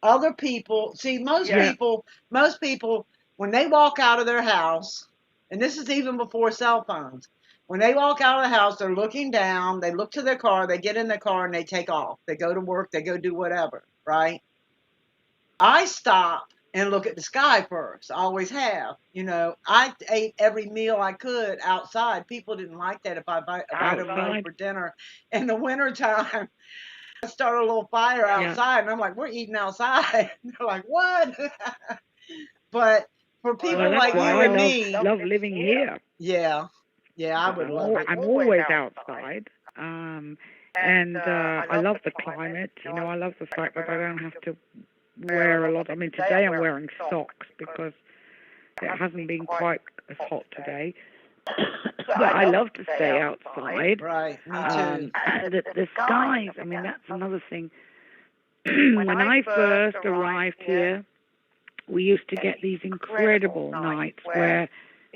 Speaker 5: Other people, see, most people, when they walk out of their house, and this is even before cell phones, when they walk out of the house, they're looking down, they look to their car, they get in their car, and they take off. They go to work, they go do whatever, right? I stop and look at the sky first. I always have. You know, I ate every meal I could outside. People didn't like that if I invited them for dinner. In the wintertime, I start a little fire outside, and I'm like, we're eating outside. They're like, what? But for people like you and me,
Speaker 4: I love living here.
Speaker 5: yeah, I would love it.
Speaker 4: I'm always outside. And I love the climate. You know, I love the fact that I don't have to wear a lot. I mean, today I'm wearing socks because it hasn't been quite as hot today. But I love to stay outside.
Speaker 5: Right, me too.
Speaker 4: The skies, I mean, that's another thing. When I first arrived here, we used to get these incredible nights where,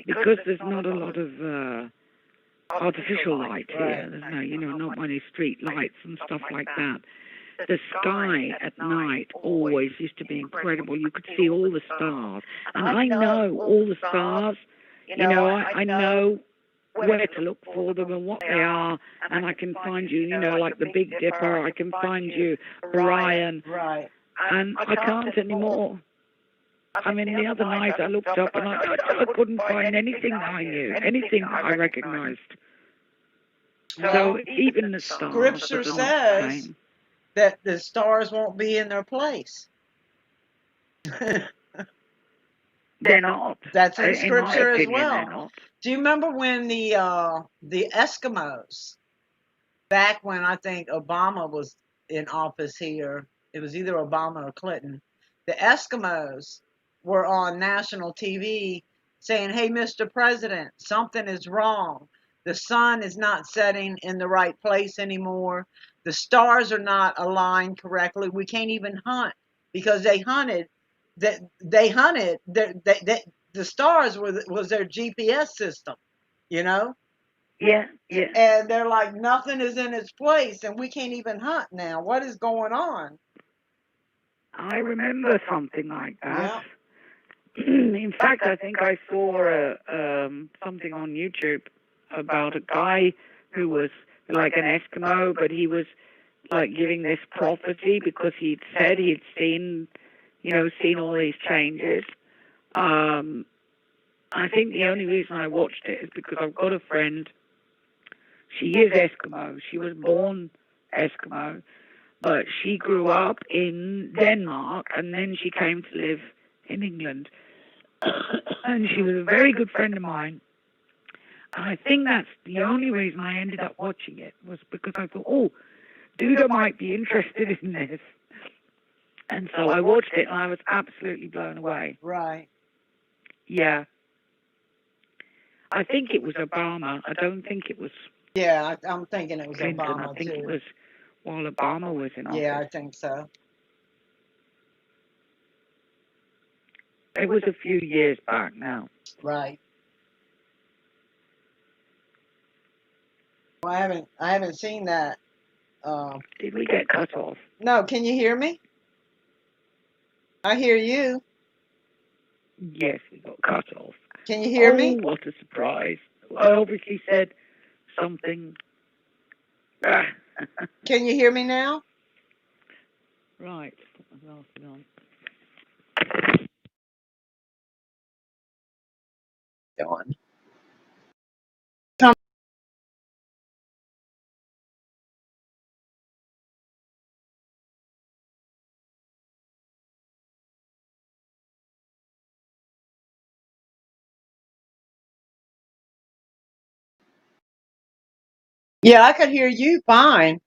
Speaker 4: because there's not a lot of artificial light here, there's no, you know, not many street lights and stuff like that. The sky at night always used to be incredible. You could see all the stars. And I know all the stars. You know, I know where to look for them and what they are. And I can find you, you know, like the Big Dipper. I can find you Orion.
Speaker 5: Right.
Speaker 4: And I can't anymore. I mean, the other night I looked up and I couldn't find anything I knew, anything I recognized. So even the stars
Speaker 5: Scripture
Speaker 4: are not the
Speaker 5: says
Speaker 4: same.
Speaker 5: that the stars won't be in their place.
Speaker 4: They're not.
Speaker 5: That's in
Speaker 4: In my
Speaker 5: scripture as
Speaker 4: opinion, they're
Speaker 5: well.
Speaker 4: not.
Speaker 5: Do you remember when the Eskimos, back when I think Obama was in office here, it was either Obama or Clinton, the Eskimos were on national TV saying, hey, Mr. President, something is wrong. The sun is not setting in the right place anymore. The stars are not aligned correctly. We can't even hunt because they hunted. They hunted. The stars was their GPS system, you know?
Speaker 4: Yeah, yeah.
Speaker 5: And they're like, nothing is in its place and we can't even hunt now. What is going on?
Speaker 4: I remember something like
Speaker 5: Yeah.
Speaker 4: that. In fact, I think I saw something on YouTube about a guy who was like an Eskimo, but he was like giving this prophecy because he'd said he'd seen, seen all these changes. I think the only reason I watched it is because I've got a friend. She is Eskimo. She was born Eskimo, but she grew up in Denmark and then she came to live in England. And she was a very good friend of mine. And I think that's the only reason I ended up watching it was because I thought, oh, Duda might be interested in this. And so I watched it and I was absolutely blown away.
Speaker 5: Right.
Speaker 4: Yeah. I think it was Obama. I don't think it was
Speaker 5: Yeah, I'm thinking it was
Speaker 4: Clinton.
Speaker 5: Obama
Speaker 4: I think
Speaker 5: too.
Speaker 4: it was while Obama was in office.
Speaker 5: Yeah, I think so.
Speaker 4: It was a few years back now.
Speaker 5: Right. Well, I haven't seen that.
Speaker 4: Did we get cut off?
Speaker 5: No, can you hear me? I hear you.
Speaker 4: Yes, we got cut off.
Speaker 5: Can you hear me?
Speaker 4: Oh, what a surprise. I obviously said something.
Speaker 5: Can you hear me now?
Speaker 4: Right. Put my glasses on.
Speaker 1: Dawn.
Speaker 5: Yeah, I could hear you fine.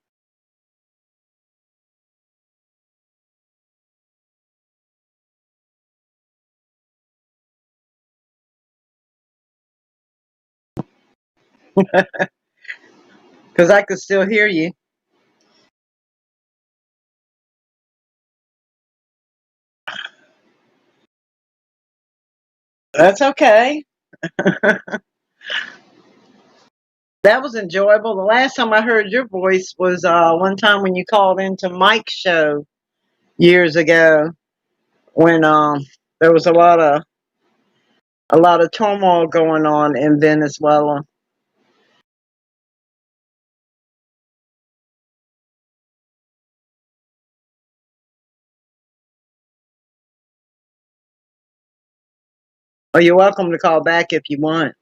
Speaker 5: Because I could still hear you. That's okay. That was enjoyable. The last time I heard your voice was one time when you called into Mike's show years ago when there was a lot of turmoil going on in Venezuela. Oh, you're welcome to call back if you want.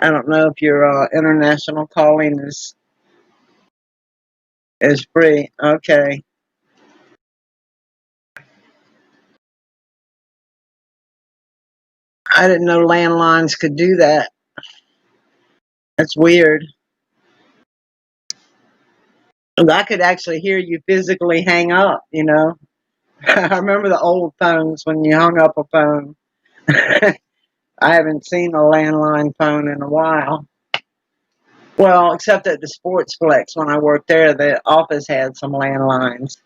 Speaker 5: I don't know if your international calling is free. Okay. I didn't know landlines could do that. That's weird. I could actually hear you physically hang up, you know. I remember the old phones when you hung up a phone. I haven't seen a landline phone in a while. Well, except at the Sportsplex when I worked there, the office had some landlines.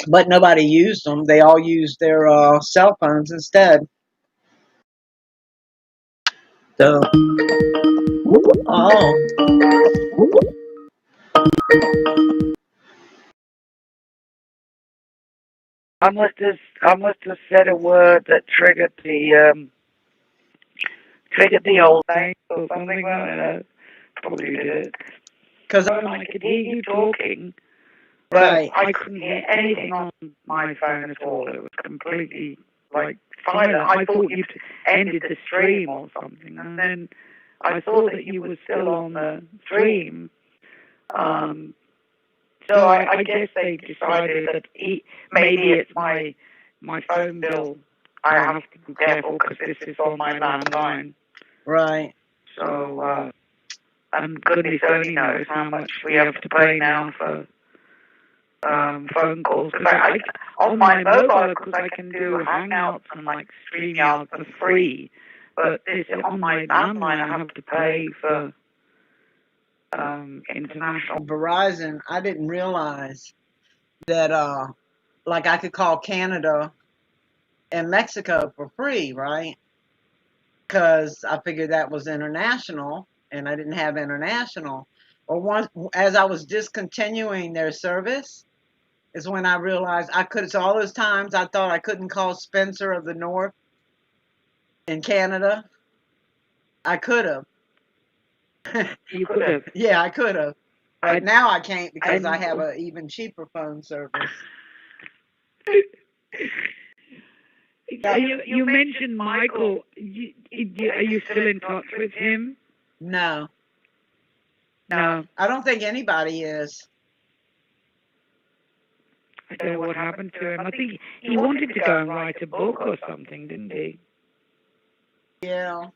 Speaker 5: But nobody used them. They all used their cell phones instead. So, oh,
Speaker 4: I must have said a word that triggered the old thing or something like that. Probably did.
Speaker 5: because
Speaker 4: I could hear you talking, but
Speaker 5: right.
Speaker 4: I couldn't hear anything on my phone at all. It was completely like silent. I thought you'd ended the stream or something, and then I saw that you were still on the stream. So I guess they decided that maybe it's my phone bill. I have to be careful because this is on my landline.
Speaker 5: Right.
Speaker 4: So And goodness only knows how much we have to pay now for phone calls. Because on my mobile, of course, I can do Hangouts and like StreamYard for free. But on my landline, I have to pay for international.
Speaker 5: Verizon, I didn't realize that like I could call Canada and Mexico for free, right? Because I figured that was international, and I didn't have international. Or once, as I was discontinuing their service, is when I realized I could. So all those times I thought I couldn't call Spencer of the North in Canada, I could have.
Speaker 4: You could have.
Speaker 5: Yeah, I could have. But now I can't because I
Speaker 4: I-
Speaker 5: have an even cheaper phone service.
Speaker 4: You mentioned Michael. Are you still in touch with him?
Speaker 5: No,
Speaker 4: No.
Speaker 5: I don't think anybody is.
Speaker 4: I don't know what happened to him. I think he wanted to go and write a book or something, didn't he?
Speaker 5: Yeah.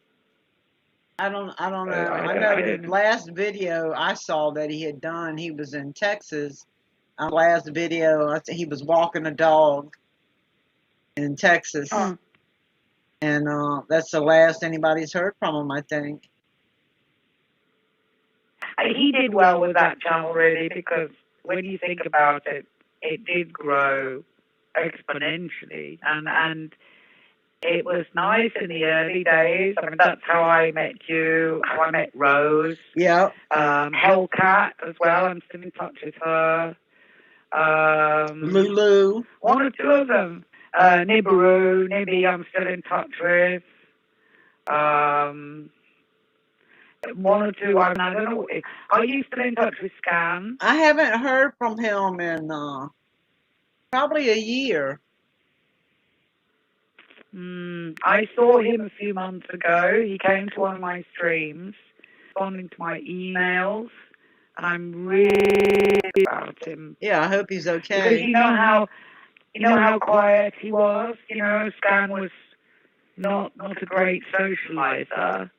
Speaker 5: I don't know.
Speaker 4: I
Speaker 5: I know
Speaker 4: don't-
Speaker 5: the last video I saw that he had done, he was in Texas. Last video, he was walking a dog in Texas.
Speaker 4: Huh.
Speaker 5: And that's the last anybody's heard from him, I think.
Speaker 4: He did well with that channel, really, because when you think about it, it did grow exponentially, and it was nice in the early days. I mean, that's how I met you, how I met Rose.
Speaker 5: Yep.
Speaker 4: Hellcat as well. I'm still in touch with her.
Speaker 5: Lulu.
Speaker 4: One or two of them. Nibiru, Nibby, I'm still in touch with. One or two, I don't know. Are you still in touch with Scan?
Speaker 5: I haven't heard from him in probably a year.
Speaker 4: I saw him a few months ago. He came to one of my streams, responding to my emails, and I'm really about him.
Speaker 5: Yeah, I hope he's
Speaker 4: Because
Speaker 5: okay.
Speaker 4: you know how quiet he was. Scan was not a great socializer,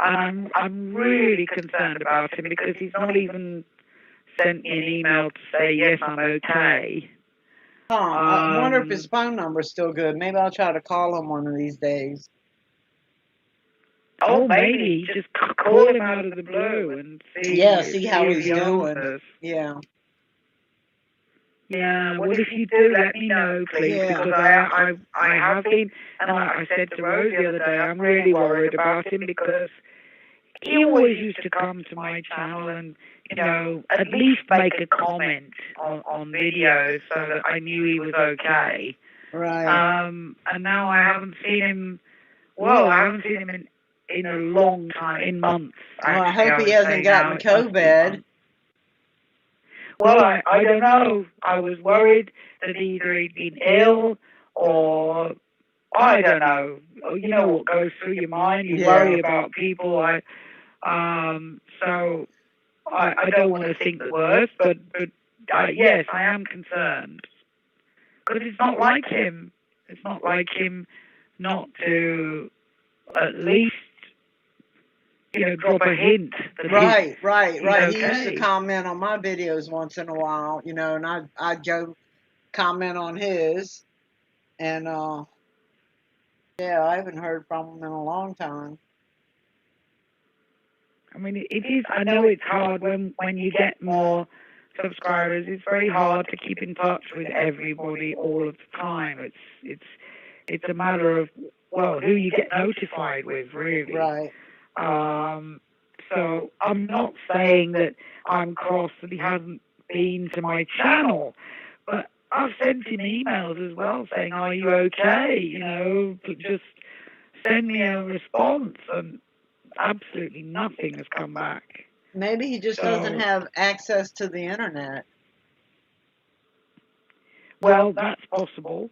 Speaker 4: and I'm really concerned about him because he's not even sent me an email to say yes, I'm okay.
Speaker 5: I wonder if his phone number's still good. Maybe I'll try to call him one of these days.
Speaker 4: Oh, maybe just call him out of the blue and see
Speaker 5: how he's
Speaker 4: he
Speaker 5: doing.
Speaker 4: answers.
Speaker 5: Yeah.
Speaker 4: Yeah, well, if you do, let me know, please,
Speaker 5: Yeah.
Speaker 4: because I have been, and I said to Rose the other day, I'm really worried about him because he always used to come to my channel and, at least make a comment on videos so that I knew he was okay.
Speaker 5: Right.
Speaker 4: And now I haven't seen him. Well, I haven't seen him in a long time, in months.
Speaker 5: Well, I
Speaker 4: actually,
Speaker 5: hope he
Speaker 4: would
Speaker 5: hasn't
Speaker 4: say
Speaker 5: gotten
Speaker 4: now. It must be
Speaker 5: COVID.
Speaker 4: months. Well, I don't know. I was worried that either he'd been ill or I don't know. You know what goes through your mind. You worry about people. So I don't want to think the worst, but yes, I am concerned because it's not like him. It's not like him not to at least drop a hint. That
Speaker 5: Right.
Speaker 4: he's
Speaker 5: He used to
Speaker 4: okay.
Speaker 5: comment on my videos once in a while, and I'd go comment on his. And yeah, I haven't heard from him in a long time.
Speaker 4: I mean, it is. I know it's hard when you get more subscribers. It's very hard to keep in touch with everybody all of the time. It's a matter of who you get notified with, really.
Speaker 5: Right.
Speaker 4: So I'm not saying that I'm cross that he hasn't been to my channel, but I've sent him emails as well saying, "Are you okay? Just send me a response," and absolutely nothing has come back.
Speaker 5: Maybe he just doesn't have access to the internet.
Speaker 4: Well, that's possible.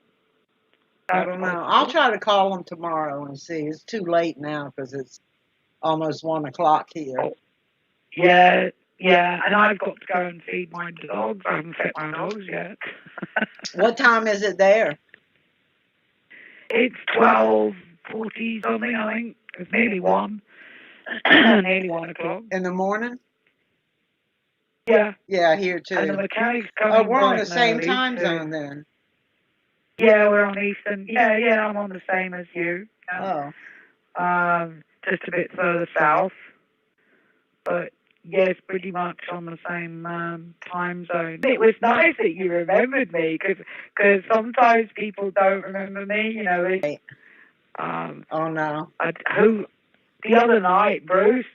Speaker 5: I don't know. I'll try to call him tomorrow and see. It's too late now because it's almost 1 o'clock here.
Speaker 4: Yeah, and I've got to go and feed my dogs. I haven't fed my dogs yet.
Speaker 5: What time is it there?
Speaker 4: It's 12:40 something, I think. It's nearly 1. nearly 1 o'clock.
Speaker 5: In the morning?
Speaker 4: Yeah,
Speaker 5: Yeah, here
Speaker 4: and the
Speaker 5: too.
Speaker 4: mechanic's
Speaker 5: Oh,
Speaker 4: coming
Speaker 5: we're on
Speaker 4: bright
Speaker 5: the same
Speaker 4: and early
Speaker 5: time
Speaker 4: to.
Speaker 5: zone then.
Speaker 4: Yeah, we're on Eastern. Yeah, I'm on the same as you. Yeah.
Speaker 5: Oh,
Speaker 4: Just a bit further south, but yes, pretty much on the same time zone. It was nice that you remembered me because sometimes people don't remember me. You know,
Speaker 5: right.
Speaker 4: um,
Speaker 5: Oh no.
Speaker 4: who the other night, Bruce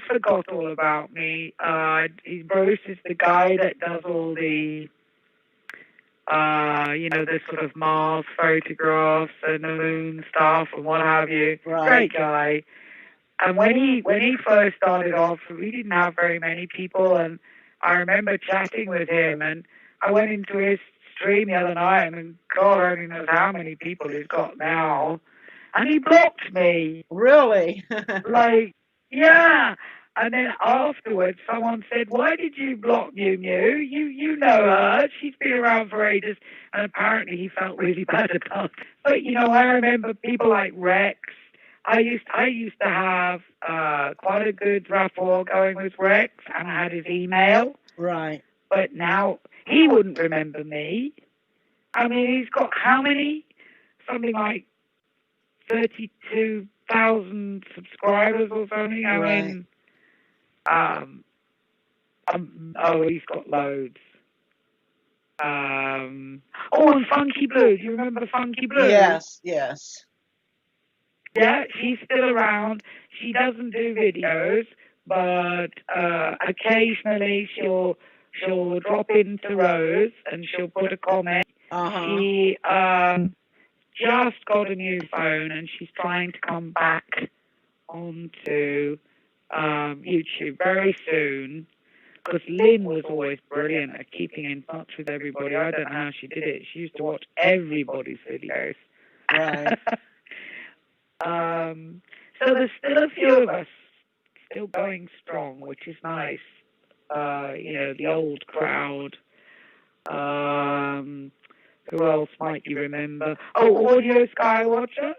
Speaker 4: forgot all about me. Bruce is the guy that does all the the sort of Mars photographs and the moon stuff and what have you.
Speaker 5: Right.
Speaker 4: Great guy. And when he first started off, we didn't have very many people, and I remember chatting with him, and I went into his stream the other night, and God only knows how many people he's got now, and he blocked me.
Speaker 5: Really?
Speaker 4: Like, yeah. And then afterwards, someone said, "Why did you block Mew Mew? You know her. She's been around for ages." And apparently, he felt really bad about it. But I remember people like Rex. I used to have quite a good rapport going with Rex, and I had his email.
Speaker 5: Right.
Speaker 4: But now he wouldn't remember me. I mean, he's got how many? Something like 32,000 subscribers or something. I mean, he's got loads. And Funky Blue. Do you remember Funky Blue?
Speaker 5: Yes.
Speaker 4: Yeah, she's still around. She doesn't do videos, but occasionally she'll drop into Rose and she'll put a comment. She just got a new phone and she's trying to come back onto YouTube very soon. Because Lynn was always brilliant at keeping in touch with everybody. I don't know how she did it. She used to watch everybody's videos.
Speaker 5: Right.
Speaker 4: So there's still a few of us still going strong, which is nice. The old crowd. Who else might you remember? Oh, Audio Skywatcher.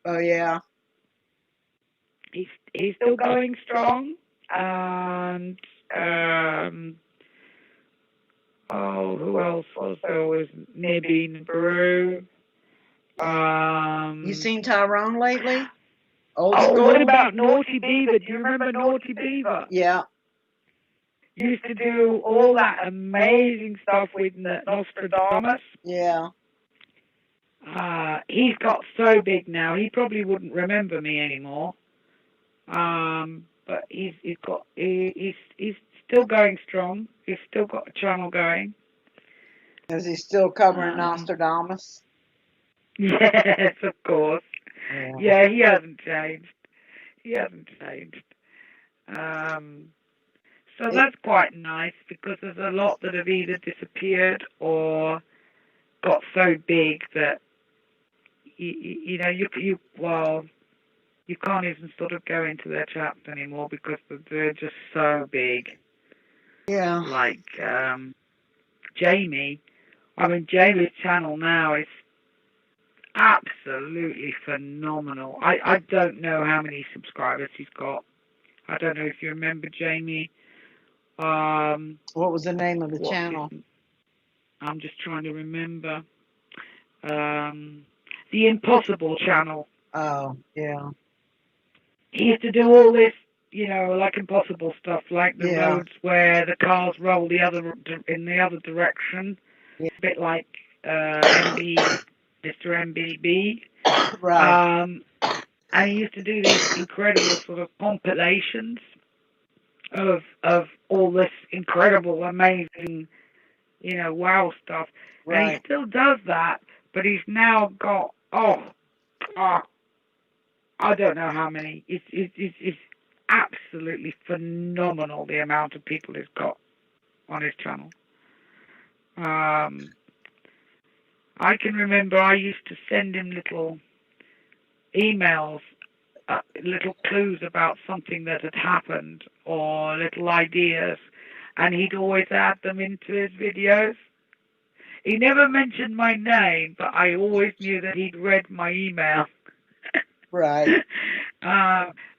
Speaker 5: Oh yeah.
Speaker 4: He's still going strong. And who else was there? Was Nibby Brew.
Speaker 5: You seen Tyrone lately? Old school?
Speaker 4: What about Naughty Beaver? Do you remember Naughty Beaver?
Speaker 5: Yeah.
Speaker 4: Used to do all that amazing stuff with Nostradamus.
Speaker 5: Yeah.
Speaker 4: He's got so big now, he probably wouldn't remember me anymore. But he's still going strong. He's still got a channel going.
Speaker 5: Is he still covering Nostradamus?
Speaker 4: Yes, of course. Yeah, he hasn't changed. So that's quite nice because there's a lot that have either disappeared or got so big that you can't even sort of go into their chats anymore because they're just so big.
Speaker 5: Yeah.
Speaker 4: Like Jamie. I mean, Jamie's channel now is absolutely phenomenal. I don't know how many subscribers he's got. I don't know if you remember Jamie.
Speaker 5: What was the name of the channel?
Speaker 4: I'm just trying to remember. The Impossible Channel.
Speaker 5: Oh, yeah.
Speaker 4: He used to do all this, like impossible stuff, like the roads where the cars roll in the other direction.
Speaker 5: Yeah.
Speaker 4: A bit like Mr. MBB.
Speaker 5: Right.
Speaker 4: And he used to do these incredible sort of compilations of all this incredible, amazing, wow stuff.
Speaker 5: Right.
Speaker 4: And he still does that, but he's now got I don't know how many. It's absolutely phenomenal the amount of people he's got on his channel. I can remember I used to send him little emails, little clues about something that had happened or little ideas, and he'd always add them into his videos. He never mentioned my name, but I always knew that he'd read my email.
Speaker 5: Right.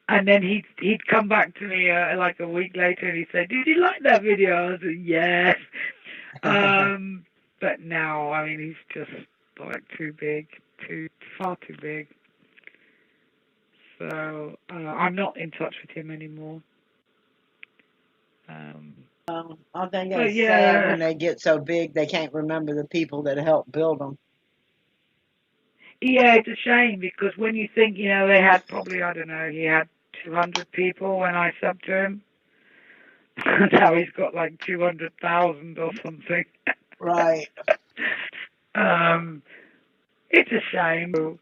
Speaker 4: And then he'd come back to me like a week later, and he said, "Did you like that video?" I said, "Yes." But now, I mean, he's just like too big, far too big. So I'm not in touch with him anymore.
Speaker 5: I think
Speaker 4: But
Speaker 5: it's sad
Speaker 4: yeah,
Speaker 5: when they get so big they can't remember the people that helped build them.
Speaker 4: yeah, it's a shame because when you think, they had probably, I don't know, he had 200 people when I subbed to him. Now he's got like 200,000 or something.
Speaker 5: Right.
Speaker 4: It's a shame.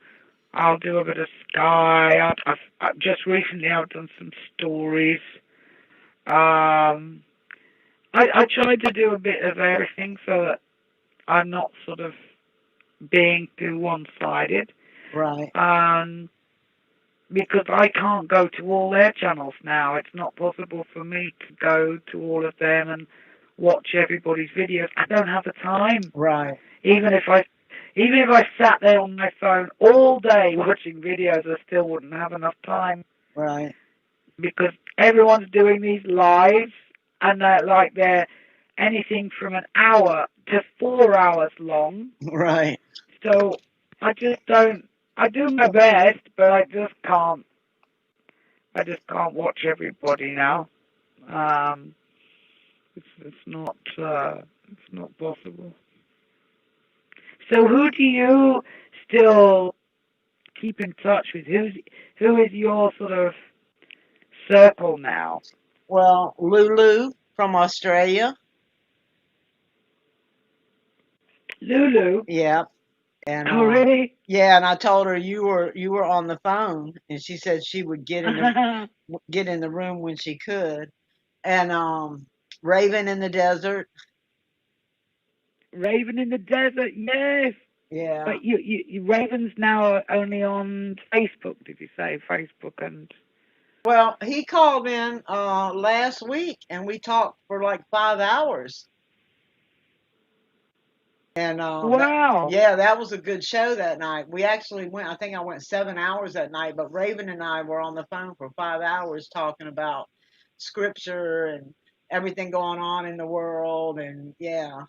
Speaker 4: I'll do a bit of Sky. I've just recently I've done some stories. Um, I tried to do a bit of everything so that I'm not sort of being too one-sided.
Speaker 5: Right.
Speaker 4: Because I can't go to all their channels now. It's not possible for me to go to all of them and watch everybody's videos. I don't have the time.
Speaker 5: Right.
Speaker 4: Even if I sat there on my phone all day watching videos, I still wouldn't have enough time.
Speaker 5: Right.
Speaker 4: Because everyone's doing these lives, and they're anything from an hour to 4 hours long.
Speaker 5: Right.
Speaker 4: So I just don't. I do my best, but I just can't. I just can't watch everybody now. It's not possible. So who do you still keep in touch with? Who is your sort of circle now?
Speaker 5: Well, Lulu from Australia.
Speaker 4: Lulu.
Speaker 5: Yeah. And
Speaker 4: Oh, really?
Speaker 5: yeah, and I told her you were on the phone, and she said she would get in the room when she could. And Raven in the Desert.
Speaker 4: Raven in the Desert, yes.
Speaker 5: Yeah.
Speaker 4: But you Raven's now only on Facebook. Did you say Facebook and?
Speaker 5: Well, he called in last week, and we talked for like 5 hours. And
Speaker 4: Wow.
Speaker 5: that was a good show that night. We actually went. I think I went 7 hours that night. But Raven and I were on the phone for 5 hours talking about scripture and everything going on in the world, and yeah.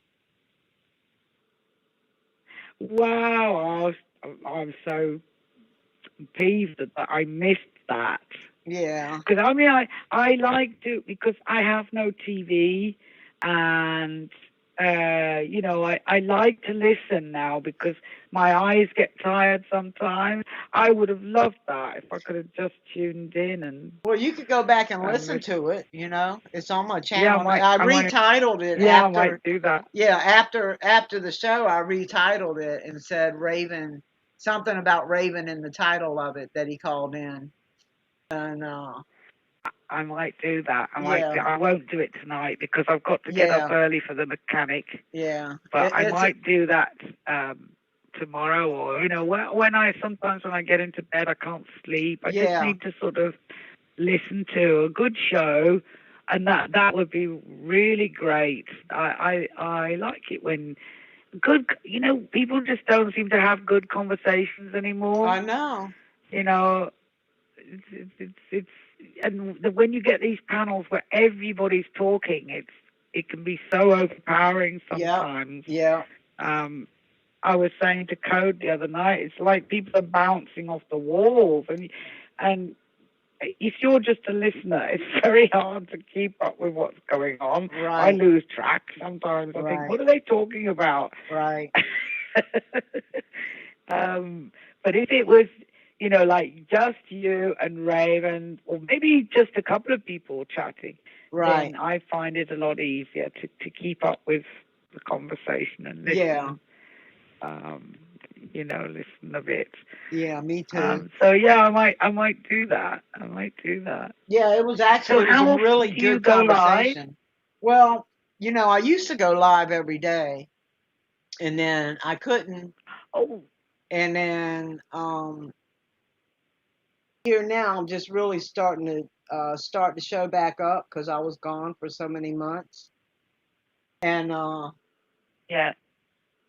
Speaker 4: Wow, I'm so peeved that I missed that.
Speaker 5: Yeah.
Speaker 4: Because I mean, I like to, because I have no TV, and I like to listen now because my eyes get tired sometimes. I would have loved that if I could have just tuned in and.
Speaker 5: Well, you could go back and listen
Speaker 4: listen.
Speaker 5: to it. It's on my
Speaker 4: Yeah,
Speaker 5: channel. I retitled it
Speaker 4: I
Speaker 5: after.
Speaker 4: might do that.
Speaker 5: Yeah, after the show, I retitled it and said Raven, something about Raven in the title of it that he called in, and
Speaker 4: I might do that.
Speaker 5: Yeah.
Speaker 4: I won't do it tonight because I've got to get up
Speaker 5: Yeah.
Speaker 4: early for the mechanic.
Speaker 5: Yeah.
Speaker 4: But I might do that tomorrow, or when I get into bed, I can't sleep. I just need to sort of listen to a good show, and that would be really great. I like it when people just don't seem to have good conversations anymore.
Speaker 5: I know.
Speaker 4: It's and when you get these panels where everybody's talking, it can be so overpowering sometimes.
Speaker 5: Yeah.
Speaker 4: I was saying to Code the other night, it's like people are bouncing off the walls, and if you're just a listener, it's very hard to keep up with what's going on.
Speaker 5: Right.
Speaker 4: I lose track sometimes. I think, what are they talking about?
Speaker 5: Right.
Speaker 4: But if it was, like just you and Raven, or maybe just a couple of people chatting,
Speaker 5: right,
Speaker 4: then I find it a lot easier to keep up with the conversation and listen.
Speaker 5: Yeah.
Speaker 4: Listen a bit.
Speaker 5: Yeah, me too.
Speaker 4: So yeah, I might do that.
Speaker 5: Yeah, it was actually a really good conversation. Well, I used to go live every day, and then I couldn't.
Speaker 4: Oh.
Speaker 5: And then here now, I'm just really starting to start the show back up because I was gone for so many months. And
Speaker 4: yeah.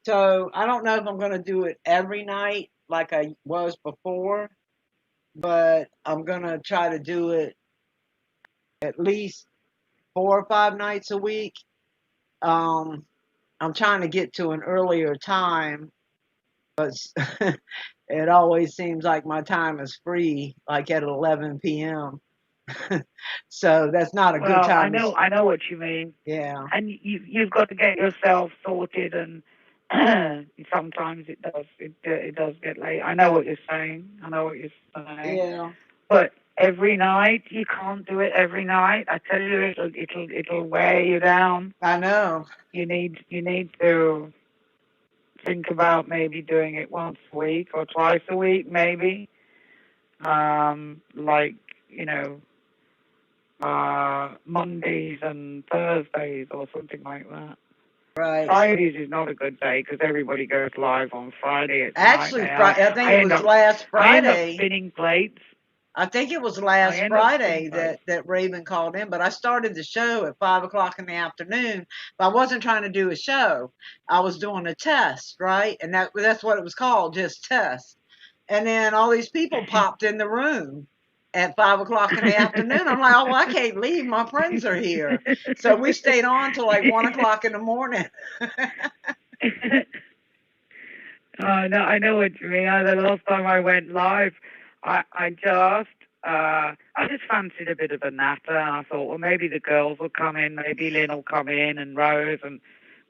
Speaker 5: So I don't know if I'm going to do it every night like I was before, but I'm gonna try to do it at least 4 or 5 nights a week. Um, I'm trying to get to an earlier time, but it always seems like my time is free, like at 11 p.m. So that's not a good
Speaker 4: Well,
Speaker 5: time.
Speaker 4: I know what you mean.
Speaker 5: Yeah,
Speaker 4: And you've got to get yourself sorted, and sometimes it does get late. I know what you're saying. I know what you're saying.
Speaker 5: yeah,
Speaker 4: But every night you can't do it every night. I tell you, it'll wear you down.
Speaker 5: I know.
Speaker 4: You need to think about maybe doing it once a week or twice a week, maybe. Like you know, Mondays and Thursdays or something like that.
Speaker 5: Right.
Speaker 4: Fridays is not a good day because everybody goes live on Friday. It's a
Speaker 5: Actually,
Speaker 4: nightmare.
Speaker 5: I think it was last
Speaker 4: I end up
Speaker 5: Friday.
Speaker 4: spinning plates.
Speaker 5: I think it was
Speaker 4: I
Speaker 5: last
Speaker 4: end up
Speaker 5: Friday
Speaker 4: spinning plates.
Speaker 5: that Raven called in, but I started the show at 5 o'clock in the afternoon. But I wasn't trying to do a show. I was doing a test, right? And that's what it was called, just test. And then all these people popped in the room at 5 o'clock in the afternoon. I'm like, oh, well, I can't leave. My friends are here. So we stayed on till like 1 o'clock in the morning.
Speaker 4: No, I know what you mean. The last time I went live, I just fancied a bit of a natter, and I thought, well, maybe the girls will come in, maybe Lynn will come in, and Rose, and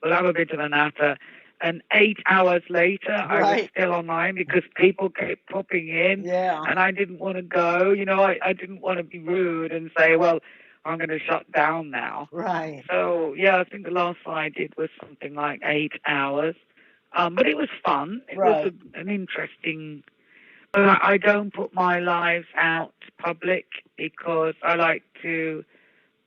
Speaker 4: we'll have a bit of a natter. And 8 hours later, I was
Speaker 5: Right.
Speaker 4: still online because people kept popping in,
Speaker 5: Yeah.
Speaker 4: and I didn't want to go. You know, I didn't want to be rude and say, well, I'm going to shut down now.
Speaker 5: Right.
Speaker 4: So, yeah, I think the last one I did was something like 8 hours. But it was fun. It was
Speaker 5: Right.
Speaker 4: an interesting. But I don't put my lives out public because I like to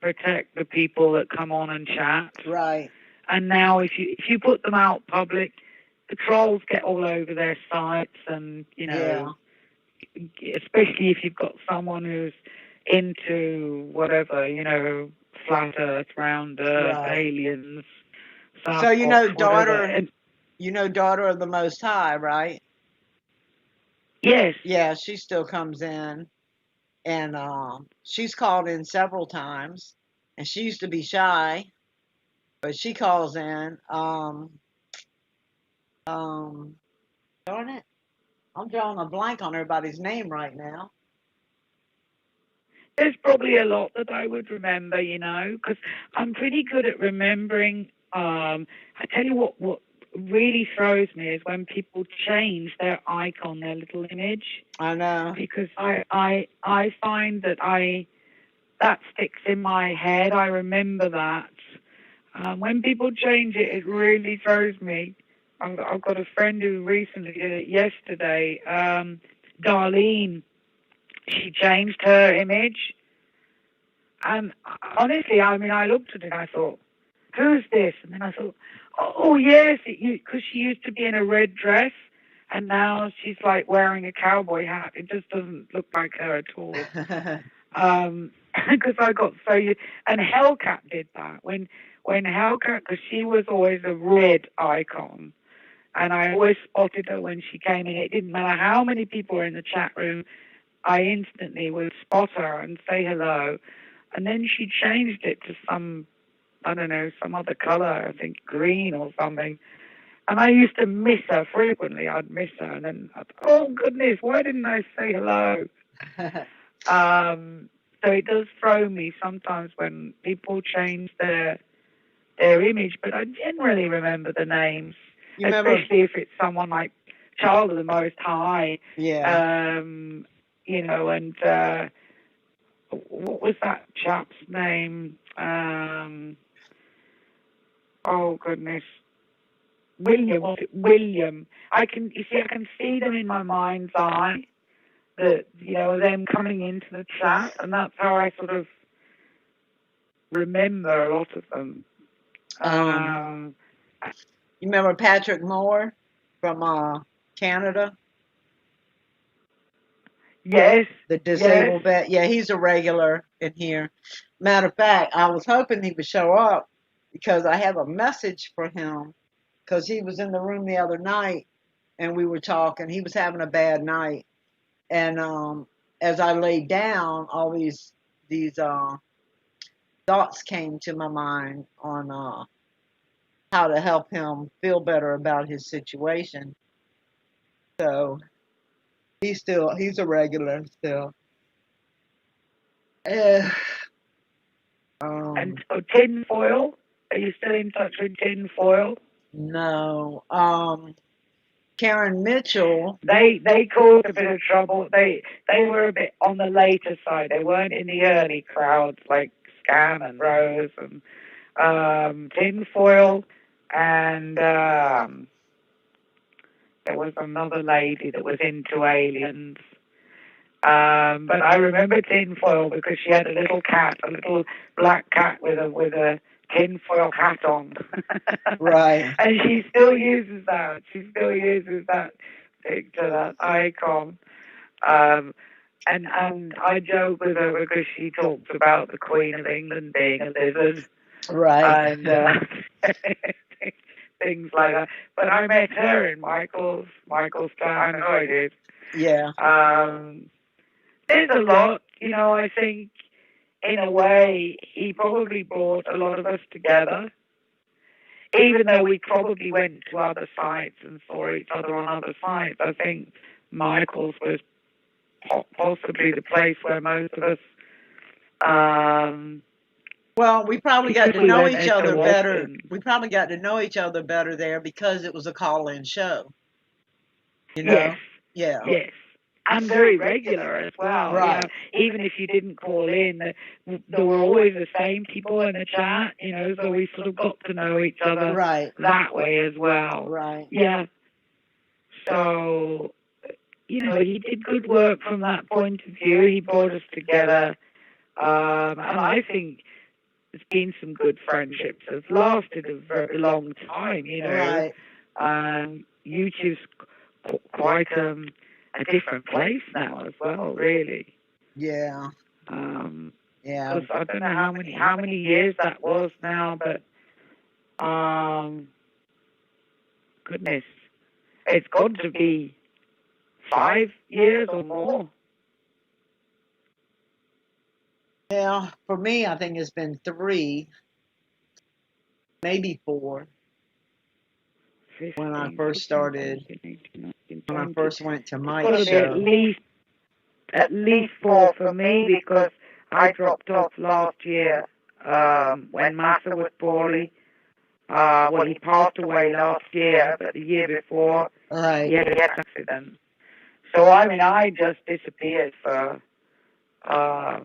Speaker 4: protect the people that come on and chat.
Speaker 5: Right.
Speaker 4: And now, if you put them out public, the trolls get all over their sites, and you know, especially if you've got someone who's into whatever, you know, flat Earth, round Earth,
Speaker 5: Right.
Speaker 4: aliens.
Speaker 5: So you know,
Speaker 4: Sasquatch, whatever.
Speaker 5: daughter of the Most High, right?
Speaker 4: Yes.
Speaker 5: Yeah, she still comes in, and she's called in several times, and she used to be shy, but she calls in. Darn it, I'm drawing a blank on everybody's name right now.
Speaker 4: There's probably a lot that I would remember, you know, because I'm pretty good at remembering. I tell you what really throws me is when people change their icon, their little image,
Speaker 5: I know.
Speaker 4: because I find that sticks in my head. I remember that. When people change it, it really throws me. I've got a friend who recently did it yesterday. Darlene, she changed her image. And honestly, I mean, I looked at it and I thought, who's this? And then I thought, oh yes, because she used to be in a red dress, and now she's like wearing a cowboy hat. It just doesn't look like her at all. Because I got so used, and Hellcat did that when Hellcat, because she was always a red icon, and I always spotted her when she came in. It didn't matter how many people were in the chat room, I instantly would spot her and say hello. And then she changed it to some, I don't know, some other color, I think green or something. And I used to miss her frequently. I'd miss her, and then I'd, oh goodness, why didn't I say hello? So it does throw me sometimes when people change their image, but I generally remember the names, especially if it's someone like Child of the Most High.
Speaker 5: Yeah.
Speaker 4: You know, and what was that chap's name? Oh goodness, William. Was it William? I can see them in my mind's eye. That, you know, them coming into the chat, and that's how I sort of remember a lot of them.
Speaker 5: You remember Patrick Moore from Canada?
Speaker 4: Yes.
Speaker 5: The disabled vet. Yeah, he's a regular in here. Matter of fact, I was hoping he would show up because I have a message for him, because he was in the room the other night and we were talking. He was having a bad night, and as I laid down, all these thoughts came to my mind on how to help him feel better about his situation. So he's a regular still. Eh,
Speaker 4: And tinfoil. Are you still in touch with tinfoil?
Speaker 5: no. Karen Mitchell.
Speaker 4: They caused a bit of trouble. They were a bit on the later side. They weren't in the early crowds like Scam and Rose and tinfoil, and there was another lady that was into aliens. But I remember tinfoil because she had a little cat, a little black cat with a tinfoil hat on.
Speaker 5: Right.
Speaker 4: And she still uses that. She still uses that picture, that icon. And I joke with her because she talks about the Queen of England being a lizard.
Speaker 5: Right.
Speaker 4: And things like that. But I met her in Michael's town. I know I did.
Speaker 5: Yeah.
Speaker 4: There's a lot, I think, in a way, he probably brought a lot of us together. Even though we probably went to other sites and saw each other on other sites, I think Michael's was possibly the place where most of us,
Speaker 5: well, we probably got to
Speaker 4: we
Speaker 5: know
Speaker 4: went
Speaker 5: each
Speaker 4: there
Speaker 5: other
Speaker 4: so
Speaker 5: better.
Speaker 4: often.
Speaker 5: We probably got to know each other better there because it was a call-in show.
Speaker 4: Yes.
Speaker 5: Yeah.
Speaker 4: Yes. And very regular as well.
Speaker 5: Right.
Speaker 4: Even if you didn't call in, there were always the same people in the chat, so we sort of got to know each other
Speaker 5: Right.
Speaker 4: that way as well.
Speaker 5: Right.
Speaker 4: Yeah. So, he did good work from that point of view. He brought us together. And I think there's been some good friendships. It's lasted a very long time,
Speaker 5: Right.
Speaker 4: YouTube's quite a different place now as well, really.
Speaker 5: Yeah. Yeah.
Speaker 4: Because I don't know how many years that was now, but goodness, it's got to be 5 years or more.
Speaker 5: Yeah. For me, I think it's been 3, maybe 4.
Speaker 4: 15,
Speaker 5: When I first started,
Speaker 4: 17, 18, 19,
Speaker 5: when I first went to
Speaker 4: It's
Speaker 5: Mike's
Speaker 4: got to be
Speaker 5: show.
Speaker 4: at least 4 for me because I dropped off last year when Massa was poorly. Well, he passed away last year, but the year before
Speaker 5: Right.
Speaker 4: he had an accident. So I just disappeared for at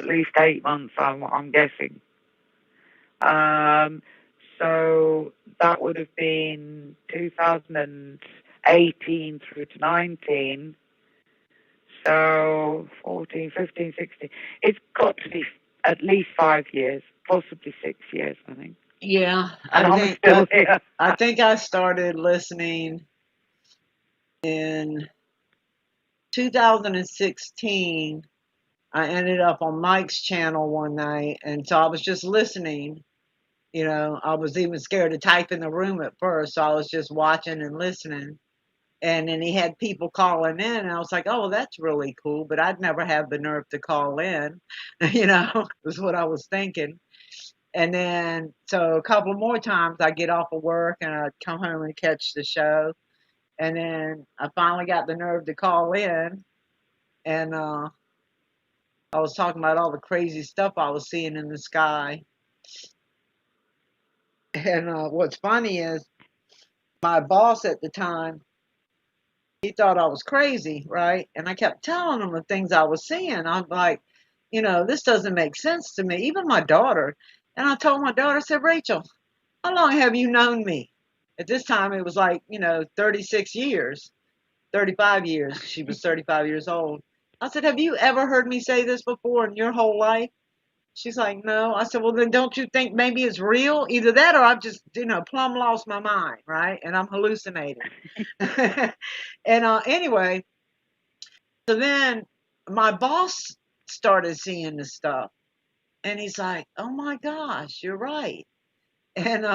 Speaker 4: least 8 months. I'm guessing. So that would have been 2018 through to 19. So 14, 15, 16. It's got to be at least 5 years, possibly 6 years, I think.
Speaker 5: Yeah.
Speaker 4: And I'm still here.
Speaker 5: I think I started listening in 2016. I ended up on Mike's channel one night, and so I was just listening. I was even scared to type in the room at first, so I was just watching and listening. And then he had people calling in, and I was like, oh, that's really cool, but I'd never have the nerve to call in, was what I was thinking. And then, so a couple more times I get off of work and I'd come home and catch the show. And then I finally got the nerve to call in, and I was talking about all the crazy stuff I was seeing in the sky. And what's funny is my boss at the time, he thought I was crazy, right? And I kept telling him the things I was seeing. I'm like, this doesn't make sense to me. Even my daughter. And I told my daughter, I said, Rachel, how long have you known me? At this time, it was like, 36 years, 35 years. She was 35 years old. I said, have you ever heard me say this before in your whole life? She's like, no. I said, well, then don't you think maybe it's real? Either that or I've just, plumb lost my mind, right? And I'm hallucinating. And anyway, so then my boss started seeing this stuff. And he's like, oh my gosh, you're right. And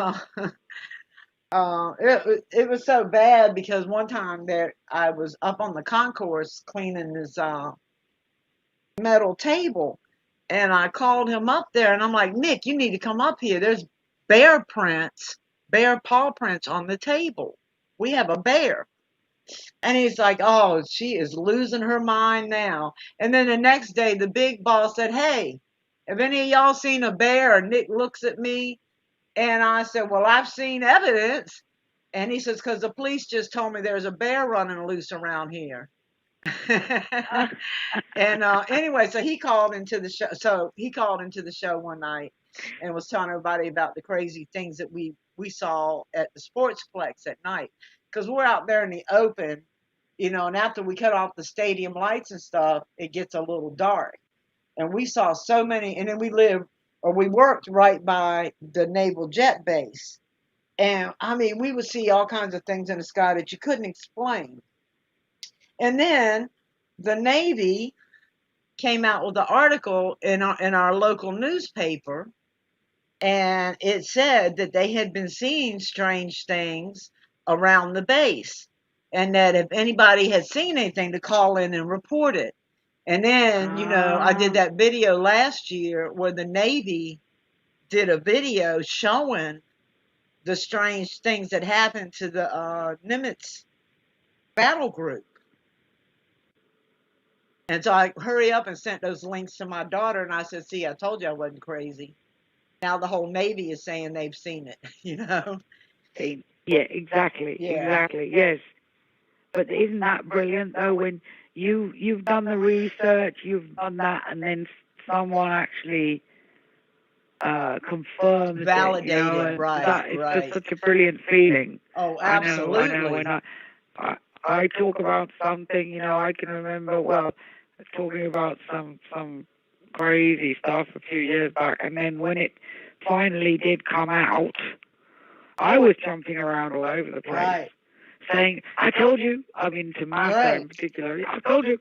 Speaker 5: it was so bad because one time there I was up on the concourse cleaning this metal table, and I called him up there, and I'm like, Nick, you need to come up here. There's bear prints, bear paw prints on the table. We have a bear. And he's like, oh, she is losing her mind now. And then the next day, the big boss said, hey, have any of y'all seen a bear? And Nick looks at me, and I said, well, I've seen evidence. And he says, because the police just told me there's a bear running loose around here. And anyway, so he called into the show. So he called into the show one night and was telling everybody about the crazy things that we saw at the Sportsplex at night. Because we're out there in the open, and after we cut off the stadium lights and stuff, it gets a little dark. And we saw so many, and then we worked right by the Naval Jet Base. And I mean, we would see all kinds of things in the sky that you couldn't explain. And then the Navy came out with an article in our local newspaper, and it said that they had been seeing strange things around the base, and that if anybody had seen anything, to call in and report it. And then, I did that video last year where the Navy did a video showing the strange things that happened to the Nimitz battle group. And so I hurry up and sent those links to my daughter, and I said, see, I told you I wasn't crazy. Now the whole Navy is saying they've seen it,
Speaker 4: Yeah, exactly,
Speaker 5: Yeah.
Speaker 4: exactly, yes. But isn't that brilliant, though, when you've done the research, you've done that, and then someone actually confirms
Speaker 5: Validated,
Speaker 4: it, and
Speaker 5: right,
Speaker 4: it's
Speaker 5: right.
Speaker 4: just such a brilliant feeling.
Speaker 5: Oh, absolutely.
Speaker 4: I know when I talk about something, I can remember, talking about some crazy stuff a few years back, and then when it finally did come out, I was jumping around all over the place.
Speaker 5: Right.
Speaker 4: Saying, I told you, I mean to Martha
Speaker 5: Right.
Speaker 4: in particular, I told you,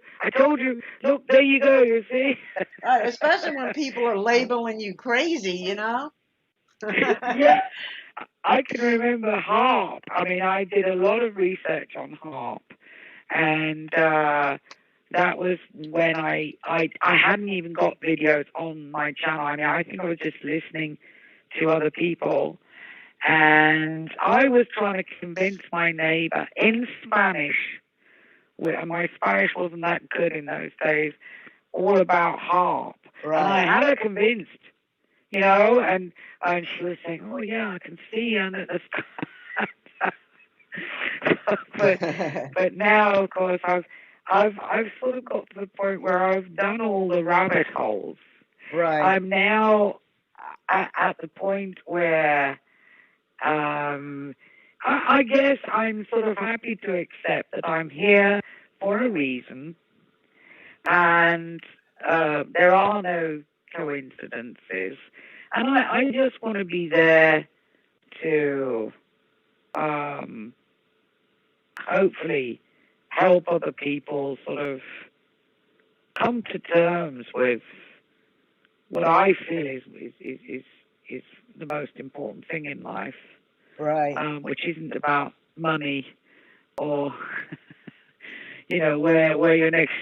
Speaker 4: look, there you go, you see.
Speaker 5: Right, especially when people are labeling you crazy,
Speaker 4: Yeah, I can remember HAARP. I mean, I did a lot of research on HAARP, and that was when I hadn't even got videos on my channel. I mean, I think I was just listening to other people, and I was trying to convince my neighbor in Spanish, and my Spanish wasn't that good in those days, all about HAARP.
Speaker 5: Right.
Speaker 4: And I had her convinced, and she was saying, oh, yeah, I can see under the sky. but now, of course, I've sort of got to the point where I've done all the rabbit holes.
Speaker 5: Right.
Speaker 4: I'm now at the point where I guess I'm sort of happy to accept that I'm here for a reason, and there are no coincidences, and I just want to be there to hopefully help other people sort of come to terms with what I feel is the most important thing in life.
Speaker 5: Right.
Speaker 4: Which isn't about money or, where your next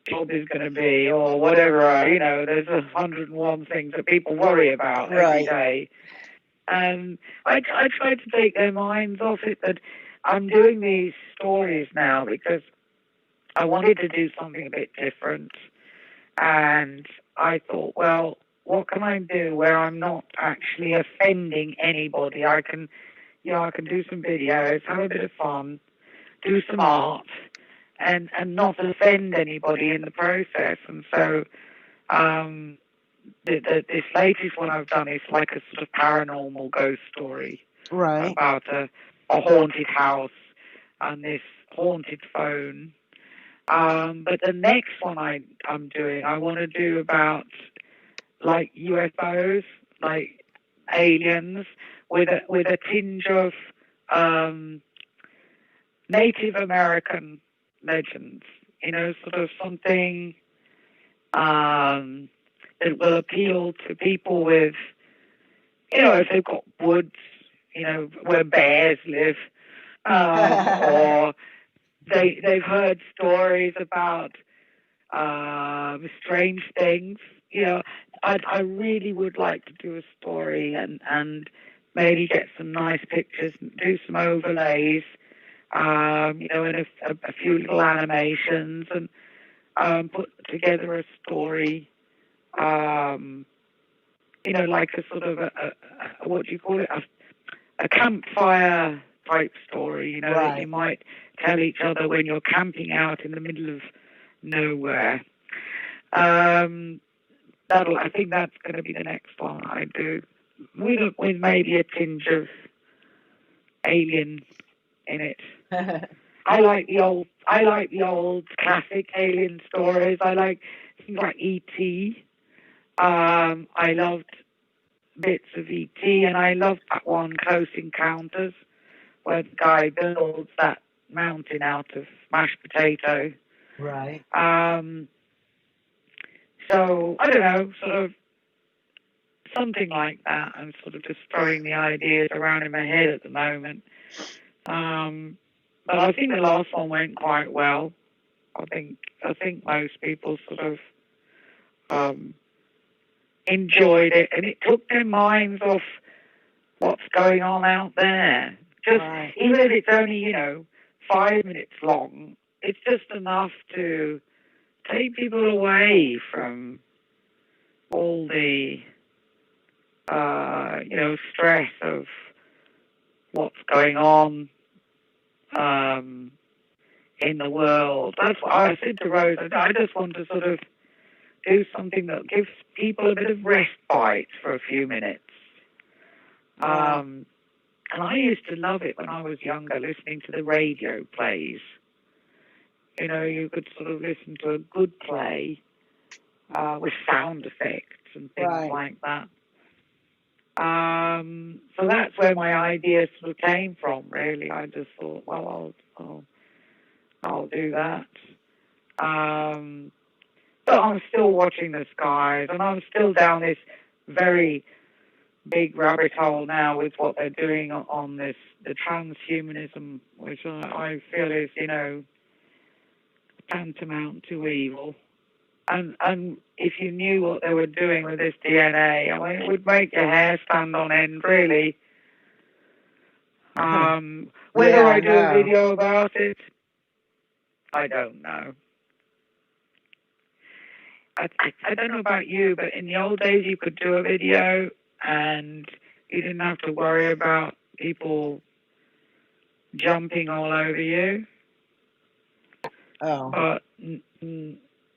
Speaker 4: job is going to be or whatever. There's 101 things that people worry about every day. And I try to take their minds off it, but I'm doing these stories now because I wanted to do something a bit different. And I thought, well, what can I do where I'm not actually offending anybody? I can do some videos, have a bit of fun, do some art, and not offend anybody in the process. And so, this latest one I've done is like a sort of paranormal ghost story,
Speaker 5: right,
Speaker 4: about a haunted house and this haunted phone. But the next one I'm doing, I want to do about like UFOs, like aliens, with a tinge of Native American legends. Sort of something that will appeal to people with, if they've got woods where bears live, or they've heard stories about strange things. I really would like to do a story and maybe get some nice pictures, do some overlays, and a few little animations, and put together a story, like a sort of what do you call it, a campfire type story, that
Speaker 5: Right.
Speaker 4: you might tell each other when you're camping out in the middle of nowhere. I think that's going to be the next one I do, with maybe a tinge of alien in it. I like the old classic alien stories. I like things like E.T. I loved bits of E.T. and I loved that one, Close Encounters, where the guy builds that mountain out of mashed potato.
Speaker 5: Right.
Speaker 4: So I don't know, sort of something like that. I'm sort of just throwing the ideas around in my head at the moment. But I think the last one went quite well. I think most people sort of enjoyed it, and it took their minds off what's going on out there. Just
Speaker 5: Right.
Speaker 4: even if it's only 5 minutes long, it's just enough to take people away from all the stress of what's going on in the world. That's what I said to Rose. I just want to sort of do something that gives people a bit of respite for a few minutes. And I used to love it when I was younger, listening to the radio plays. You could sort of listen to a good play with sound effects and things
Speaker 5: Right.
Speaker 4: like that. So that's where my idea sort of came from, really. I just thought, well, I'll do that. But I'm still watching the skies, and I'm still down this very big rabbit hole now with what they're doing on the transhumanism, which I feel is, tantamount to evil. And if you knew what they were doing with this DNA, I mean, it would make your hair stand on end, really. Whether
Speaker 5: Yeah,
Speaker 4: I do a
Speaker 5: no.
Speaker 4: video about it, I don't know. I don't know about you, but in the old days you could do a video and you didn't have to worry about people jumping all over you.
Speaker 5: Oh.
Speaker 4: But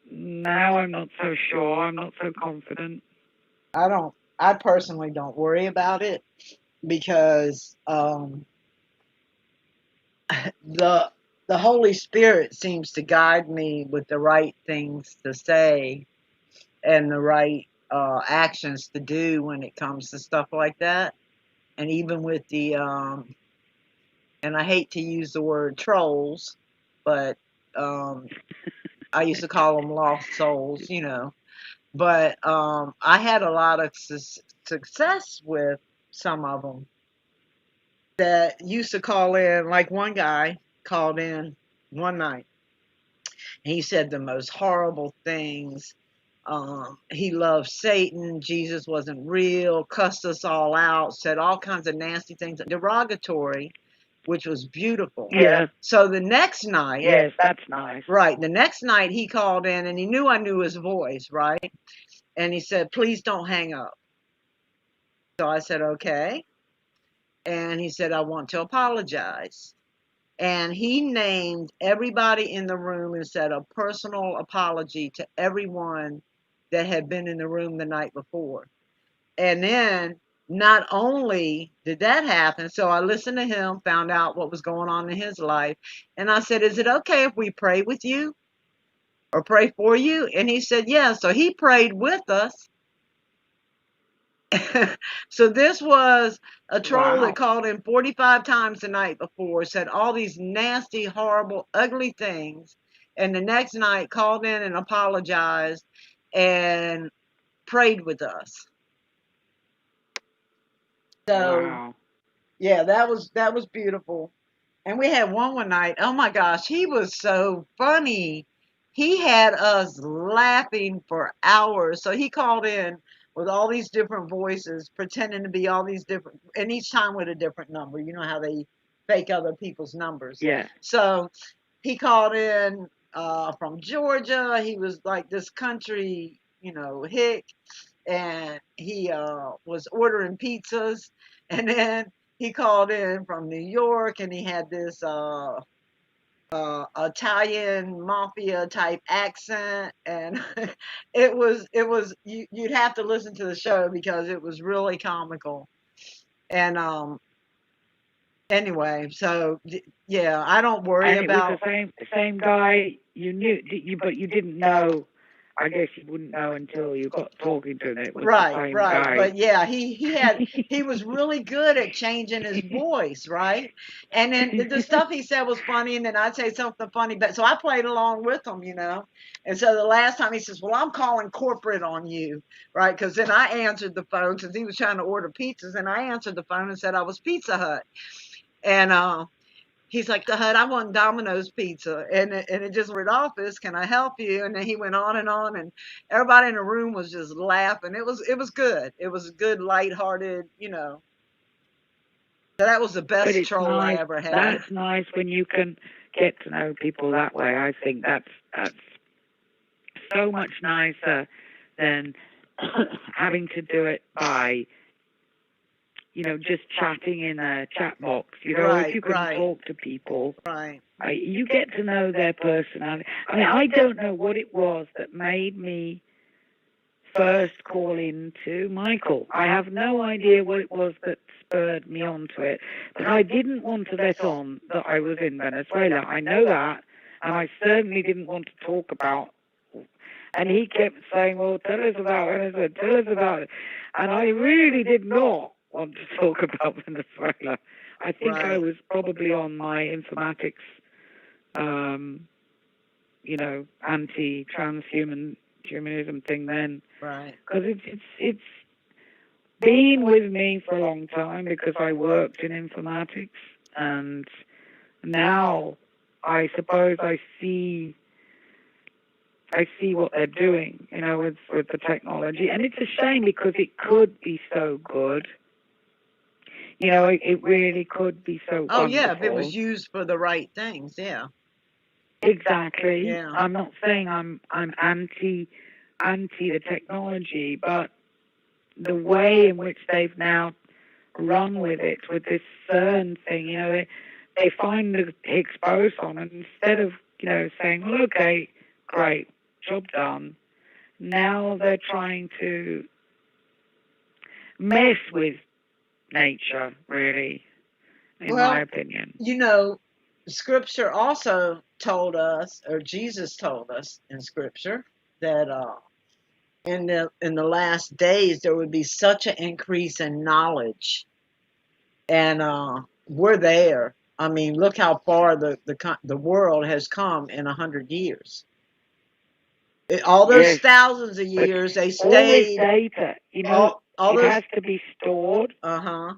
Speaker 4: now I'm not so sure. I'm not so confident.
Speaker 5: I personally don't worry about it because the Holy Spirit seems to guide me with the right things to say and the right actions to do when it comes to stuff like that. And even with the and I hate to use the word trolls, but I used to call them lost souls, But I had a lot of success with some of them that used to call in. Like one guy called in one night. And he said the most horrible things. He loved Satan. Jesus wasn't real. Cussed us all out. Said all kinds of nasty things, derogatory, which was beautiful.
Speaker 4: Yeah.
Speaker 5: So the next night,
Speaker 4: Yes, that's nice.
Speaker 5: right, the next night he called in and he knew I knew his voice, right? And he said, please don't hang up. So I said, okay. And he said, I want to apologize. And he named everybody in the room and said a personal apology to everyone that had been in the room the night before. And then not only did that happen, so I listened to him, found out what was going on in his life. And I said, is it okay if we pray with you or pray for you? And he said, yeah. So he prayed with us. So this was a troll that called in 45 times the night before, said all these nasty, horrible, ugly things, and the next night called in and apologized and prayed with us. So
Speaker 4: Wow.
Speaker 5: Yeah, that was beautiful. And we had one night. Oh my gosh, he was so funny. He had us laughing for hours. So he called in with all these different voices, pretending to be all these different, and each time with a different number. You know how they fake other people's numbers.
Speaker 4: Yeah.
Speaker 5: So he called in from Georgia. He was like this country, hick, and he was ordering pizzas. And then he called in from New York, and he had this Italian mafia type accent, and you'd have to listen to the show because it was really comical. And anyway, so yeah, I don't worry
Speaker 4: And it was
Speaker 5: about.
Speaker 4: the same guy you knew, but you didn't know. I guess you wouldn't know until you got talking to him. It was the
Speaker 5: Right,
Speaker 4: same
Speaker 5: right.
Speaker 4: guy.
Speaker 5: But yeah, he was really good at changing his voice, right? And then the stuff he said was funny, and then I'd say something funny, but so I played along with him. And so the last time he says, "Well, I'm calling corporate on you," right? Because then I answered the phone because he was trying to order pizzas, and I answered the phone and said I was Pizza Hut. And he's like, "The Hut, I want Domino's pizza," and it just went office. Can I help you? And then he went on, and everybody in the room was just laughing. It was good. It was good, lighthearted. So that was the
Speaker 4: But
Speaker 5: best
Speaker 4: it's
Speaker 5: troll I
Speaker 4: nice.
Speaker 5: ever had.
Speaker 4: That's nice when you can get to know people that way. I think that's so much nicer than having to do it by just chatting in a chat box. If you can
Speaker 5: Right,
Speaker 4: talk to people,
Speaker 5: right.
Speaker 4: you get to know their personality. I mean, I don't know what it was that made me first call in to Michael. I have no idea what it was that spurred me onto it, but I didn't want to let on that I was in Venezuela. I know that, and I certainly didn't want to talk about. And he kept saying, "Well, tell us about Venezuela, tell us about it," and I really did not want to talk about Venezuela. I think I
Speaker 5: Right.
Speaker 4: was probably on my informatics, um, anti-transhumanism thing then,
Speaker 5: Right.
Speaker 4: because it's been with me for a long time because I worked in informatics, and now I suppose I see what they're doing, with the technology, and it's a shame because it could be so good. It really could be so
Speaker 5: Oh yeah, if it
Speaker 4: wonderful.
Speaker 5: was used for the right things, yeah.
Speaker 4: Exactly.
Speaker 5: Yeah.
Speaker 4: I'm not saying I'm anti the technology, but the way in which they've now run with it, with this CERN thing, they find the Higgs boson, and instead of saying, well, okay, great, job done, now they're trying to mess with nature, really, in my
Speaker 5: Well,
Speaker 4: opinion.
Speaker 5: Scripture also told us, or Jesus told us in Scripture, that in the last days there would be such an increase in knowledge, and we're there. I mean, look how far the world has come in 100 years. All those
Speaker 4: Yes,
Speaker 5: thousands of
Speaker 4: but
Speaker 5: years they
Speaker 4: all this
Speaker 5: stayed.
Speaker 4: data,
Speaker 5: All
Speaker 4: it
Speaker 5: those.
Speaker 4: has to be stored.
Speaker 5: Uh-huh.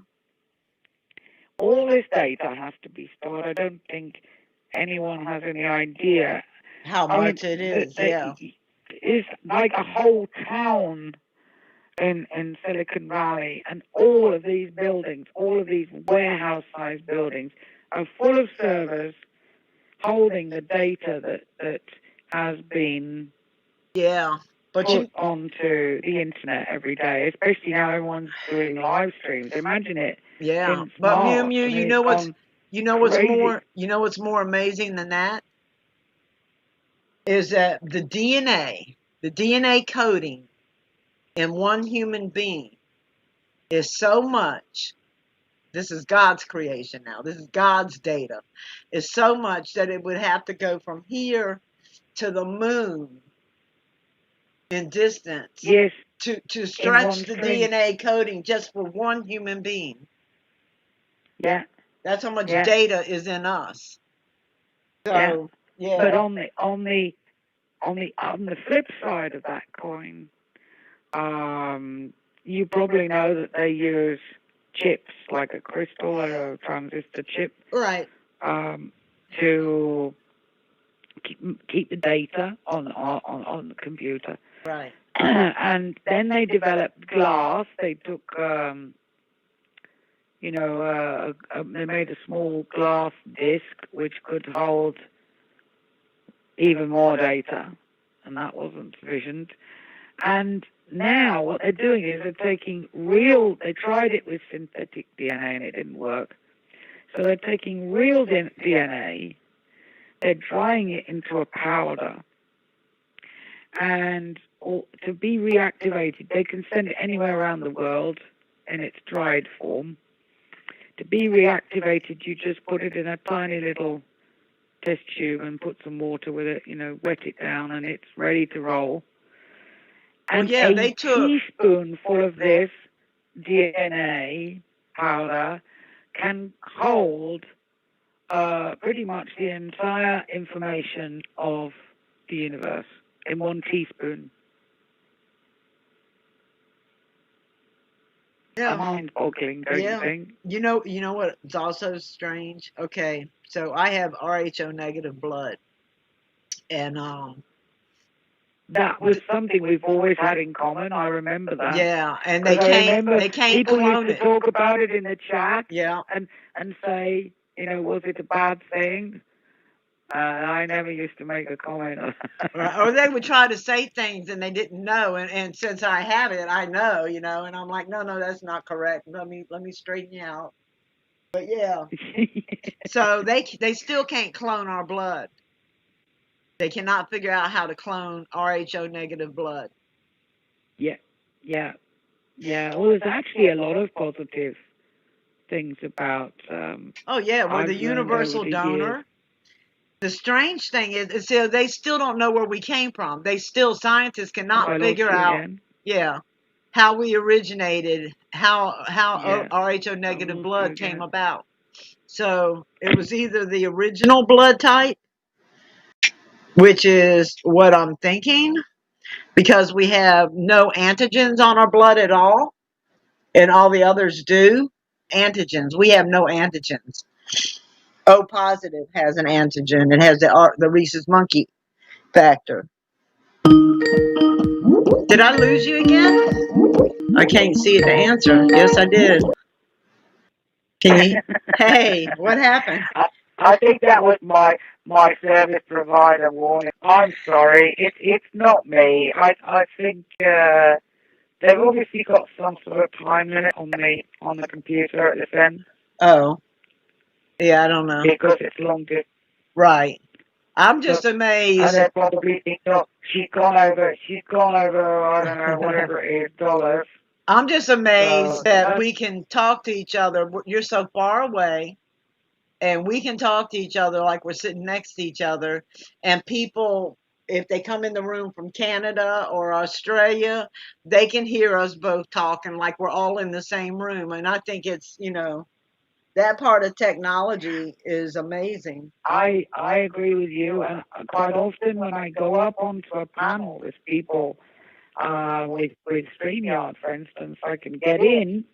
Speaker 4: All this data has to be stored. I don't think anyone has any idea.
Speaker 5: How
Speaker 4: I mean,
Speaker 5: much it is, yeah.
Speaker 4: it's like a whole town in Silicon Valley, and all of these buildings, all of these warehouse-sized buildings, are full of servers holding the data that has been
Speaker 5: Yeah. But
Speaker 4: put onto the internet every day. Especially now, everyone's doing live streams. Imagine it
Speaker 5: yeah.
Speaker 4: since
Speaker 5: But Mew
Speaker 4: March.
Speaker 5: Mew,
Speaker 4: I mean, it's gone crazy.
Speaker 5: you know what's more amazing than that is that the DNA coding in one human being is so much. This is God's creation now. This is God's data. Is so much that it would have to go from here to the moon in distance
Speaker 4: Yes,
Speaker 5: to
Speaker 4: in
Speaker 5: stretch
Speaker 4: one
Speaker 5: the
Speaker 4: string.
Speaker 5: DNA coding just for one human being.
Speaker 4: Yeah,
Speaker 5: That's how much
Speaker 4: yeah,
Speaker 5: data is in us.
Speaker 4: yeah.
Speaker 5: So
Speaker 4: But
Speaker 5: yeah.
Speaker 4: on the flip side of that coin, you probably know that they use chips, like a crystal or a transistor chip,
Speaker 5: Right.
Speaker 4: to keep the data on the computer.
Speaker 5: Right.
Speaker 4: And then they developed glass. They took, they made a small glass disc which could hold even more data, and that wasn't sufficient. And now what they're doing is they're taking they tried it with synthetic DNA and it didn't work. So they're taking real DNA, they're drying it into a powder, and to be reactivated, they can send it anywhere around the world in its dried form. To be reactivated, you just put it in a tiny little test tube and put some water with it, wet it down, and it's ready to roll. And a teaspoonful of this DNA powder can hold pretty much the entire information of the universe in one teaspoon.
Speaker 5: Yeah.
Speaker 4: Mind-boggling, don't you think?
Speaker 5: You know what's also strange? Okay, so I have Rho negative blood, and
Speaker 4: that was something we've always had in common. I remember that.
Speaker 5: Yeah, and they can't
Speaker 4: people
Speaker 5: clone
Speaker 4: used to talk about it in the chat.
Speaker 5: Yeah,
Speaker 4: and say, was it a bad thing? I never used to make a comment.
Speaker 5: Or they would try to say things and they didn't know, and since I have it, I know, and I'm like, no, that's not correct. Let me straighten you out. But yeah, so they still can't clone our blood. They cannot figure out how to clone Rho negative blood.
Speaker 4: Yeah. Well, there's actually a lot of positive things about.
Speaker 5: Oh yeah, we're the universal donor. The strange thing is they still don't know where we came from. Scientists cannot figure out, how we originated, how Rho negative blood came about. So it was either the original blood type, which is what I'm thinking, because we have no antigens on our blood at all, and all the others do. Antigens. We have no antigens. O positive has an antigen. It has the rhesus monkey factor. Did I lose you again? I can't see the answer. Yes, I did. Can you? Hey, what happened?
Speaker 4: I think that was my service provider warning. I'm sorry, it's not me. I think they've obviously got some sort of time limit on the computer at this end.
Speaker 5: Oh, yeah, I don't know.
Speaker 4: Because it's long distance.
Speaker 5: Right. I'm just amazed.
Speaker 4: And they probably think, she's gone over, I don't know, whatever it is, dollars.
Speaker 5: I'm just amazed that we can talk to each other. You're so far away, and we can talk to each other like we're sitting next to each other. And people, if they come in the room from Canada or Australia, they can hear us both talking like we're all in the same room. And I think it's, that part of technology is amazing.
Speaker 4: I agree with you. And quite often when I go up onto a panel with people, with StreamYard, for instance, I can get in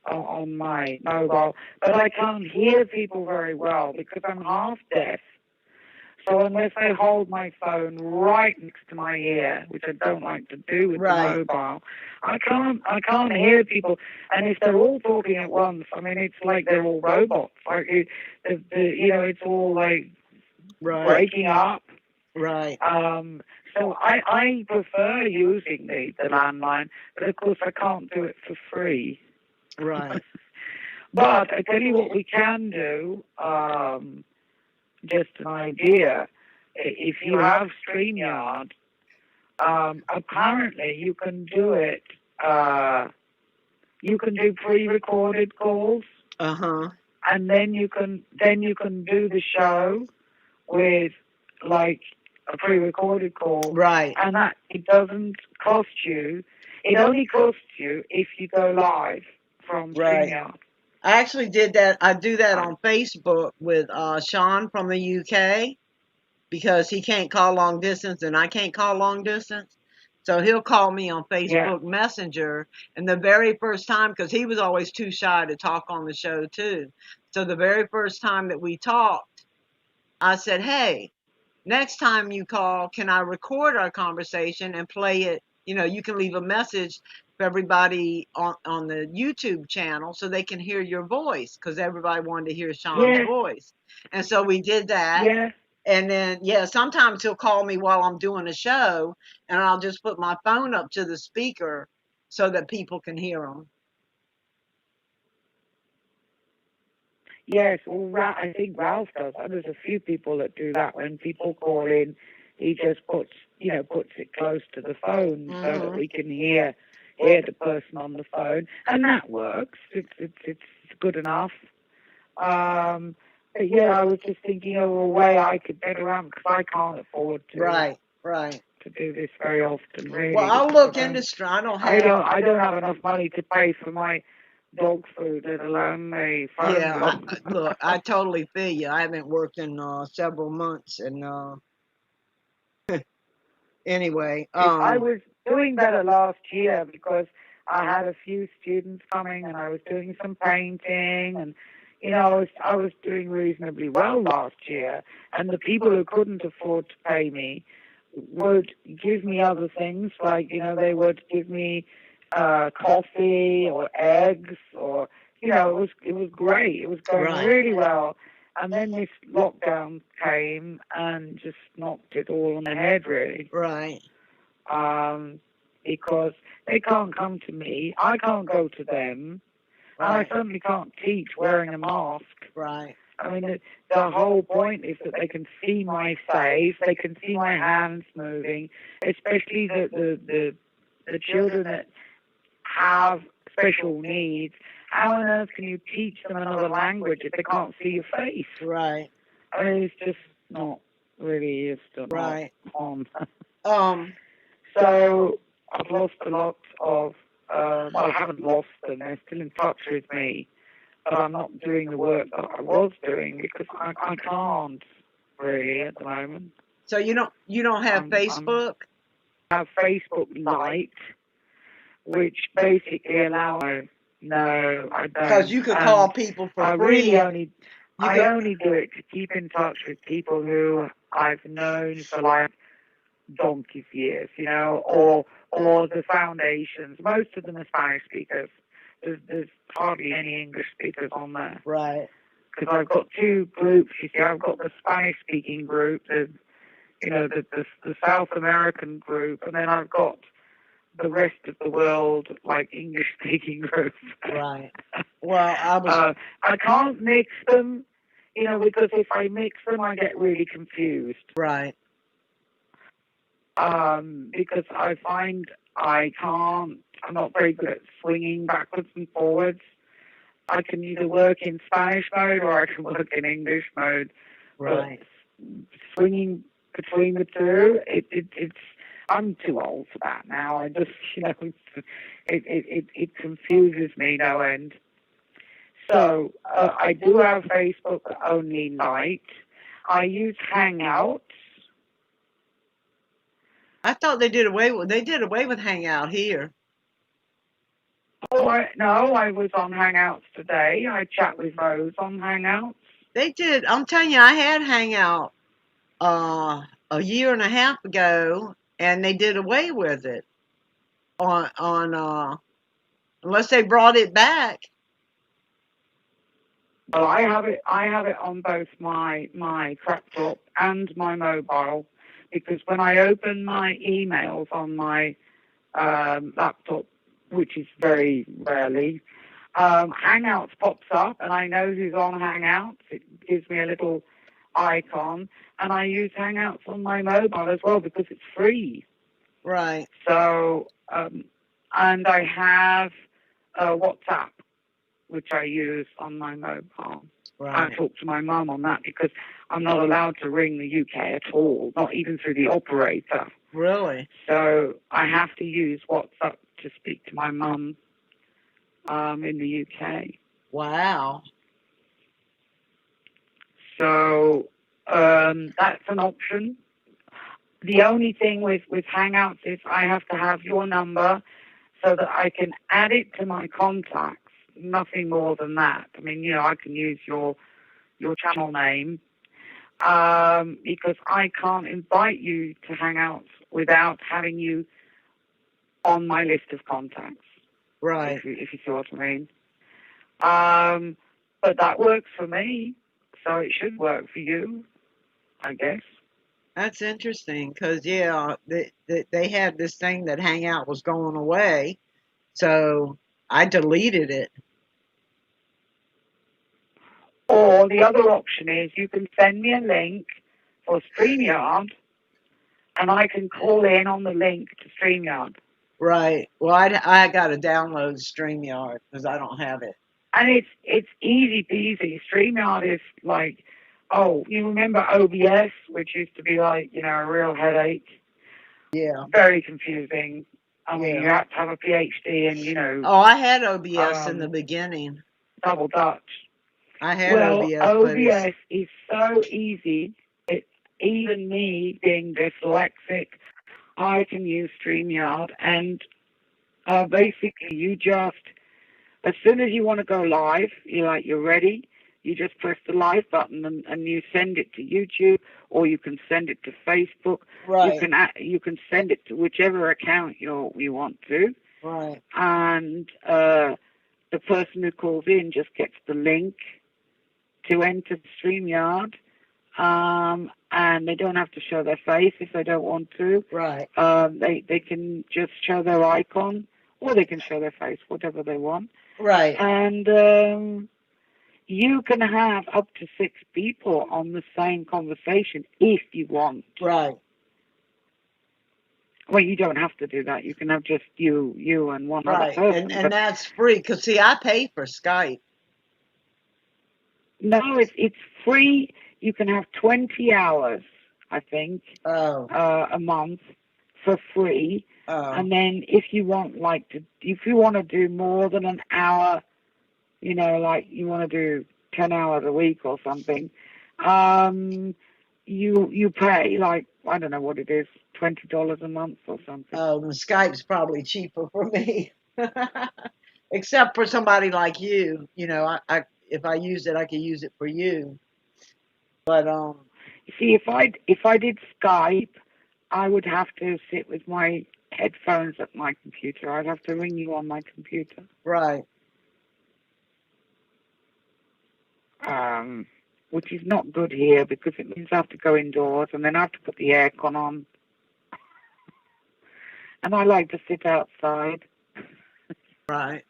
Speaker 4: on my mobile, but I can't hear people very well because I'm half deaf. So unless I hold my phone right next to my ear, which I don't like to do with the mobile, I can't hear people. And if they're all talking at once, I mean, it's like they're all robots. Like it's all like breaking up.
Speaker 5: Right.
Speaker 4: So I prefer using the landline, but of course I can't do it for free.
Speaker 5: Right.
Speaker 4: But I tell you what we can do, just an idea, if you have StreamYard, apparently you can do it, you can do pre-recorded calls. And then you can do the show with like a pre-recorded call.
Speaker 5: Right.
Speaker 4: And that it doesn't cost you. It only costs you if you go live from StreamYard.
Speaker 5: I actually did that. I do that on Facebook with Sean from the UK, because he can't call long distance and I can't call long distance. So he'll call me on
Speaker 4: Yeah.
Speaker 5: Facebook Messenger, and the very first time, because he was always too shy to talk on the show too. So the very first time that we talked, I said, "Hey, next time you call, can I record our conversation and play it? You know, you can leave a message for everybody on the YouTube channel so they can hear your voice, because everybody wanted to hear Sean's
Speaker 4: Yeah.
Speaker 5: voice." And so we did that.
Speaker 4: Yeah.
Speaker 5: And then, yeah, sometimes he'll call me while I'm doing a show, and I'll just put my phone up to the speaker so that people can hear him.
Speaker 4: Yes, well, I think Ralph does that. There's a few people that do that. When people call in, he just puts it close to the phone so that
Speaker 5: Mhm.
Speaker 4: we can hear the person on the phone, and that works. It's good enough. But yeah, I was just thinking of a way I could get around, because I can't afford
Speaker 5: Right.
Speaker 4: to do this very often, really.
Speaker 5: Well, I'll
Speaker 4: because
Speaker 5: look into. I don't
Speaker 4: I
Speaker 5: have.
Speaker 4: don't have enough money to pay for my dog food, let alone a phone
Speaker 5: Yeah,
Speaker 4: bill.
Speaker 5: look, I totally feel you. I haven't worked in several months, and anyway,
Speaker 4: If I was doing better last year, because I had a few students coming and I was doing some painting, and I was doing reasonably well last year, and the people who couldn't afford to pay me would give me other things, like they would give me coffee or eggs, or it was great. It was going
Speaker 5: Right.
Speaker 4: really well. And then this lockdown came and just knocked it all on the head, really.
Speaker 5: Right.
Speaker 4: Because they can't come to me, I can't go to them, and I certainly can't teach wearing a mask.
Speaker 5: Right.
Speaker 4: I mean, the whole point is that they can see my face, they can see my hands moving, especially the children that have special needs. How on earth can you teach them another language if they can't see your face?
Speaker 5: Right.
Speaker 4: I mean, it's just not really, it's not
Speaker 5: Right.
Speaker 4: on.
Speaker 5: So
Speaker 4: So I've lost a lot of, well, I haven't lost them, they're still in touch with me, but I'm not doing the work that I was doing because I can't really at the moment.
Speaker 5: so you don't have
Speaker 4: I'm-
Speaker 5: Facebook?
Speaker 4: I have Facebook Lite, which basically allows, no, I don't.
Speaker 5: Because you could call people for
Speaker 4: I
Speaker 5: free.
Speaker 4: really only,
Speaker 5: You
Speaker 4: I
Speaker 5: could-
Speaker 4: only do it to keep in touch with people who I've known for like donkey's years, or the foundations. Most of them are Spanish speakers. There's hardly any English speakers on there.
Speaker 5: Right.
Speaker 4: Because I've got two groups. You see, I've got the Spanish-speaking group, the South American group, and then I've got the rest of the world, like English-speaking group.
Speaker 5: Right. Well,
Speaker 4: I can't mix them, because if I mix them, I get really confused.
Speaker 5: Right.
Speaker 4: Because I find I'm not very good at swinging backwards and forwards. I can either work in Spanish mode or I can work in English mode.
Speaker 5: Right.
Speaker 4: But swinging between the two, it's I'm too old for that now. I just, it confuses me no end. So I do have Facebook only Lite. I use Hangouts.
Speaker 5: I thought they did away with Hangout here.
Speaker 4: No, I was on Hangouts today. I chat with Rose on Hangouts.
Speaker 5: They did. I'm telling you, I had Hangout a year and a half ago, and they did away with it. Unless they brought it back.
Speaker 4: Well, I have it on both my laptop and my mobile, because when I open my emails on my laptop, which is very rarely, Hangouts pops up, and I know who's on Hangouts. It gives me a little icon, and I use Hangouts on my mobile as well because it's free.
Speaker 5: Right.
Speaker 4: So, and I have WhatsApp, which I use on my mobile.
Speaker 5: Right.
Speaker 4: I talk to my mum on that because I'm not allowed to ring the UK at all, not even through the operator.
Speaker 5: Really?
Speaker 4: So I have to use WhatsApp to speak to my mum in the UK.
Speaker 5: Wow.
Speaker 4: So that's an option. The only thing with Hangouts is I have to have your number so that I can add it to my contacts. Nothing more than that. I mean, I can use your channel name, because I can't invite you to Hangouts without having you on my list of contacts.
Speaker 5: Right.
Speaker 4: If you see what I mean. But that works for me, so it should work for you, I guess.
Speaker 5: That's interesting because, yeah, they had this thing that Hangout was going away, so I deleted it.
Speaker 4: Or the other option is you can send me a link for StreamYard, and I can call in on the link to StreamYard.
Speaker 5: Right. Well, I got to download StreamYard because I don't have it.
Speaker 4: And it's easy peasy. StreamYard is like, you remember OBS, which used to be like, a real headache?
Speaker 5: Yeah.
Speaker 4: Very confusing. I mean,
Speaker 5: Yeah.
Speaker 4: you have to have a PhD and,
Speaker 5: Oh, I had OBS in the beginning.
Speaker 4: double Dutch.
Speaker 5: I had OBS, but
Speaker 4: OBS is so easy. Even me being dyslexic, I can use StreamYard, and basically you just, as soon as you want to go live, you're ready, you just press the live button and you send it to YouTube, or you can send it to Facebook.
Speaker 5: right.
Speaker 4: You can send it to whichever account you want to.
Speaker 5: Right.
Speaker 4: And the person who calls in just gets the link to enter StreamYard, and they don't have to show their face if they don't want to.
Speaker 5: Right.
Speaker 4: They can just show their icon, or they can show their face, whatever they want.
Speaker 5: Right.
Speaker 4: And you can have up to 6 people on the same conversation if you want.
Speaker 5: Right.
Speaker 4: Well, you don't have to do that. You can have just you and one other person.
Speaker 5: And that's free because, see, I pay for Skype.
Speaker 4: No, it's free. You can have 20 hours, I think, a month for free. And then if you want if you want to do more than an hour, like you want to do 10 hours a week or something, you pay, like, I don't know what it is, $20 a month or something.
Speaker 5: Oh, and Skype's probably cheaper for me. Except for somebody like you. I if I use it, I could use it for you. But
Speaker 4: you see, if I did Skype, I would have to sit with my headphones at my computer. I'd have to ring you on my computer.
Speaker 5: Right.
Speaker 4: Which is not good here because it means I have to go indoors and then I have to put the aircon on. And I like to sit outside.
Speaker 5: Right.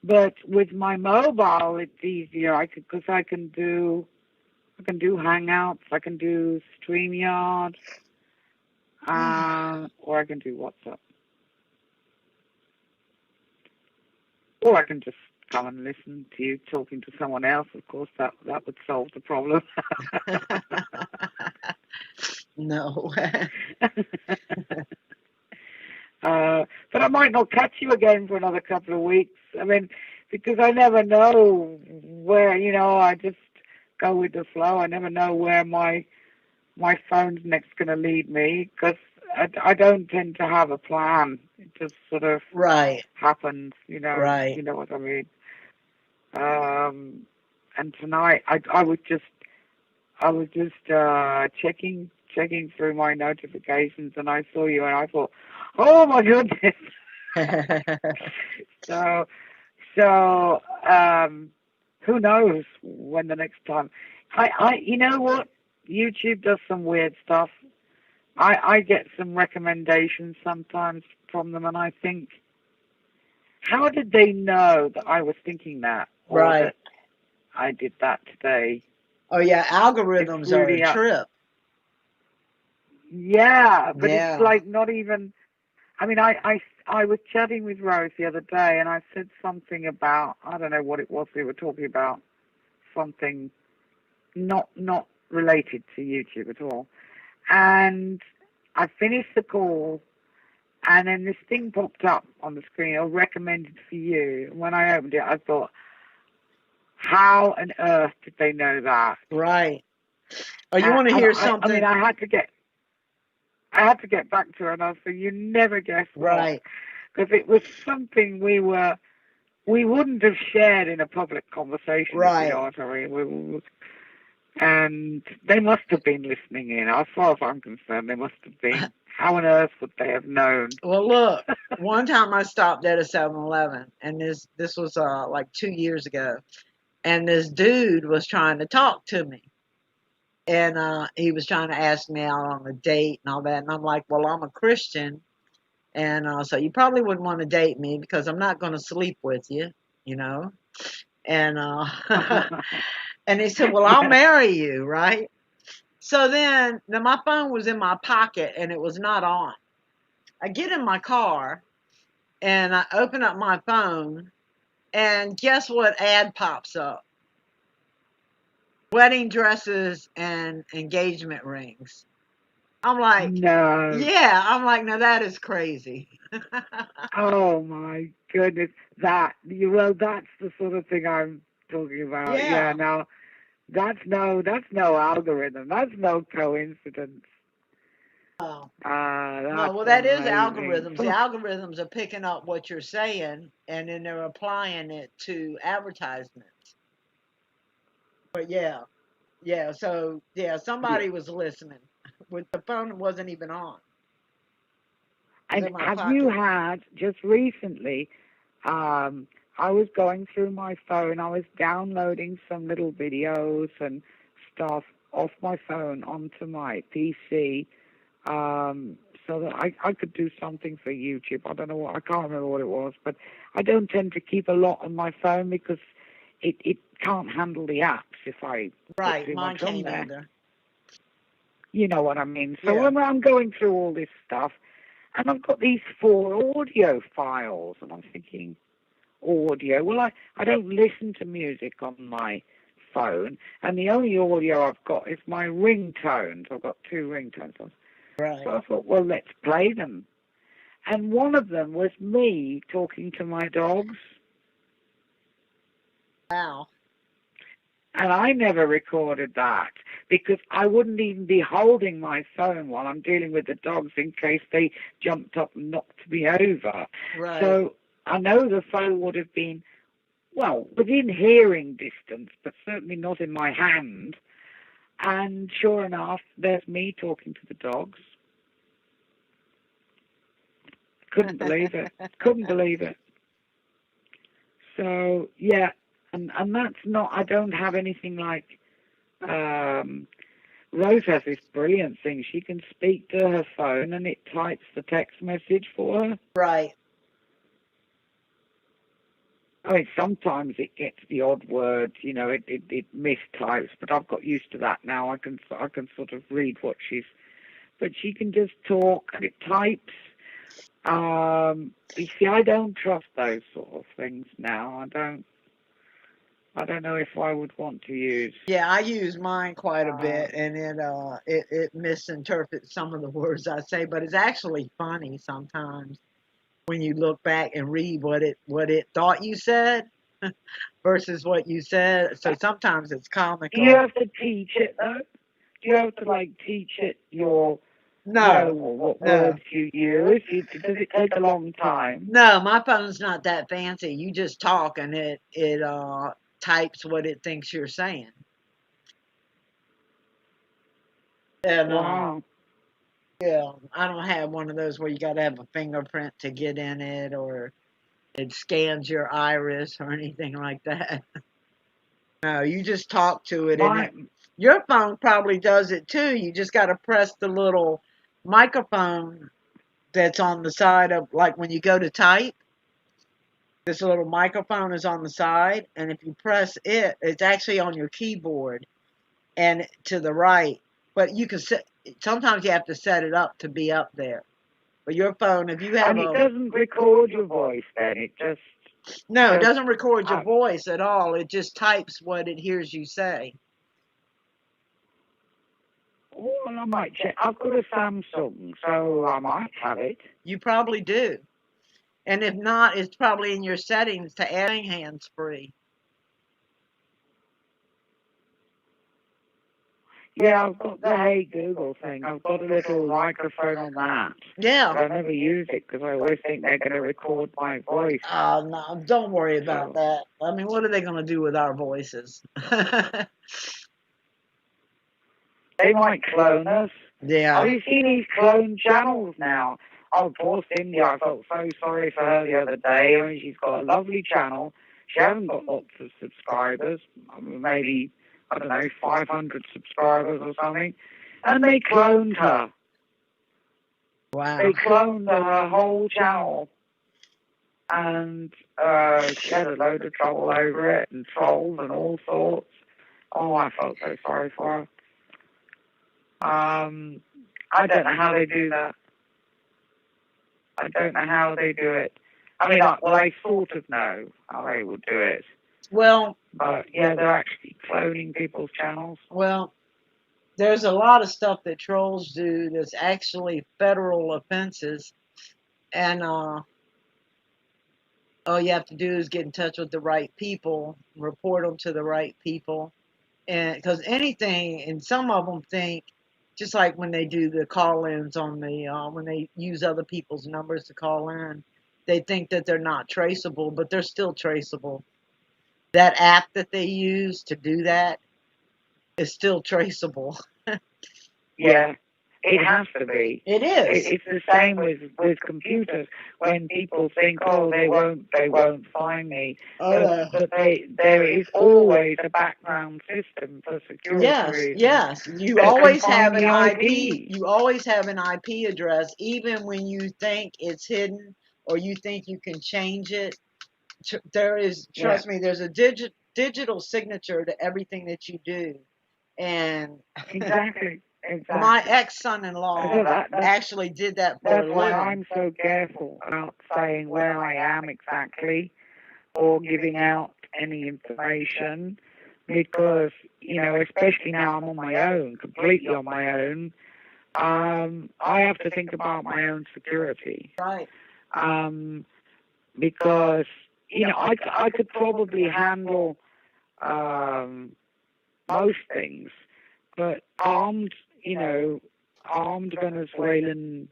Speaker 4: But with my mobile, it's easier. Because I can do Hangouts, I can do StreamYard, or I can do WhatsApp, or I can just come and listen to you talking to someone else. Of course, that would solve the problem.
Speaker 5: No.
Speaker 4: But I might not catch you again for another couple of weeks. I mean, because I never know where, I just go with the flow. I never know where my phone's next going to lead me, because I don't tend to have a plan. It just sort of happens,
Speaker 5: Right.
Speaker 4: You know what I mean? And tonight I was just checking through my notifications, and I saw you, and I thought, oh my goodness. So who knows when the next time? You know what? YouTube does some weird stuff. I get some recommendations sometimes from them, and I think, how did they know that I was thinking that? Or that I did that today?
Speaker 5: Oh yeah, algorithms are a trip.
Speaker 4: Yeah, but it's like not even. I mean, I was chatting with Rose the other day, and I said something about, I don't know what it was we were talking about, something not related to YouTube at all. And I finished the call, and then this thing popped up on the screen, or recommended for you. And when I opened it, I thought, how on earth did they know that?
Speaker 5: Right. Oh, you want to hear
Speaker 4: I
Speaker 5: something?
Speaker 4: mean, I had to get back to her, and I said, "You never guess what,"
Speaker 5: Right,
Speaker 4: because it was something we wouldn't have shared in a public conversation, if you know
Speaker 5: right.
Speaker 4: what I mean. And they must have been listening in. As far as I'm concerned, they must have been. How on earth would they have known?
Speaker 5: Well, look, one time I stopped at a 7-Eleven, and this was like 2 years ago, and this dude was trying to talk to me, and he was trying to ask me out on a date and all that, and I'm like, well, I'm a Christian, and so you probably wouldn't want to date me because I'm not going to sleep with you, you know, and and he said, well, I'll
Speaker 4: Yeah.
Speaker 5: marry you, right? So then, now my phone was in my pocket and it was not on. I get in my car and I open up my phone, and guess what ad pops up? Wedding dresses and engagement rings. I'm like,
Speaker 4: No.
Speaker 5: yeah, I'm like, now that is crazy.
Speaker 4: Oh my goodness. Well, that's the sort of thing I'm talking about. Yeah.
Speaker 5: Yeah.
Speaker 4: Now that's no algorithm. That's no coincidence.
Speaker 5: Oh. No,
Speaker 4: That's
Speaker 5: well, that is
Speaker 4: amazing.
Speaker 5: algorithms. The
Speaker 4: So,
Speaker 5: algorithms are picking up what you're saying and then they're applying it to advertisements. But yeah, yeah. So yeah,
Speaker 4: yeah.
Speaker 5: somebody was listening. With the phone wasn't even on. It was
Speaker 4: And
Speaker 5: in my
Speaker 4: have you
Speaker 5: pocket.
Speaker 4: had just recently? Um, I was going through my phone. I was downloading some little videos and stuff off my phone onto my PC, so that I could do something for YouTube. I don't know what, I can't remember what it was, but I don't tend to keep a lot on my phone because it can't handle the apps if I put
Speaker 5: Right,
Speaker 4: too
Speaker 5: mine
Speaker 4: much on
Speaker 5: can't
Speaker 4: there.
Speaker 5: either.
Speaker 4: You know what I mean? So
Speaker 5: Yeah.
Speaker 4: when I'm going through all this stuff, and I've got these 4 audio files, and I'm thinking, audio. Well, I don't listen to music on my phone, and the only audio I've got is my ringtones. I've got 2 ringtones. So
Speaker 5: Right.
Speaker 4: I thought, well, let's play them. And one of them was me talking to my dogs,
Speaker 5: Wow.
Speaker 4: and I never recorded that because I wouldn't even be holding my phone while I'm dealing with the dogs in case they jumped up and knocked me over.
Speaker 5: Right.
Speaker 4: So I know the phone would have been, well, within hearing distance, but certainly not in my hand. And sure enough, there's me talking to the dogs. Couldn't believe it. Couldn't believe it. So yeah, and that's not. I don't have anything like. Um, Rose has this brilliant thing. She can speak to her phone and it types the text message for her.
Speaker 5: Right.
Speaker 4: I mean, sometimes it gets the odd word, it mistypes, but I've got used to that now. I can sort of read what but she can just talk and it types. You see, I don't trust those sort of things now. I don't know if I would want to use.
Speaker 5: Yeah, I use mine quite a
Speaker 4: Uh,
Speaker 5: bit, and it misinterprets some of the words I say, but it's actually funny sometimes when you look back and read what it thought you said versus what you said. So sometimes it's
Speaker 4: do you
Speaker 5: comical.
Speaker 4: have to teach it though? Do you have to like teach it
Speaker 5: No,
Speaker 4: what
Speaker 5: no,
Speaker 4: words you use? Does it take a long time?
Speaker 5: no. My phone's not that fancy. You just talk, and it types what it thinks you're saying. And
Speaker 4: Wow.
Speaker 5: yeah, I don't have one of those where you got to have a fingerprint to get in it, or it scans your iris or anything like that. No, you just talk to it, and
Speaker 4: My
Speaker 5: your phone probably does it too. You just got to press the little microphone that's on the side of, like when you go to type. This little microphone is on the side, and if you press it, it's actually on your keyboard and to the right. But you can set. Sometimes you have to set it up to be up there. But your phone, if you have
Speaker 4: and it doesn't record your voice then. It
Speaker 5: no, it
Speaker 4: just
Speaker 5: doesn't record your
Speaker 4: uh,
Speaker 5: voice at all. It just types what it hears you say.
Speaker 4: well, I might check. I've got a Samsung, so I might have it.
Speaker 5: You probably do. And if not, it's probably in your settings to add hands free.
Speaker 4: Yeah, I've got the Hey Google thing. I've got a little microphone on that.
Speaker 5: Yeah.
Speaker 4: But I never use it because I always think they're going to record my voice.
Speaker 5: Oh, no, don't worry about
Speaker 4: So-
Speaker 5: that. I mean, what are they going to do with our voices?
Speaker 4: They might clone us.
Speaker 5: Yeah.
Speaker 4: Have you seen these clone channels now? Oh, poor Cindy, I felt so sorry for her the other day. I mean, she's got a lovely channel. She hasn't got lots of subscribers. I mean, maybe, I don't know, 500 subscribers or something. And they cloned her.
Speaker 5: Wow.
Speaker 4: They cloned her whole channel. And she had a load of trouble over it, and trolls and all sorts. Oh, I felt so sorry for her. I don't know how they do that. I don't know how they do it. I mean, I sort of know how they would do it.
Speaker 5: Well,
Speaker 4: But yeah, they're actually cloning people's channels.
Speaker 5: well, there's a lot of stuff that trolls do that's actually federal offenses, and all you have to do is get in touch with the right people, report them to the right people, and because anything, and some of them think, just like when they do the call-ins on the when they use other people's numbers to call in, they think that they're not traceable, but they're still traceable. That app that they use to do that is still traceable.
Speaker 4: Yeah, it has to be.
Speaker 5: It is.
Speaker 4: It's the same with computers. When people think, oh, they won't find me. But there is always a background system for security
Speaker 5: Yes,
Speaker 4: reasons.
Speaker 5: yes. You
Speaker 4: They can
Speaker 5: always
Speaker 4: find
Speaker 5: have an
Speaker 4: the
Speaker 5: IP.
Speaker 4: IP.
Speaker 5: You always have an IP address, even when you think it's hidden or you think you can change it. There is, trust me, there's a digital signature to everything that you do. And
Speaker 4: Exactly.
Speaker 5: my ex-son-in-law
Speaker 4: That's
Speaker 5: actually did that for a
Speaker 4: why
Speaker 5: living.
Speaker 4: I'm so careful about saying where I am exactly or giving out any information because, especially now I'm on my own, completely on my own, I have to think about my own security.
Speaker 5: Right.
Speaker 4: Because, I could probably handle most things, but armed Venezuelan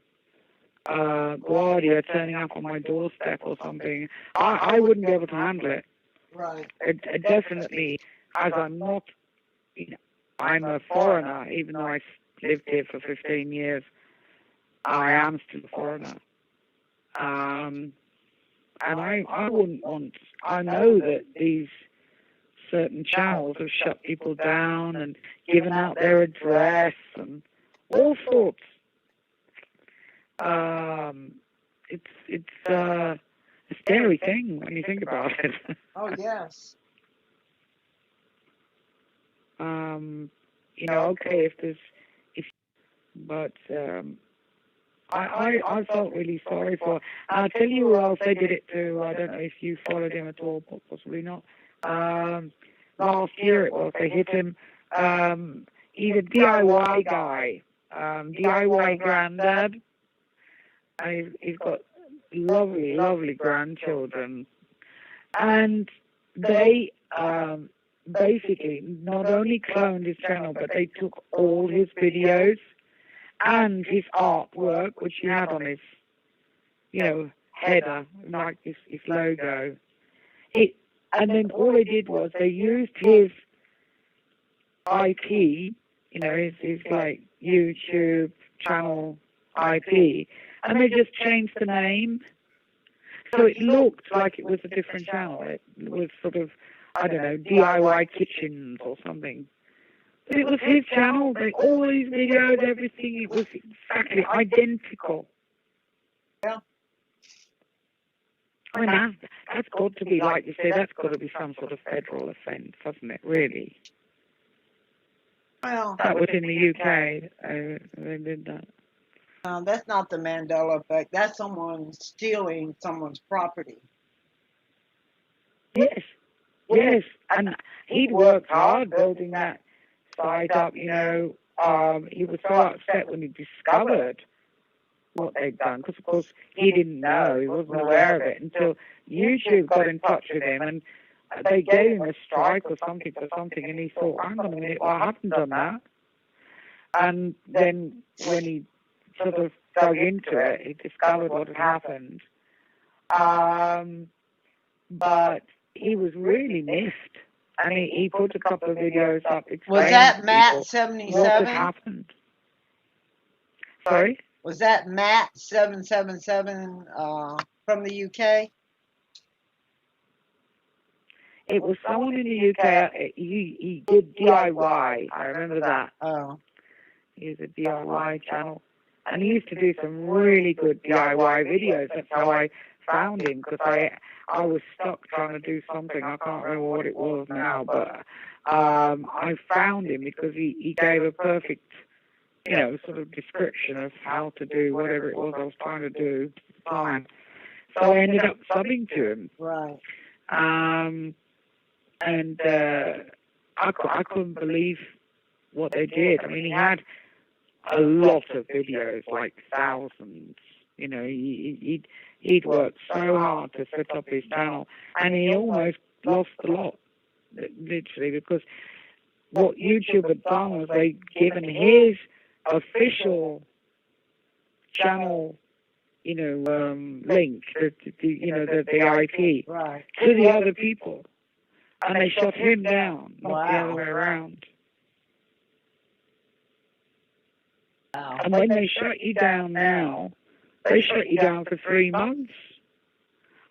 Speaker 4: Guardia turning up on my doorstep or something, I wouldn't be able to handle it.
Speaker 5: Right.
Speaker 4: It definitely, as I'm not, I'm a foreigner, even though I lived here for 15 years, I am still a foreigner. And I wouldn't want, I know that these certain channels have shut people down and given out their address and all sorts. It's a scary thing when you think about it.
Speaker 5: Oh, yes.
Speaker 4: Okay, but I felt really sorry for. I'll tell you who else they did it to. I don't know if you followed him at all, possibly not. Last year it was. They hit him. He's a DIY guy, DIY granddad. And he's got lovely, lovely grandchildren, and they basically not only cloned his channel, but they took all his videos and his artwork, which he had on his, header, like his logo. And then all they did was they used his IP, his like YouTube channel IP, and they just changed the name. So it looked like it was a different channel. It was sort of, I don't know, DIY kitchens or something. But it was his channel. All these videos, everything, it was exactly identical.
Speaker 5: Yeah.
Speaker 4: I mean, that's got to be, like you say, that's got to be some sort of federal offence, hasn't it, really?
Speaker 5: Well,
Speaker 4: That was in the UK. They did that.
Speaker 5: that's not the Mandela effect. That's someone stealing someone's property.
Speaker 4: Yes. And he'd worked hard building that site up, He was so upset when he discovered what they'd done, because, of course, he didn't know, he wasn't aware of it until YouTube got in touch with him and they gave him a strike or something for something, and he thought, hang on a minute, well, I haven't done that. And then when he sort of dug into it, he discovered what had happened. But he was really missed. And he put a couple of videos up explaining
Speaker 5: Was that
Speaker 4: to
Speaker 5: Matt
Speaker 4: people what
Speaker 5: 77?
Speaker 4: had happened. Sorry?
Speaker 5: Was that Matt 777 from the UK?
Speaker 4: It was someone in the UK. He did DIY. I remember that.
Speaker 5: Oh,
Speaker 4: He was a DIY channel. And he used to do some really good DIY videos. That's how I found him, because I was stuck trying to do something. I can't remember what it was now, but I found him because he gave a perfect, sort of description of how to do whatever it was I was trying to do. Fine. So I ended up subbing to him.
Speaker 5: right.
Speaker 4: And I couldn't believe what they did. I mean, he had a lot of videos, like thousands. He'd worked so hard to set up his channel, and he almost lost a lot, literally, because what YouTube had done was they'd given his official channel, link, the IP,
Speaker 5: Right.
Speaker 4: to the other people, and they shut him down, not the
Speaker 5: Wow.
Speaker 4: other way around.
Speaker 5: Wow.
Speaker 4: And when they shut you down now, they shut you down for 3 months.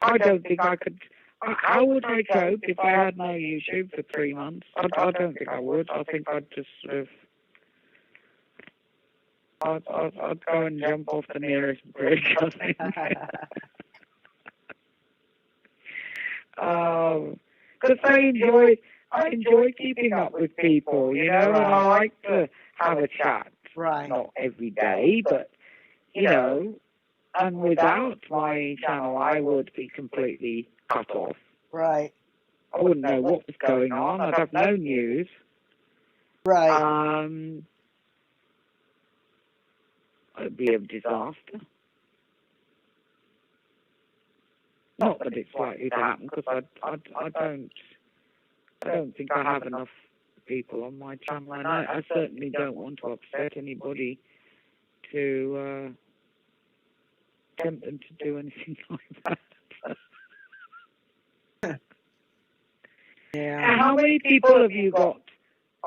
Speaker 4: I don't think I could. How would I cope if I had no YouTube for 3 months? I don't think I would. I think I'd just sort of. I'd go and jump off the nearest bridge, I think. Because I enjoy keeping up with people, and I like to have a chat.
Speaker 5: Right.
Speaker 4: Not every day, but, and without my channel, I would be completely cut off.
Speaker 5: Right.
Speaker 4: I wouldn't know what was going on. I'd have no news.
Speaker 5: Right.
Speaker 4: It'd be a disaster. Not that it's likely to happen, because I don't think I have enough people on my channel, and I certainly don't want to upset anybody to tempt them to do anything like that.
Speaker 5: Yeah.
Speaker 4: And how many people have you got?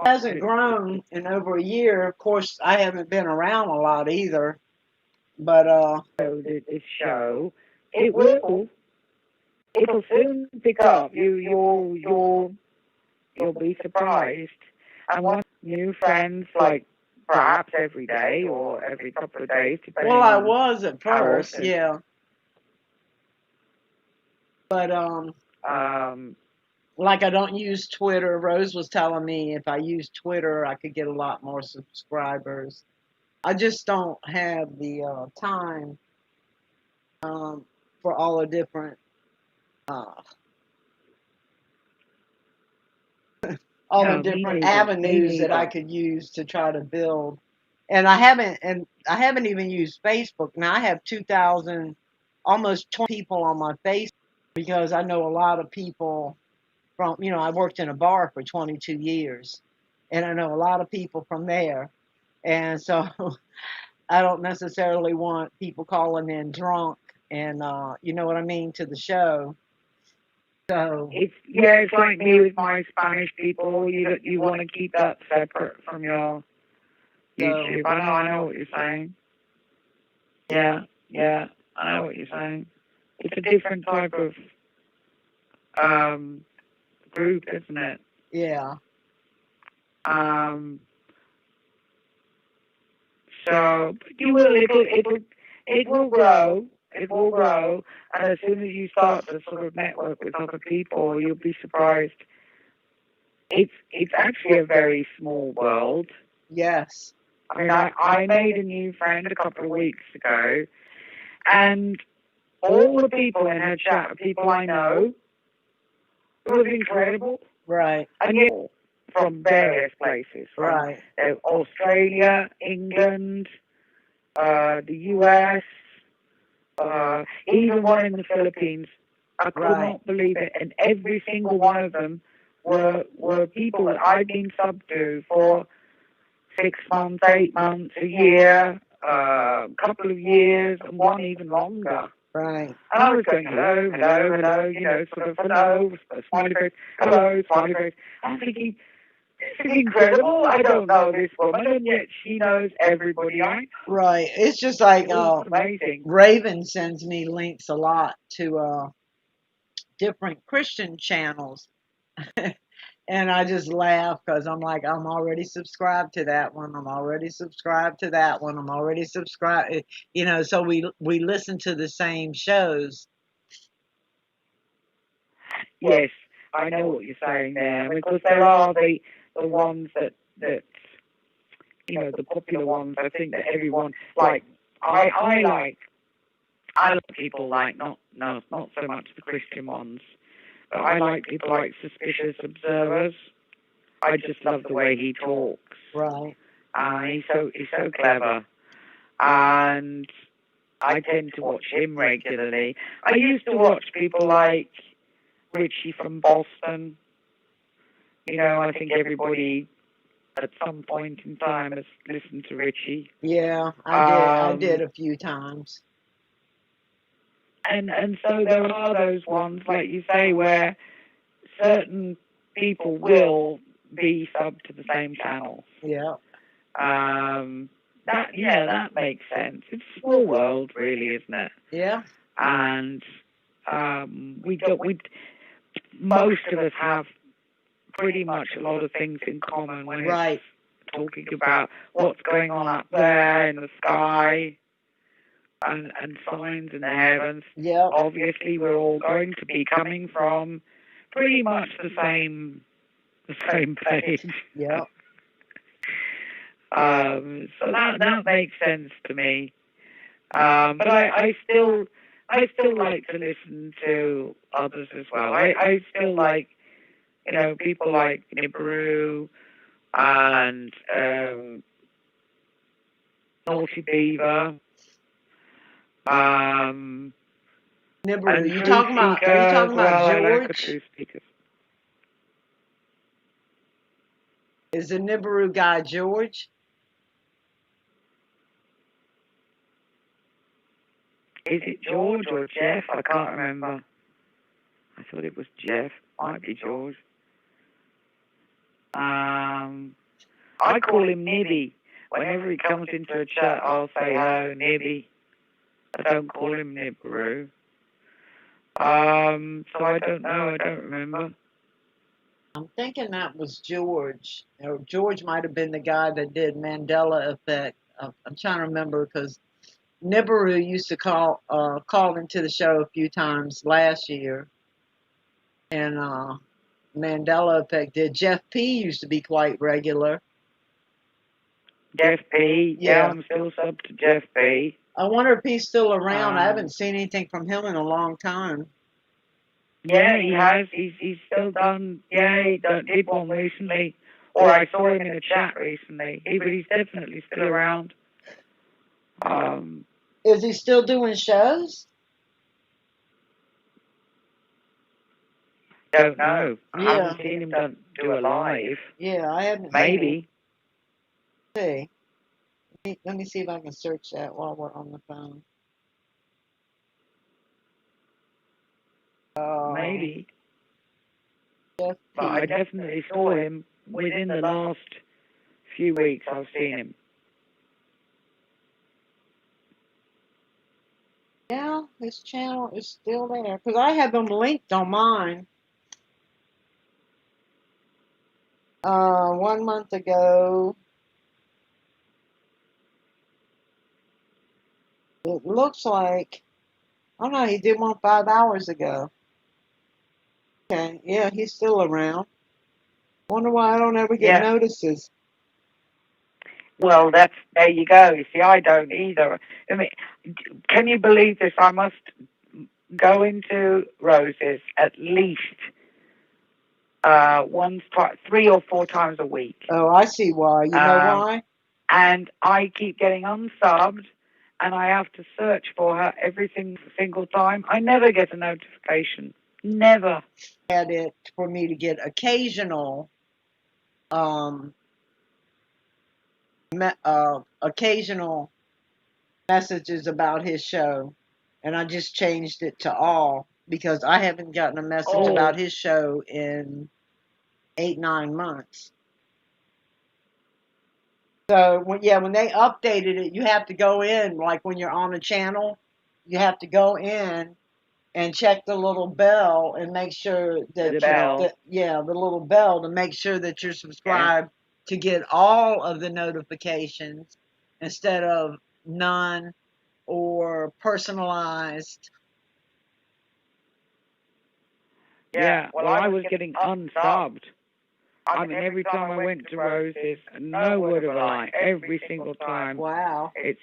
Speaker 5: It hasn't grown in over a year. Of course, I haven't been around a lot either. But
Speaker 4: This show, it'll soon pick up. You'll be surprised. And want new friends, like perhaps every day or every couple of days, depending
Speaker 5: well, I
Speaker 4: on
Speaker 5: was at
Speaker 4: how
Speaker 5: first,
Speaker 4: often.
Speaker 5: yeah. But like I don't use Twitter. Rose was telling me if I use Twitter, I could get a lot more subscribers. I just don't have the time for all the different avenues that I could use to try to build. And I haven't even used Facebook. Now I have 2,000, almost 20 people on my Facebook, because I know a lot of people from, I worked in a bar for 22 years, and I know a lot of people from there. And so I don't necessarily want people calling in drunk and, you know what I mean, to the show. So
Speaker 4: it's like me with my Spanish people. You want to keep that separate from your YouTube. I know what you're saying. Yeah, I know what you're saying. It's a different type of group, isn't it?
Speaker 5: Yeah.
Speaker 4: So you will. It will grow. It will grow, and as soon as you start to sort of network with other people, you'll be surprised. It's actually a very small world.
Speaker 5: Yes.
Speaker 4: I mean, I made a new friend a couple of weeks ago, and all the people in her chat are people I know. It was incredible.
Speaker 5: Right.
Speaker 4: And yet, from various places.
Speaker 5: Right.
Speaker 4: Australia, England, the US, even one in the Philippines. I could not believe it. And every single one of them were people that I've been subbed to for 6 months, 8 months, a year, a couple of years, and one even longer.
Speaker 5: Right.
Speaker 4: And I was going, hello, hello, hello, you know, sort of, hello, smiley face, hello, smiley face. I'm thinking, this is incredible. I don't know this woman, and yet she knows everybody.
Speaker 5: Right. It's just like
Speaker 4: It was amazing.
Speaker 5: Raven sends me links a lot to different Christian channels. And I just laugh because I'm like, I'm already subscribed to that one. I'm already subscribed to that one. I'm already subscribed. You know, so we listen to the same shows.
Speaker 4: Yes, I know what you're saying there, because there are the ones that you know, the popular ones. I think that everyone like. I like people like not so much the Christian ones, but I like people like Suspicious Observers. I just love the way he talks.
Speaker 5: Right.
Speaker 4: He's so clever, and I tend to watch him regularly. I used to watch people like Richie from Boston. You know, I think everybody at some point in time has listened to Richie.
Speaker 5: Yeah, I did a few times.
Speaker 4: And so there are those ones, like you say, where certain people will be subbed to the same channel.
Speaker 5: Yeah.
Speaker 4: That makes sense. It's a small world, really, isn't it?
Speaker 5: Yeah.
Speaker 4: And most of us have pretty much a lot of things in common when it's talking about what's going on up there in the sky and signs in the heavens.
Speaker 5: Yeah.
Speaker 4: Obviously, we're all going to be coming from pretty much the same page.
Speaker 5: Yeah.
Speaker 4: So that makes sense to me. But I still like to listen to others as well. I still like, you know, people like Nibiru and Naughty Beaver.
Speaker 5: Nibiru,
Speaker 4: Are
Speaker 5: you talking about George?
Speaker 4: True Speakers.
Speaker 5: Is the Nibiru guy George?
Speaker 4: Is it George or Jeff? I can't remember. I thought it was Jeff. Might be George. I call him Nibby. Whenever he comes into a chat, I'll say, "Oh, Nibby." I don't call him Nibiru. So I don't know. I don't remember.
Speaker 5: I'm thinking that was George. Or George might have been the guy that did Mandela Effect. I'm trying to remember because Nibiru used to call into the show a few times last year, and Mandela Effect did. Jeff P used to be quite regular.
Speaker 4: Jeff P. Yeah, I'm still sub to Jeff P.
Speaker 5: I wonder if he's still around. I haven't seen anything from him in a long time.
Speaker 4: Yeah, he has. He's still done. Yeah, he did one recently, or I saw him in a chat recently. But he's definitely still around.
Speaker 5: Is he still doing shows?
Speaker 4: Don't know. I haven't seen him do a live.
Speaker 5: Yeah, I haven't.
Speaker 4: Maybe.
Speaker 5: See. Let me see if I can search that while we're on the phone.
Speaker 4: Maybe. But I definitely saw him within the last few weeks. I've seen him.
Speaker 5: Yeah, his channel is still there because I have them linked on mine. 1 month ago. It looks like, oh no, he did one 5 hours ago. Okay, yeah, he's still around. Wonder why I don't ever get notices.
Speaker 4: Well, there you go. You see, I don't either. I mean, can you believe this? I must go into Roses at least 3 or 4 times a week.
Speaker 5: Oh, I see why. You know why?
Speaker 4: And I keep getting unsubbed, and I have to search for her every single time. I never get a notification. Never.
Speaker 5: Had it for me to get occasional occasional messages about his show, and I just changed it to all because I haven't gotten a message about his show in 8-9 months. So when they updated it, you have to go in, like when you're on a channel, you have to go in and check the little bell and make sure that the little bell to make sure that you're subscribed to get all of the notifications instead of none or personalized.
Speaker 4: Yeah, well, I was getting unsubbed. I mean, every time I went to Rose's, no word of a lie, every single time,
Speaker 5: Wow.
Speaker 4: it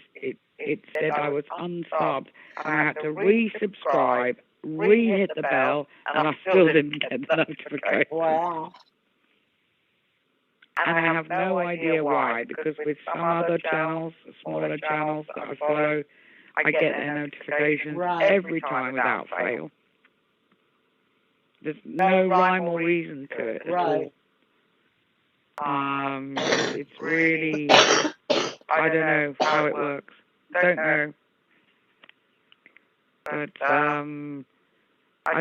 Speaker 4: said I was unsubbed, and I had to resubscribe, re-hit the bell, and I still didn't get the notification.
Speaker 5: Wow.
Speaker 4: And I have no idea why, because with some other channels, smaller channels that I follow, I get their notifications every time without fail. There's no rhyme or reason to it at all. It's really, I don't know how it works. Don't know. But I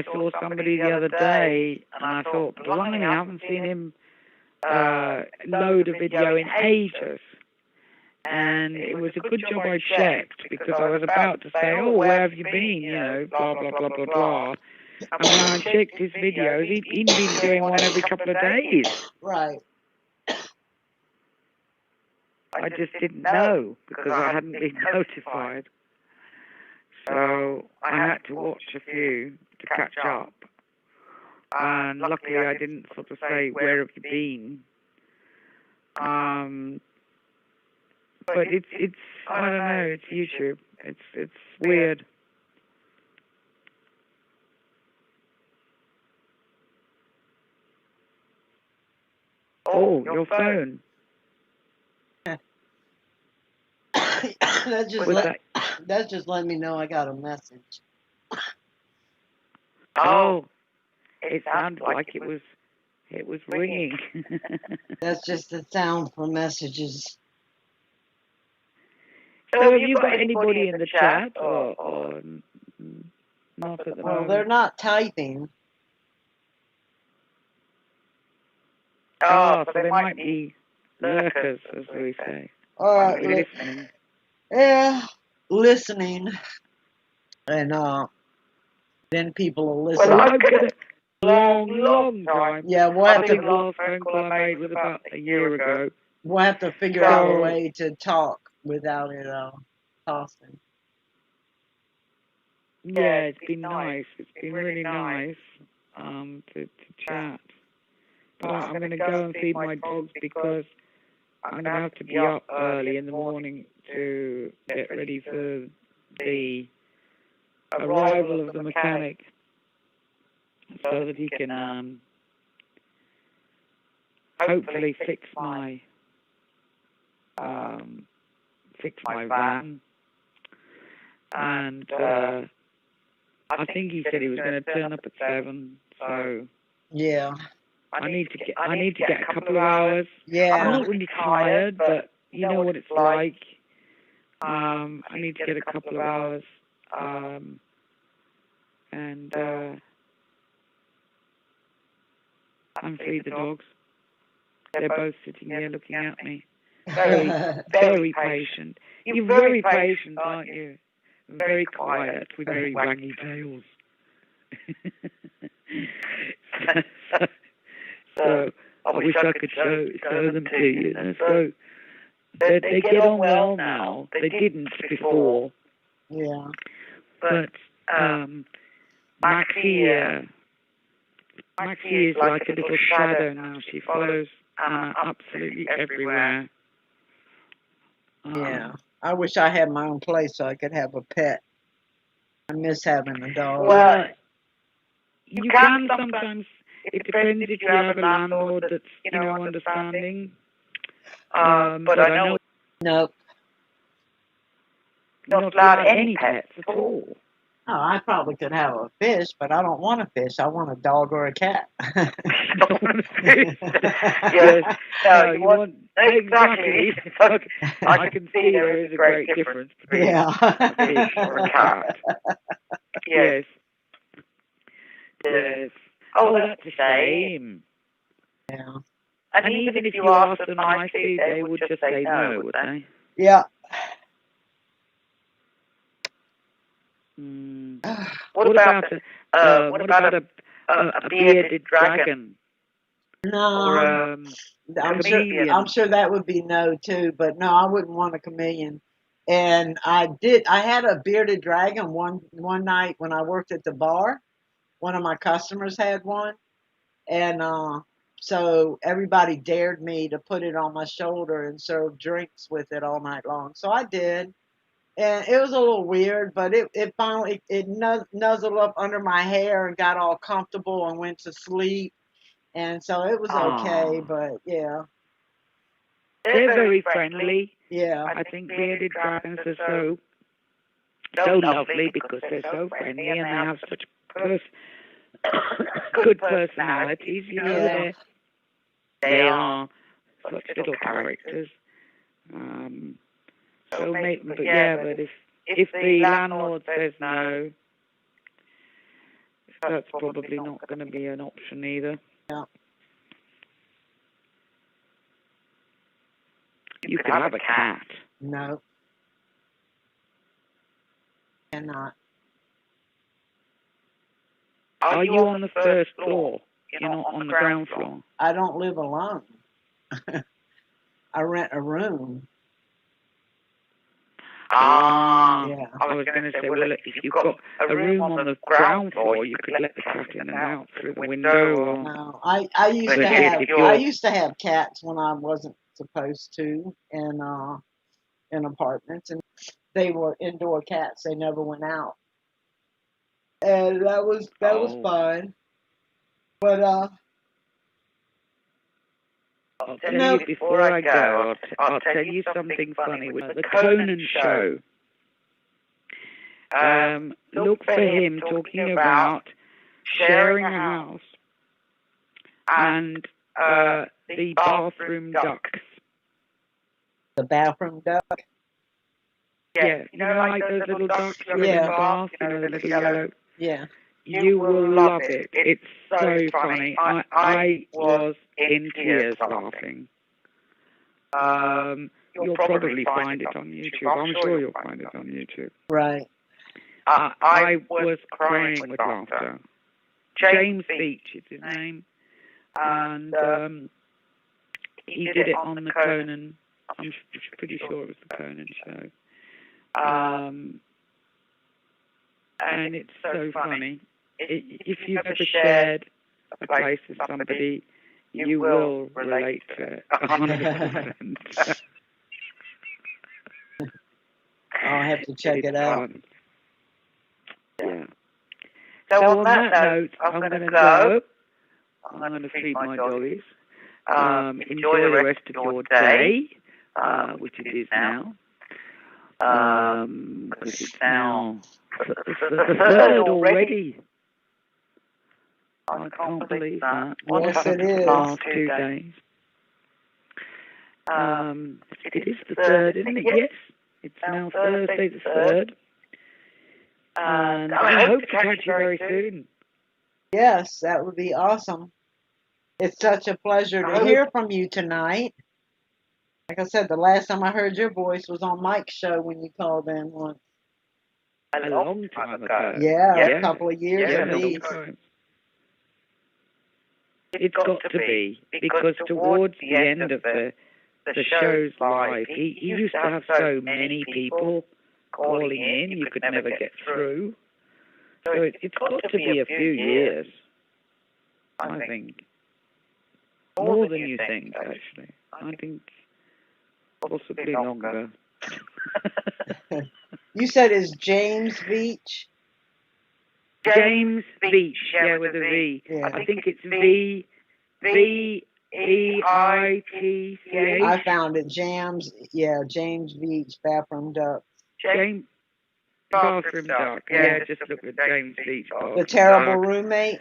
Speaker 4: saw somebody the other day, and I thought, blimey, I haven't seen him load a video in ages. And it was a good job I checked, because I was about to say, oh, where have you been, you know, blah, blah, blah, blah, blah. And when I checked his videos, he'd been doing one every couple of days.
Speaker 5: Right.
Speaker 4: I just didn't know, because I hadn't been notified. So I had to watch a few to catch up. And luckily I didn't sort of say, where have you been? But it's I don't know, it's YouTube. It's weird. Oh, your phone.
Speaker 5: That's just letting me know I got a message.
Speaker 4: Oh, it sounded like it was ringing.
Speaker 5: That's just the sound for messages.
Speaker 4: So have you got anybody in the chat or not at the moment?
Speaker 5: Well, they're not typing.
Speaker 4: Oh, so they might be lurkers, as we say.
Speaker 5: All right,
Speaker 4: listening.
Speaker 5: Yeah, listening. And then people will listen.
Speaker 4: Well, I've got a long time.
Speaker 5: Yeah,
Speaker 4: I think the last phone call I made was about a year ago.
Speaker 5: We'll have to figure out a way to talk without it tossing.
Speaker 4: Yeah, it's been nice. It's been really nice to chat. But I'm going to go and feed my dogs, because I'm going to have to be up early in the morning to get ready for the arrival of the mechanic, so that he can hopefully fix my van. And I think he said he was going to turn up at 7. So
Speaker 5: yeah,
Speaker 4: I need to get a couple of hours.
Speaker 5: Yeah,
Speaker 4: I'm not really tired, but you know what it's like. I need to get a couple of hours, and feed the dogs. They're both sitting there looking at me. Very, very patient. You're very patient, aren't you? Very quiet with very waggy tails. So I wish I could show them to you. So they get on well now. They didn't before.
Speaker 5: Yeah.
Speaker 4: But Maxie is like a little shadow now. She follows Anna absolutely everywhere.
Speaker 5: Yeah. I wish I had my own place so I could have a pet. I miss having a dog.
Speaker 4: Well, you can sometimes. It depends if you have a landlord that's, understanding. But I know
Speaker 5: Nope.
Speaker 4: you're not allowed any pets at all.
Speaker 5: Oh, I probably could have a fish, but I don't want a fish. I want a dog or a cat.
Speaker 4: Don't want to fish.
Speaker 6: Yeah.
Speaker 4: Yes.
Speaker 6: No,
Speaker 4: No,
Speaker 6: you
Speaker 4: you
Speaker 6: want
Speaker 4: want
Speaker 6: exactly.
Speaker 4: exactly. I can see there is a great difference between
Speaker 5: Yeah.
Speaker 4: a fish or a cat.
Speaker 6: Yes.
Speaker 4: Yes.
Speaker 6: Oh,
Speaker 4: Oh,
Speaker 6: that's
Speaker 4: that's
Speaker 6: a
Speaker 4: a
Speaker 6: shame.
Speaker 4: shame.
Speaker 5: Yeah.
Speaker 4: And even if you asked them nicely, they would just say no, would they?
Speaker 5: Yeah.
Speaker 4: Mm.
Speaker 6: What about
Speaker 4: a bearded dragon
Speaker 5: No,
Speaker 4: or
Speaker 5: I'm
Speaker 4: chameleon?
Speaker 5: sure that would be no too, but no, I wouldn't want a chameleon. And I had a bearded dragon one night when I worked at the bar. One of my customers had one, and so everybody dared me to put it on my shoulder and serve drinks with it all night long. So I did, and it was a little weird, but it finally nuzzled up under my hair and got all comfortable and went to sleep, and so it was okay.
Speaker 4: Aw.
Speaker 5: But yeah,
Speaker 4: They're very friendly.
Speaker 5: yeah,
Speaker 4: I think bearded dragons are so lovely because they're so friendly and they have such good personalities. You know,
Speaker 5: Yeah.
Speaker 4: they are such little characters. So maybe, but if the landlord says no, that's probably not going to be an option either.
Speaker 5: Yeah.
Speaker 4: You could have a cat.
Speaker 5: No, cannot.
Speaker 4: Are you on the first floor? You're not on the ground floor.
Speaker 5: I don't live alone. I rent a room.
Speaker 4: Yeah.
Speaker 6: I
Speaker 4: I was going to say, well, if you've got a room on the ground floor, you could let the cat in and out through the window. Or
Speaker 5: No, I used
Speaker 4: But
Speaker 5: to
Speaker 4: if
Speaker 5: have
Speaker 4: you're-
Speaker 5: I used to have cats when I wasn't supposed to in apartments, and they were indoor cats. They never went out, and that was
Speaker 4: Oh.
Speaker 5: fine. But
Speaker 4: I'll tell
Speaker 5: No.
Speaker 4: you before I go, I'll tell you something funny. With the Conan show, look for him talking about sharing a house and the bathroom ducks.
Speaker 5: the bathroom duck.
Speaker 4: Yeah, you know, like those little ducks you have in the bath, you know, the little yellow.
Speaker 5: Yeah.
Speaker 4: You will love it. It's so funny. I was in tears laughing. You'll probably find it on YouTube. I'm sure you'll find it on YouTube.
Speaker 5: Right.
Speaker 4: I was crying with laughter. James Beach is his name, and he did it on the Conan. I'm pretty sure it was the Conan show. And it's so funny. If you've ever shared a place with somebody, you will relate to it 100%.
Speaker 5: I'll have to check it out.
Speaker 4: Fun. Yeah. So on that note, I'm going to go. I'm going to feed my doggies. Enjoy the rest of your day, which it is now. Because it's now the third already. I can't believe that.
Speaker 5: Yes, it is.
Speaker 4: The last 2 days. It is the third, isn't it? Yes. It's now Thursday the 3rd. And I hope to catch you very soon.
Speaker 5: Yes, that would be awesome. It's such a pleasure to hear from you tonight. Like I said, the last time I heard your voice was on Mike's show when you called in once.
Speaker 4: A long time ago.
Speaker 5: Yeah, a couple of years
Speaker 4: Yeah,
Speaker 5: at
Speaker 4: a long
Speaker 5: least.
Speaker 4: time. It's got to be, because towards the end of the show's life, he used to have so many people calling in, you could never get through. So it's got to be a few years, I think. More than you think, actually. I think possibly longer.
Speaker 5: You said it's James Beach?
Speaker 4: James Beach, yeah, with a V.
Speaker 5: Yeah.
Speaker 4: I think it's V-E-I-T-C-H.
Speaker 5: I found it. James Beach, Bathroom Duck.
Speaker 4: James. Bathroom Doc. Yeah, just look at James Leach.
Speaker 5: The terrible roommate.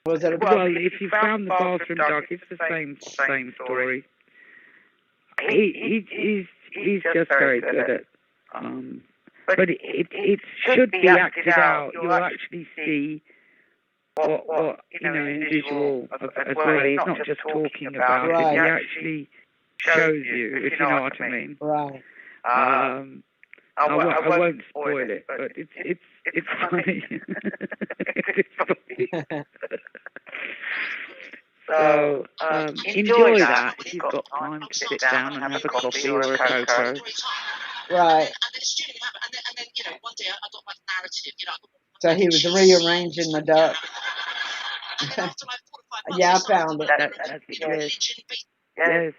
Speaker 5: Was it?
Speaker 4: Well, if you found the Bathroom Doc, it's the same story. He's just very good at. But it should be acted out. You'll actually see what in visual as well. He's not just talking about it. He actually shows you, if you know what I mean.
Speaker 5: Right.
Speaker 4: I won't spoil it, but it's funny. It's funny. So enjoy that if you've got time to sit down and have a coffee or a cocoa.
Speaker 5: Right. So he was rearranging the duck. Yeah, I found it.
Speaker 4: That's it. Yes.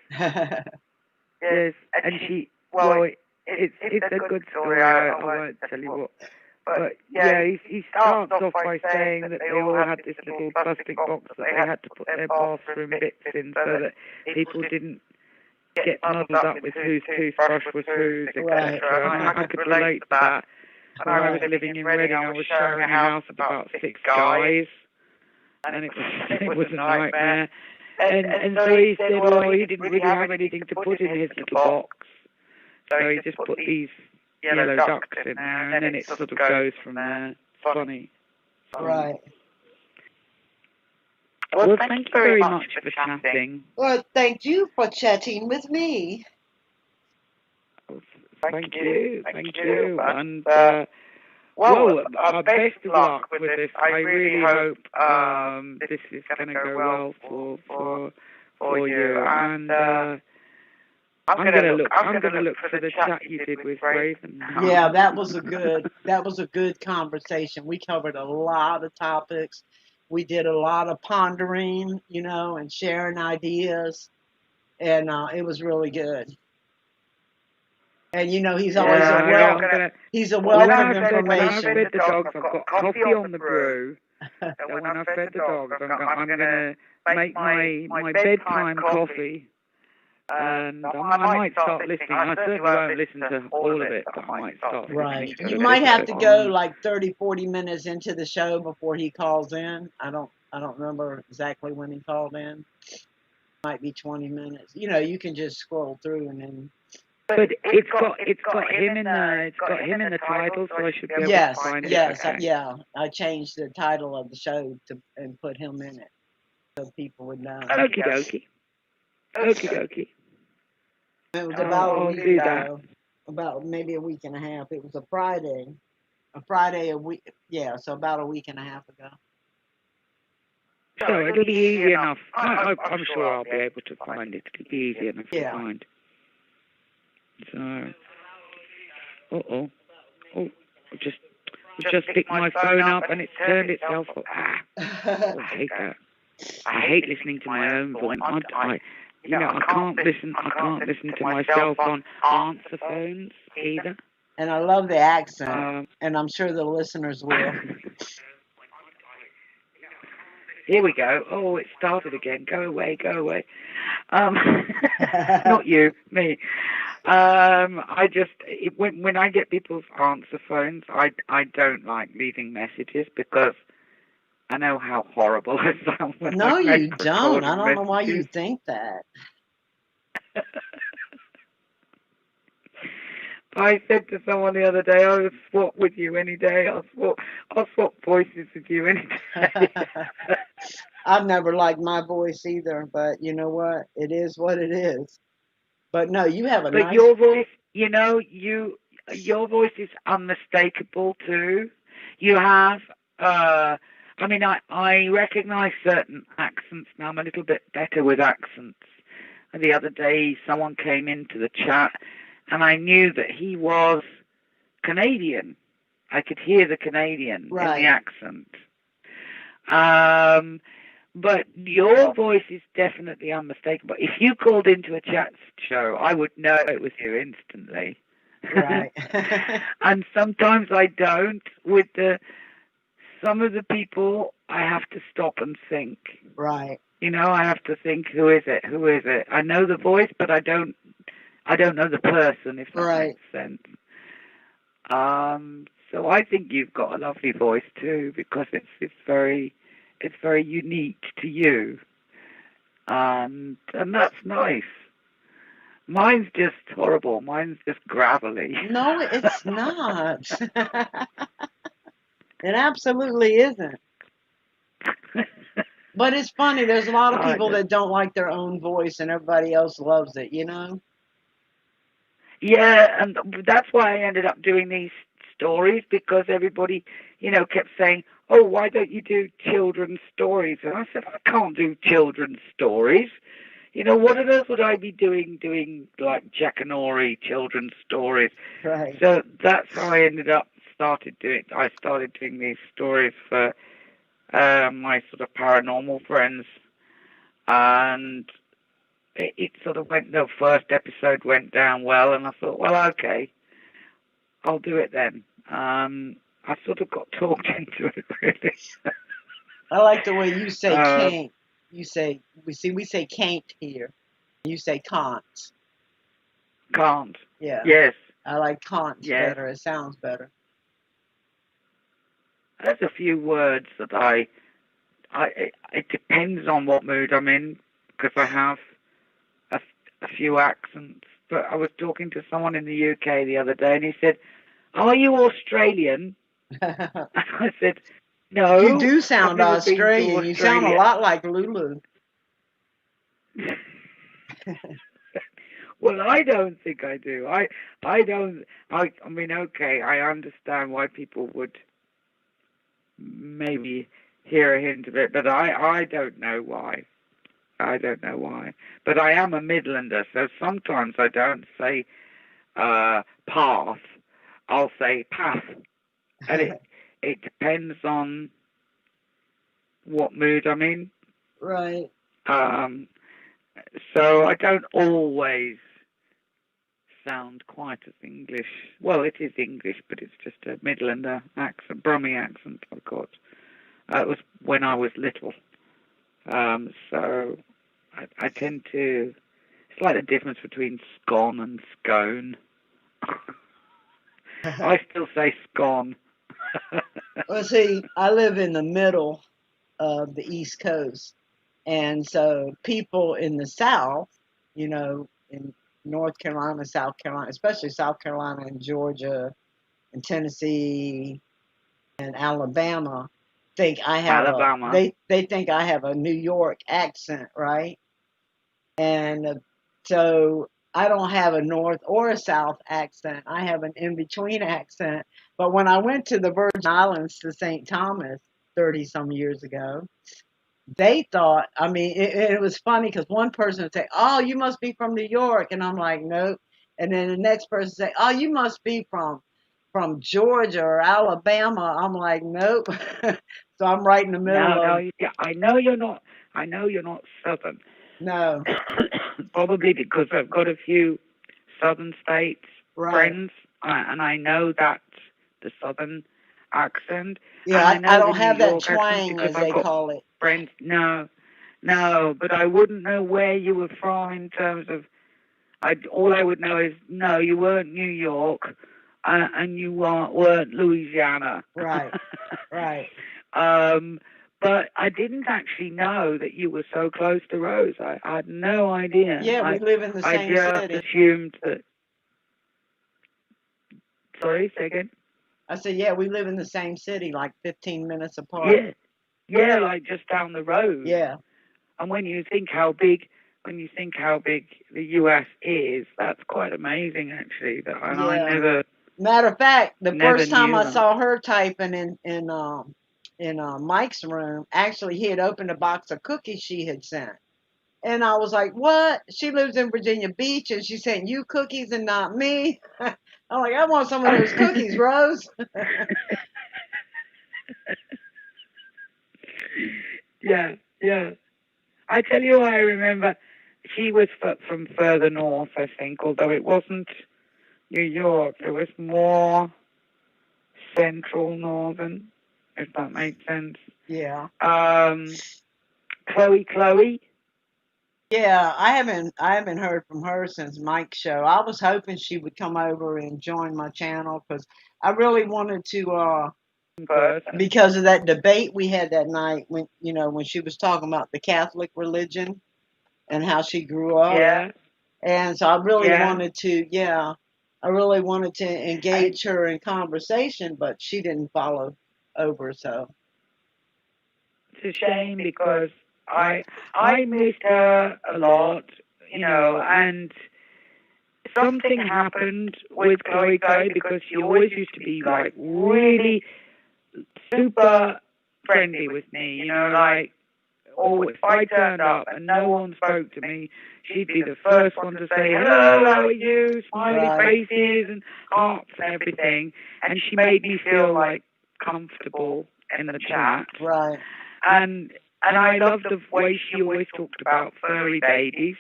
Speaker 4: Yes. And it's a good story. I won't tell you what. But yeah, he starts off by saying that they all had this little plastic box that they had to put their bathroom bits in so that people didn't get muddled up with whose toothbrush was whose, etc. And I could relate to that. When I was living in Reading, I was sharing a house with about 6 guys, and it was a nightmare. And so he said, well, he didn't really have anything to put in his little box, so he just put these yellow ducks in there, and then it sort of goes from there. It's funny.
Speaker 5: Right.
Speaker 4: Well, thank you very much for chatting.
Speaker 5: Well, thank you for chatting with me.
Speaker 4: Thank you. And, well, best of luck with this. I really hope this is going to go well for you. And I'm going to look for the chat you did with Raven.
Speaker 5: Yeah, that was a good conversation. We covered a lot of topics. We did a lot of pondering, and sharing ideas, and it was really good. And he's always he's a wealth of information.
Speaker 4: When I fed the dogs, I've got coffee on the brew. And when I fed the dogs, I'm going to make my bedtime coffee. And I might start listening. I certainly won't listen to all of it, but I might start listening.
Speaker 5: Right. You might have to go like 30, 40 minutes into the show before he calls in. I don't remember exactly when he called in. Might be 20 minutes. You can just scroll through and then.
Speaker 4: But it's got him in the title, so I should be able to find it.
Speaker 5: Yes,
Speaker 4: okay.
Speaker 5: Yeah. I changed the title of the show and put him in it, so people would know.
Speaker 4: Okie dokie.
Speaker 5: It was about a week ago, about maybe a week and a half. It was a Friday a week. Yeah, so about a week and a half ago.
Speaker 4: So it'll be easy enough. I'm sure I'll be able to find it. It'll be easy enough to find. So, oh, just picked my phone up and it turned itself off. I hate that. I hate listening to my own voice. I can't listen to myself on answer phones either.
Speaker 5: And I love the accent, and I'm sure the listeners will.
Speaker 4: Here we go. Oh, it started again. Go away. Not you, me. When I get people's answer phones, I don't like leaving messages because I know how horrible I sound when
Speaker 5: No,
Speaker 4: I
Speaker 5: you don't. I don't know why you think that.
Speaker 4: I said to someone the other day, I would swap with you any day. I'll swap voices with you any day.
Speaker 5: I've never liked my voice either, but you know what? It is what it is. But no, you have a nice...
Speaker 4: But your voice, your voice is unmistakable too. You have, I recognize certain accents now. I'm a little bit better with accents. And the other day, someone came into the chat, and I knew that he was Canadian. I could hear the Canadian in the accent. But your voice is definitely unmistakable. If you called into a chat show, I would know it was you instantly.
Speaker 5: Right.
Speaker 4: And sometimes I don't. With some of the people, I have to stop and think.
Speaker 5: Right.
Speaker 4: I have to think, who is it? I know the voice, but I don't I don't know the person, if that
Speaker 5: Right.
Speaker 4: makes sense. So I think you've got a lovely voice too, because it's very unique to you, and that's nice. Mine's just horrible. Mine's just gravelly.
Speaker 5: No, it's not. It absolutely isn't. But it's funny. There's a lot of
Speaker 4: I
Speaker 5: people
Speaker 4: know.
Speaker 5: that don't like their own voice, and everybody else loves it. You know?
Speaker 4: Yeah, and that's why I ended up doing these stories, because everybody, kept saying, "Oh, why don't you do children's stories?" And I said, "I can't do children's stories. What on earth would I be doing like Jackanory children's stories?"
Speaker 5: Right.
Speaker 4: So that's how I ended up I started doing these stories for my sort of paranormal friends, and it sort of the first episode went down well, and I thought, well, okay, I'll do it then. I sort of got talked into it, really.
Speaker 5: I like the way you say
Speaker 4: Uh,
Speaker 5: can't. You say we say can't here. You say can't.
Speaker 4: can't.
Speaker 5: Yeah.
Speaker 4: Yes,
Speaker 5: I like can't
Speaker 4: yes.
Speaker 5: better. It sounds better.
Speaker 4: There's a few words that it depends on what mood I'm in, because I have a few accents. But I was talking to someone in the UK the other day, and he said, "Are you Australian?" And I said, "No,
Speaker 5: You do
Speaker 4: I've
Speaker 5: sound
Speaker 4: never been to
Speaker 5: Australian. You sound a
Speaker 4: Australia."
Speaker 5: lot like Lulu.
Speaker 4: Well, I don't think I do. I don't. I mean, okay, I understand why people would maybe hear a hint of it, but I don't know why. I don't know why. But I am a Midlander, so sometimes I don't say path. I'll say path, and it depends on what mood I'm in.
Speaker 5: Right.
Speaker 4: So I don't always sound quite as English. Well, it is English, but it's just a Midlander accent, Brummie accent I've got. It was when I was little. So I tend to. It's like the difference between scone and scone. I still say scone.
Speaker 5: Well, see, I live in the middle of the East Coast, and so people in the South, in North Carolina, South Carolina, especially South Carolina and Georgia and Tennessee and Alabama, think I have
Speaker 4: Alabama.
Speaker 5: they think I have a New York accent, right? And so I don't have a North or a South accent. I have an in between accent. But when I went to the Virgin Islands to St. Thomas 30 some years ago, they thought, I mean, it was funny because one person would say, "Oh, you must be from New York." And I'm like, "Nope." And then the next person say, "Oh, you must be from Georgia or Alabama." I'm like, "Nope." So I'm right in the middle
Speaker 4: No,
Speaker 5: of,
Speaker 4: yeah, I know you're not. I know you're not Southern.
Speaker 5: no,
Speaker 4: Probably because I've got a few Southern states
Speaker 5: right.
Speaker 4: friends, and I know that the Southern accent.
Speaker 5: Yeah,
Speaker 4: And
Speaker 5: I
Speaker 4: I know
Speaker 5: don't
Speaker 4: the New
Speaker 5: have that
Speaker 4: York accent
Speaker 5: twang,
Speaker 4: because
Speaker 5: as
Speaker 4: I've
Speaker 5: they
Speaker 4: got
Speaker 5: call it.
Speaker 4: friends. No, but I wouldn't know where you were from in terms of. All I would know is no, you weren't New York, and you weren't Louisiana.
Speaker 5: Right, right.
Speaker 4: But I didn't actually know that you were so close to Rose. I had no idea.
Speaker 5: Yeah, we live in the
Speaker 4: I
Speaker 5: same
Speaker 4: just
Speaker 5: city.
Speaker 4: assumed that. Sorry, say again.
Speaker 5: I said, yeah, we live in the same city, like 15 minutes apart.
Speaker 4: Yeah, like just down the road.
Speaker 5: Yeah.
Speaker 4: And when you think how big the U.S. is, that's quite amazing, actually. That and
Speaker 5: Yeah.
Speaker 4: I never.
Speaker 5: Matter of fact, the
Speaker 4: Never
Speaker 5: first time
Speaker 4: knew
Speaker 5: I
Speaker 4: that.
Speaker 5: saw her typing in Mike's room, actually he had opened a box of cookies she had sent. And I was like, "What? She lives in Virginia Beach and she sent you cookies and not me?" I'm like, "I want some of those cookies, Rose."
Speaker 4: Yeah. I tell you, I remember she was from further north, I think, although it wasn't New York. It was more central northern, if that makes sense.
Speaker 5: Yeah.
Speaker 4: Chloe.
Speaker 5: Yeah, I haven't heard from her since Mike's show. I was hoping she would come over and join my channel because I really wanted to
Speaker 4: First.
Speaker 5: because of that debate we had that night when when she was talking about the Catholic religion and how she grew up.
Speaker 4: Yeah.
Speaker 5: And so I really
Speaker 4: Yeah.
Speaker 5: wanted to, I really wanted to engage her in conversation, but she didn't follow over. So
Speaker 4: It's a shame because I missed her a lot, and something happened with Chloe Clay because she always used to be like really super friendly with me, like, or if I turned up and no one spoke to me, she'd be the first one to say, hello, how are you, smiley
Speaker 5: Right.
Speaker 4: faces and hearts and everything, and she made me feel like comfortable in the chat.
Speaker 5: right,
Speaker 4: And I love the way she always talked about furry babies,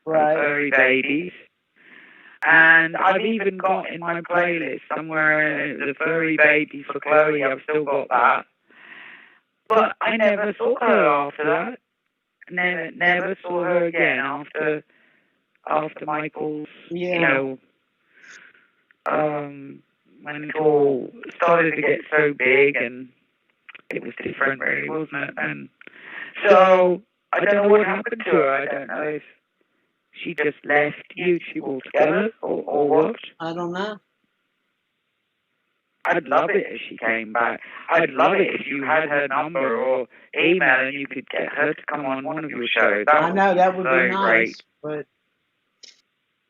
Speaker 5: right,
Speaker 4: furry babies. And I've even got in my playlist somewhere the furry baby for Chloe. I've still got that. But I never saw her after that. Never saw her again after Michael's,
Speaker 5: yeah,
Speaker 4: when it all started to get so big and it was different, really, wasn't it? And so I don't know what happened to her. I don't know if she just left YouTube altogether or what.
Speaker 5: I don't know.
Speaker 4: I'd love it if she came back. I'd love it if you had her number or email and you could get her to come on one of your shows.
Speaker 5: I know that would
Speaker 4: so
Speaker 5: be nice,
Speaker 4: great.
Speaker 5: but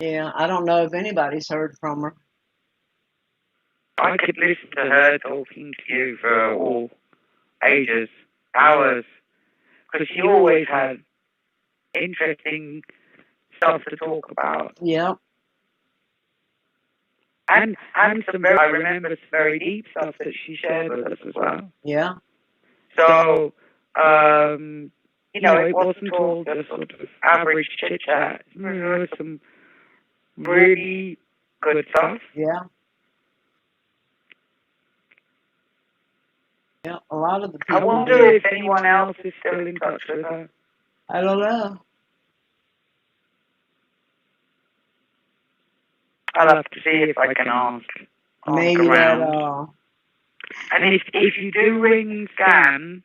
Speaker 5: yeah, I don't know if anybody's heard from her.
Speaker 4: I could listen to her talking to you for all ages, hours, because she always had interesting stuff to talk about.
Speaker 5: Yeah,
Speaker 4: And some I remember some very deep stuff that she shared with us as well.
Speaker 5: yeah,
Speaker 4: So, it wasn't all just sort of average chit chat. There was some really good stuff.
Speaker 5: yeah. Yeah, a lot of the people.
Speaker 4: I wonder if anyone else is still in touch with her.
Speaker 5: I don't know.
Speaker 4: I'll have to see if I can ask.
Speaker 5: Maybe
Speaker 4: around.
Speaker 5: that.
Speaker 4: And if you do ring Scan,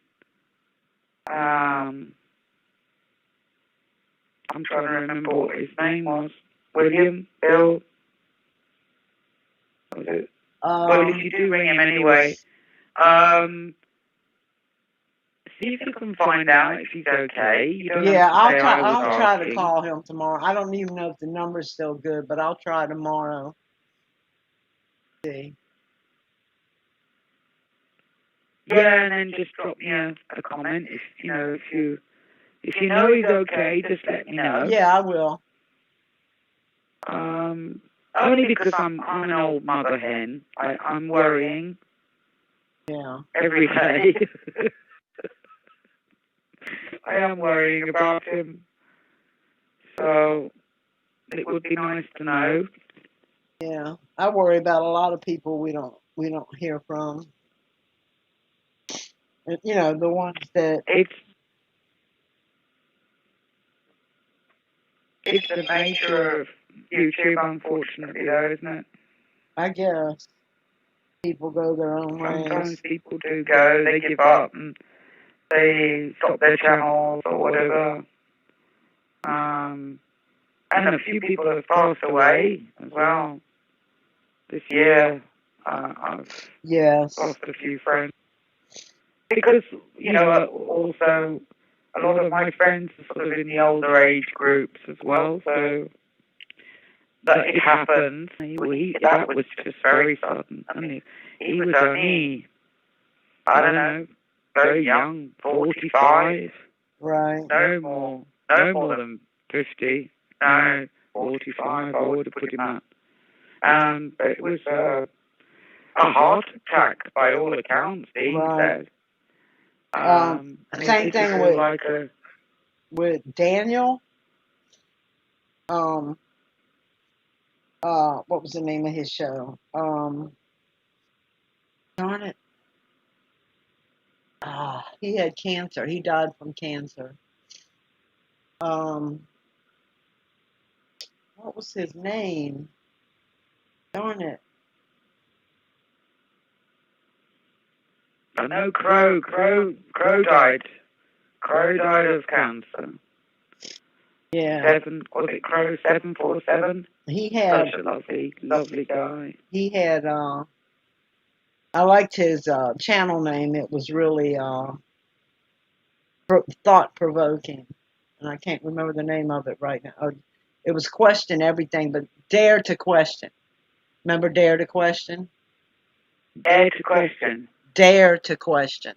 Speaker 4: I'm trying to remember what his name was. William, Bill. Was it? Well, if you do ring him anyway, see if you can find out if he's okay. You don't
Speaker 5: Yeah,
Speaker 4: have to say I was
Speaker 5: I'll try to
Speaker 4: asking.
Speaker 5: call him tomorrow. I don't even know if the number's still good, but I'll try tomorrow. See.
Speaker 4: Yeah, and then just drop me a comment if you know he's okay. Just let me know.
Speaker 5: Yeah, I will.
Speaker 4: Only because I'm an old mother hen. I'm worrying.
Speaker 5: Yeah.
Speaker 4: Every day. I am worrying about him. So it would be nice to know.
Speaker 5: Yeah, I worry about a lot of people we don't hear from. The ones that
Speaker 4: it's the nature of YouTube, unfortunately, though, isn't it?
Speaker 5: I guess people go their own ways.
Speaker 4: Sometimes people do go, they give up and they stop their channels or whatever. And a few people have passed away as well this year. I've lost a few friends. Because, also a lot of my friends are sort of in the older age groups as well, so that it happened. That was just very sudden. I mean, he was only, I don't know, very young, 45.
Speaker 5: Right.
Speaker 4: No more than 50. No, 45, I would have put him at. But it was a heart attack by all accounts, he said.
Speaker 5: Same thing with Daniel. What was the name of his show? Darn it. He had cancer. He died from cancer. what was his name? Darn it.
Speaker 4: I know Crow died. Crow died of cancer.
Speaker 5: Yeah.
Speaker 4: Was it Crow 747?
Speaker 5: He had,
Speaker 4: Such a lovely guy.
Speaker 5: he had, I liked his channel name. It was really thought-provoking. And I can't remember the name of it right now. It was Question Everything, but Dare to Question. Remember Dare to Question?
Speaker 4: Dare to Question.
Speaker 5: Dare to Question.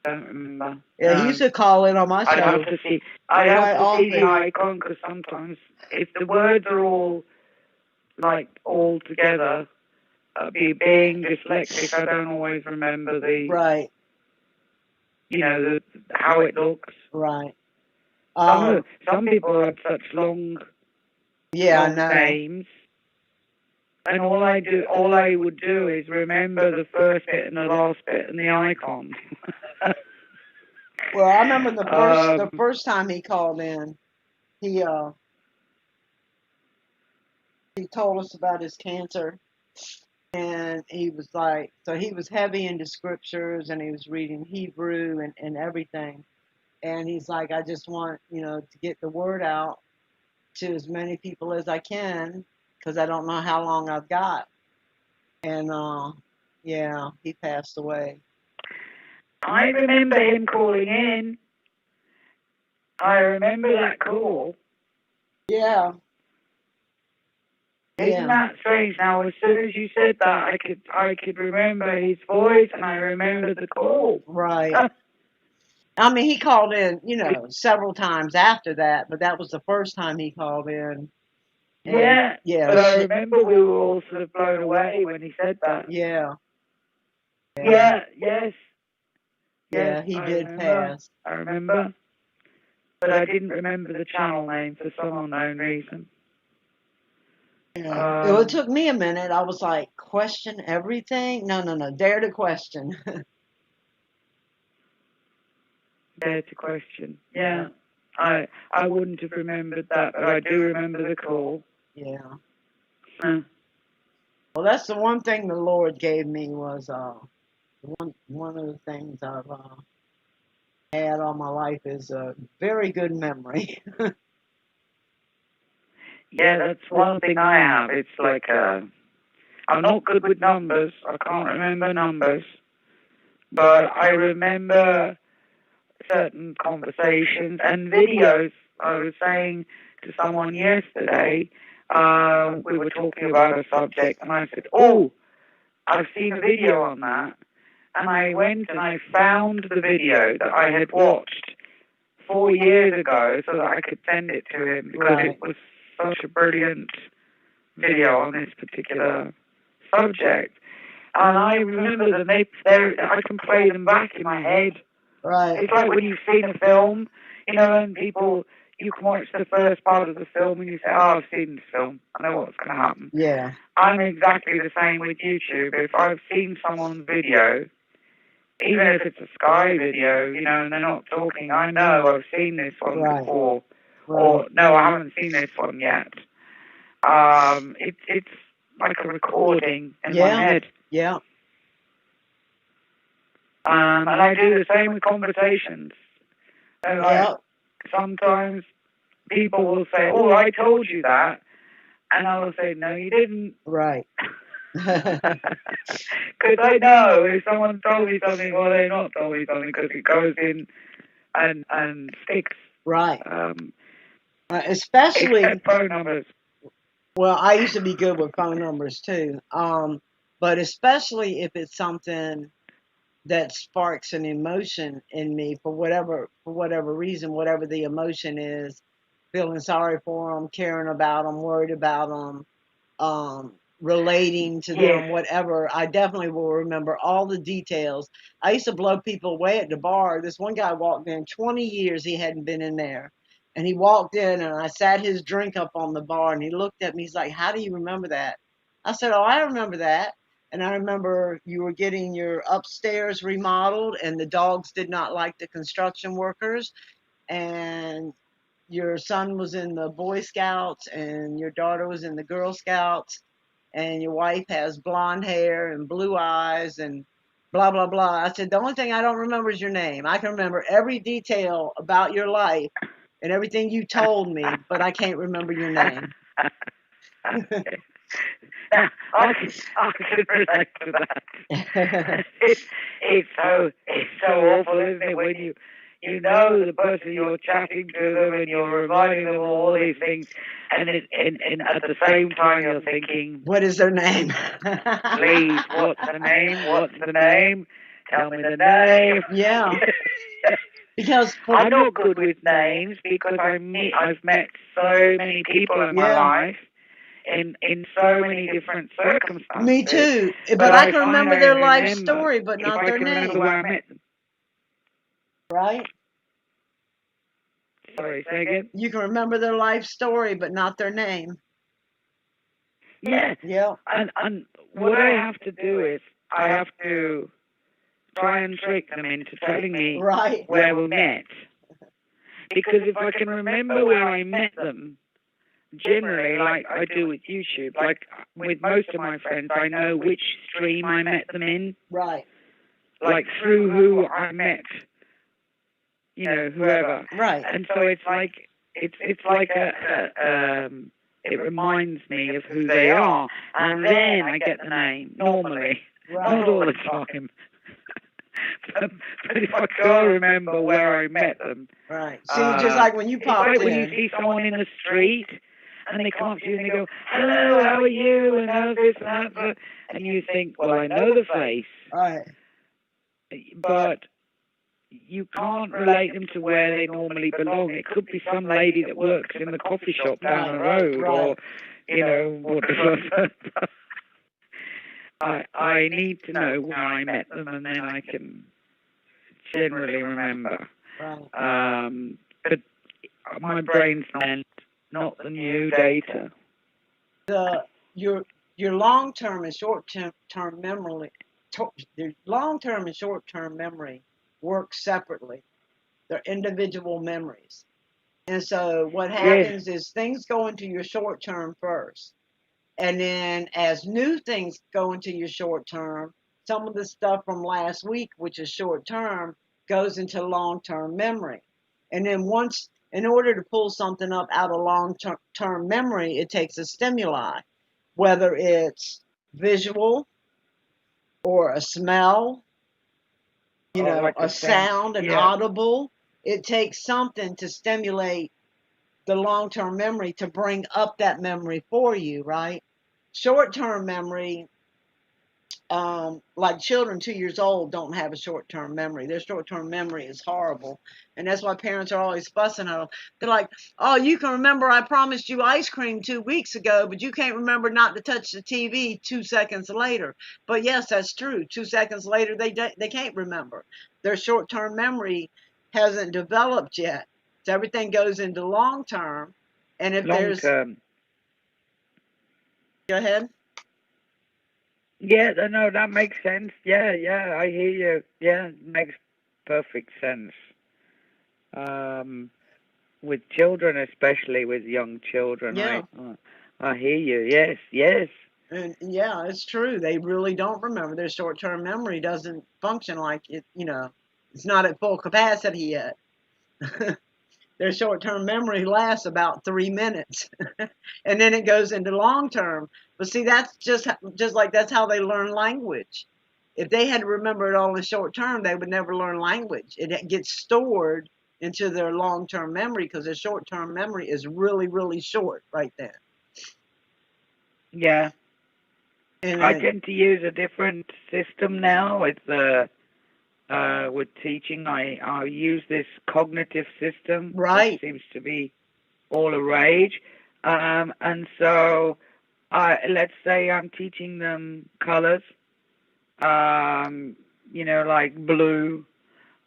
Speaker 4: Don't remember.
Speaker 5: Yeah, he used to call it on my show.
Speaker 4: I'd have to see the icon, because sometimes if the words are all all together, being dyslexic, I don't always remember the
Speaker 5: Right,
Speaker 4: how it looks.
Speaker 5: right.
Speaker 4: Some people have such long
Speaker 5: Yeah, I know.
Speaker 4: names, and all I would do is remember the first bit and the last bit and the icon.
Speaker 5: Well, I remember the first time he called in, he told us about his cancer, and he was like, so he was heavy into scriptures, and he was reading Hebrew and everything, and he's like, I just want to get the word out to as many people as I can, because I don't know how long I've got, and yeah, he passed away.
Speaker 4: I remember him calling in. I remember that call.
Speaker 5: Yeah.
Speaker 4: Isn't that strange? Now, as soon as you said that, I could remember his voice, and I remember the call.
Speaker 5: Right. I mean, he called in, several times after that, but that was the first time he called in.
Speaker 4: Yeah.
Speaker 5: Yeah.
Speaker 4: But I remember we were all sort of blown away when he said that.
Speaker 5: Yeah.
Speaker 4: Yeah. Yes.
Speaker 5: Yeah, he did pass.
Speaker 4: I remember. But I didn't remember the channel name for some unknown reason.
Speaker 5: Well, it took me a minute. I was like, question everything? No. Dare to question.
Speaker 4: Dare to question. Yeah. I wouldn't have remembered that, but I do remember the call.
Speaker 5: Yeah. Well, that's the one thing the Lord gave me was one of the things I've had all my life is a very good memory.
Speaker 4: Yeah, that's one thing I have. It's like I'm not good with numbers. I can't remember numbers, but I remember certain conversations and videos. I was saying to someone yesterday, we were talking about a subject, and I said, "Oh, I've seen a video on that." And I went and I found the video that I had watched 4 years ago so that I could send it to him, because it was such a brilliant video on this particular subject. And I remember that I can play them back in my head.
Speaker 5: Right.
Speaker 4: It's like when you've seen a film, and people, you can watch the first part of the film and you say, oh, I've seen this film. I know what's going to happen.
Speaker 5: Yeah.
Speaker 4: I'm exactly the same with YouTube. If I've seen someone's video, even if it's a Sky video, and they're not talking, I know I've seen this one before.
Speaker 5: Right.
Speaker 4: Or, no, I haven't seen this one yet. It's like a recording in my head.
Speaker 5: Yeah.
Speaker 4: And I do the same with conversations. Sometimes people will say, oh, I told you that. And I will say, no, you didn't.
Speaker 5: Right.
Speaker 4: Because I know if someone told me something, well, they're not told me something, because it goes in and sticks.
Speaker 5: Right. Especially
Speaker 4: phone numbers.
Speaker 5: Well, I used to be good with phone numbers too. But especially if it's something that sparks an emotion in me for whatever reason, whatever the emotion is, feeling sorry for them, caring about them, worried about them, relating to them, whatever. I definitely will remember all the details. I used to blow people away at the bar. This one guy walked in, 20 years he hadn't been in there. And he walked in, and I sat his drink up on the bar, and he looked at me. He's like, how do you remember that? I said, oh, I remember that. And I remember you were getting your upstairs remodeled, and the dogs did not like the construction workers. and your son was in the Boy Scouts and your daughter was in the Girl Scouts, and your wife has blonde hair and blue eyes and blah, blah, blah. I said, the only thing I don't remember is your name. I can remember every detail about your life and everything you told me, but I can't remember your name.
Speaker 4: Now, I can relate to that. It's so awful, isn't it, when you know the person you're chatting to them and you're reminding them of all these things, and at the same time you're thinking,
Speaker 5: What is their name?
Speaker 4: please, what's the name? What's the name? Tell me the name.
Speaker 5: Yeah. Because
Speaker 4: I'm not good with names because I've met so many people in my life in so many different circumstances.
Speaker 5: Me too. But I can remember their life story, but not their
Speaker 4: name.
Speaker 5: name.
Speaker 4: Where I met them.
Speaker 5: Right?
Speaker 4: Sorry, say again?
Speaker 5: You can remember their life story, but not their name.
Speaker 4: Yeah.
Speaker 5: Yeah.
Speaker 4: And what I have to do is I have to try and trick them into telling me where we met. Because if I can remember where I met them, generally, like I do with YouTube, like with most of my friends, I know which stream I met them in.
Speaker 5: Right.
Speaker 4: Like through who I met, whoever.
Speaker 5: Right.
Speaker 4: And so it's like it reminds me of who they are, and then I get the name normally, not all the time. But if I can't remember where I met them,
Speaker 5: right. See, just like when you popped
Speaker 4: like
Speaker 5: in.
Speaker 4: when you see someone in the street and they come up to you and they go, "Hello, how are you?" and how's this and that, and you think, "Well, I know the face."
Speaker 5: Right.
Speaker 4: But you can't relate them to where they normally belong. It could be some lady that works in the coffee shop down the road, or whatever. I need to know where I met them, and then I can generally remember.
Speaker 5: Right.
Speaker 4: But my brain's not the new data.
Speaker 5: Your long-term and short-term memory, your long-term and short-term memory work separately. They're individual memories. And so what happens is things go into your short-term first. And then as new things go into your short-term, some of the stuff from last week, which is short-term, goes into long-term memory. And then in order to pull something up out of long-term memory, it takes a stimuli, whether it's visual or a smell,
Speaker 4: like
Speaker 5: a sound, an audible. It takes something to stimulate the long-term memory to bring up that memory for you, right? Short-term memory, like children 2 years old don't have a short-term memory. Their short-term memory is horrible. And that's why parents are always fussing at them. They're like, oh, you can remember I promised you ice cream 2 weeks ago, but you can't remember not to touch the TV 2 seconds later. But yes, that's true. 2 seconds later, they can't remember. Their short-term memory hasn't developed yet. So everything goes into long-term. And if there's...
Speaker 4: Long-term.
Speaker 5: Go ahead.
Speaker 4: Yeah, no, that makes sense. Yeah, I hear you. Yeah, it makes perfect sense. With children, especially with young children,
Speaker 5: yeah.
Speaker 4: I hear you. Yes.
Speaker 5: And yeah, it's true. They really don't remember. Their short-term memory doesn't function like it. It's not at full capacity yet. Their short-term memory lasts about 3 minutes, and then it goes into long-term. But see, that's just like that's how they learn language. If they had to remember it all in short-term, they would never learn language. It gets stored into their long-term memory because their short-term memory is really, really short right then.
Speaker 4: Yeah. And I tend to use a different system now with teaching. I use this cognitive system.
Speaker 5: Right.
Speaker 4: That seems to be all the rage. And so, let's say I'm teaching them colors, like blue.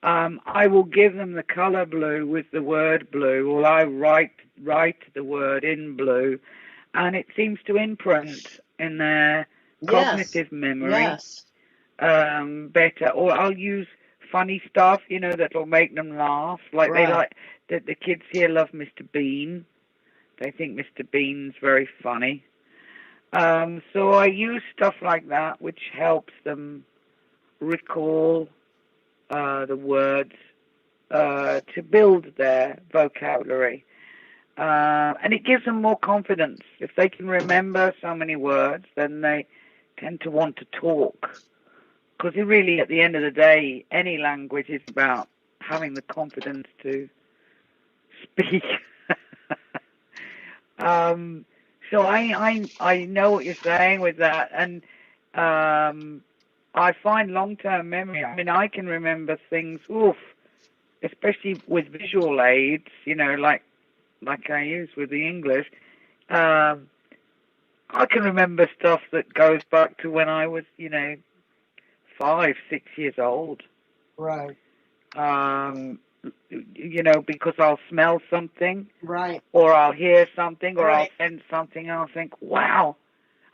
Speaker 4: I will give them the color blue with the word blue, or I write the word in blue, and it seems to imprint in their cognitive memory better. Or I'll use funny stuff, that'll make them laugh. Like they
Speaker 5: Right.
Speaker 4: like the kids here love Mr. Bean. They think Mr. Bean's very funny. So I use stuff like that, which helps them recall the words to build their vocabulary. And it gives them more confidence. If they can remember so many words, then they tend to want to talk. Because really, at the end of the day, any language is about having the confidence to speak. So I know what you're saying with that, and I find long-term memory. I mean, I can remember things, especially with visual aids, like I use with the English. I can remember stuff that goes back to when I was, 5, 6 years old.
Speaker 5: Right.
Speaker 4: Because I'll smell something,
Speaker 5: Right.
Speaker 4: or I'll hear something, or
Speaker 5: Right.
Speaker 4: I'll sense something, and I'll think, wow,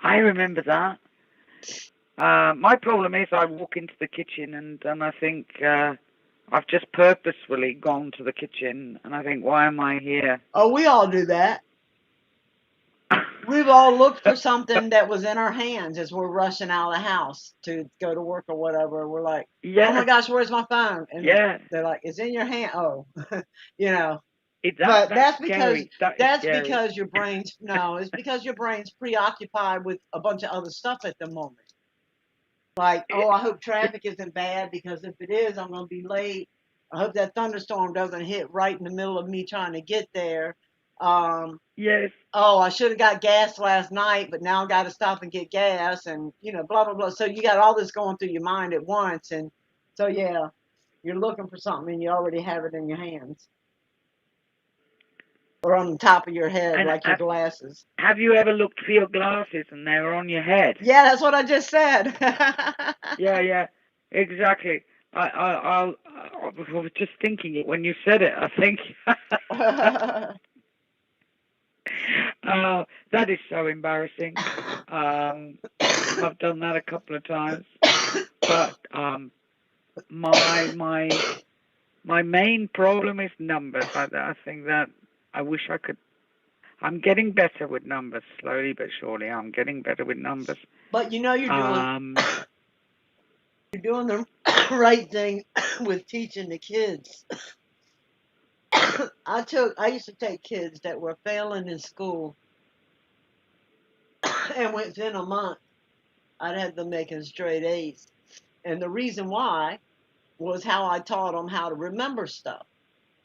Speaker 4: I remember that. My problem is I walk into the kitchen and I think I've just purposefully gone to the kitchen, and I think, why am I here?
Speaker 5: Oh, we all do that. We've all looked for something that was in our hands as we're rushing out of the house to go to work or whatever. We're like,
Speaker 4: Yeah.
Speaker 5: oh my gosh, where's my phone? And
Speaker 4: Yeah.
Speaker 5: they're like, it's in your hand. Oh, you know.
Speaker 4: That's
Speaker 5: That's
Speaker 4: scary.
Speaker 5: because
Speaker 4: That is scary.
Speaker 5: because your brain's it's because your brain's preoccupied with a bunch of other stuff at the moment. Like, oh, I hope traffic isn't bad, because if it is, I'm gonna be late. I hope that thunderstorm doesn't hit right in the middle of me trying to get there.
Speaker 4: Yes.
Speaker 5: Oh, I should have got gas last night, but now I got to stop and get gas, and blah blah blah. So you got all this going through your mind at once, and so yeah, you're looking for something and you already have it in your hands or on the top of your head,
Speaker 4: And
Speaker 5: like your glasses.
Speaker 4: have you ever looked for your glasses and they were on your head?
Speaker 5: Yeah, that's what I just said.
Speaker 4: Yeah, exactly. I was just thinking it when you said it. I think that is so embarrassing. I've done that a couple of times, but my main problem is numbers. I think that I wish I could. I'm getting better with numbers, slowly but surely. I'm getting better with numbers.
Speaker 5: But you're doing the right thing with teaching the kids. I used to take kids that were failing in school, and within a month, I'd have them making straight A's. And the reason why was how I taught them how to remember stuff.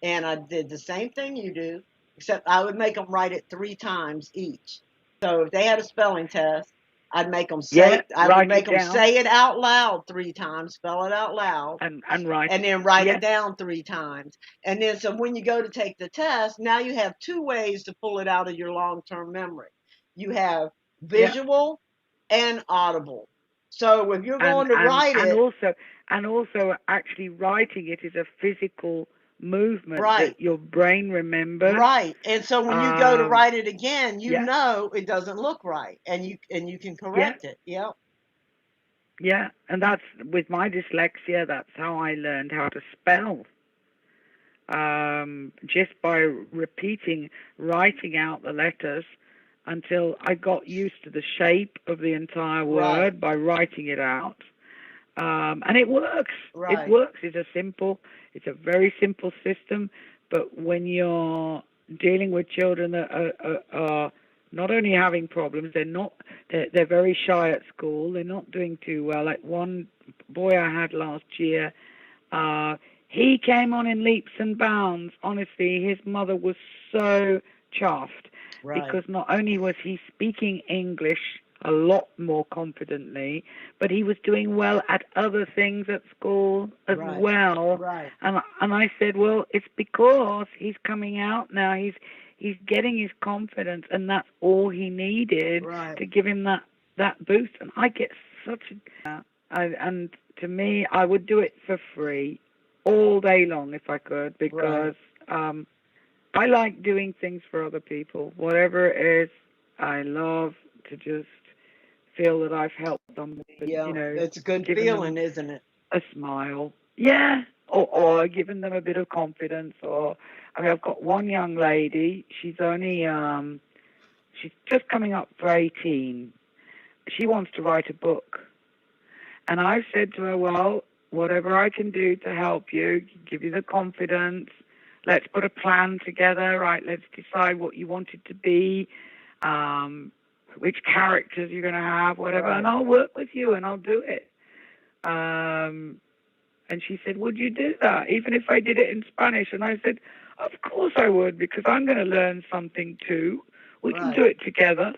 Speaker 5: And I did the same thing you do, except I would make them write it 3 times each. So if they had a spelling test, I'd make them say say it out loud 3 times, spell it out loud,
Speaker 4: and write,
Speaker 5: and then write it down 3 times. And then so when you go to take the test, now you have 2 ways to pull it out of your long-term memory. You have visual and audible. So if you're going to write it,
Speaker 4: and also actually writing it is a physical movement
Speaker 5: right,
Speaker 4: that your brain remembers.
Speaker 5: Right. And so when you go to write it again, you know it doesn't look right, and you can correct it. Yep.
Speaker 4: Yeah, and that's with my dyslexia. That's how I learned how to spell. Just by writing out the letters until I got used to the shape of the entire word by writing it out. And it works.
Speaker 5: Right.
Speaker 4: It works. It's a very simple system. But when you're dealing with children that are not only having problems, they're very shy at school. They're not doing too well. Like one boy I had last year, he came on in leaps and bounds. Honestly, his mother was so chuffed because not only was he speaking English a lot more confidently, but he was doing well at other things at school as well.
Speaker 5: Right.
Speaker 4: And I said, well, it's because he's coming out now. He's getting his confidence, and that's all he needed to give him that boost. And I get such and to me, I would do it for free all day long if I could, because I like doing things for other people. Whatever it is, I love to just feel that I've helped them.
Speaker 5: It's a good feeling, isn't it?
Speaker 4: A smile. Yeah, or giving them a bit of confidence. Or I mean, I've got one young lady. She's only she's just coming up for 18. She wants to write a book, and I've said to her, well, whatever I can do to help you, give you the confidence. Let's put a plan together, right? Let's decide what you want it to be, which characters you're going to have, whatever,
Speaker 5: Right.
Speaker 4: and I'll work with you and I'll do it. And she said, would you do that, even if I did it in Spanish? And I said, of course I would, because I'm going to learn something too. We can
Speaker 5: Right.
Speaker 4: do it together.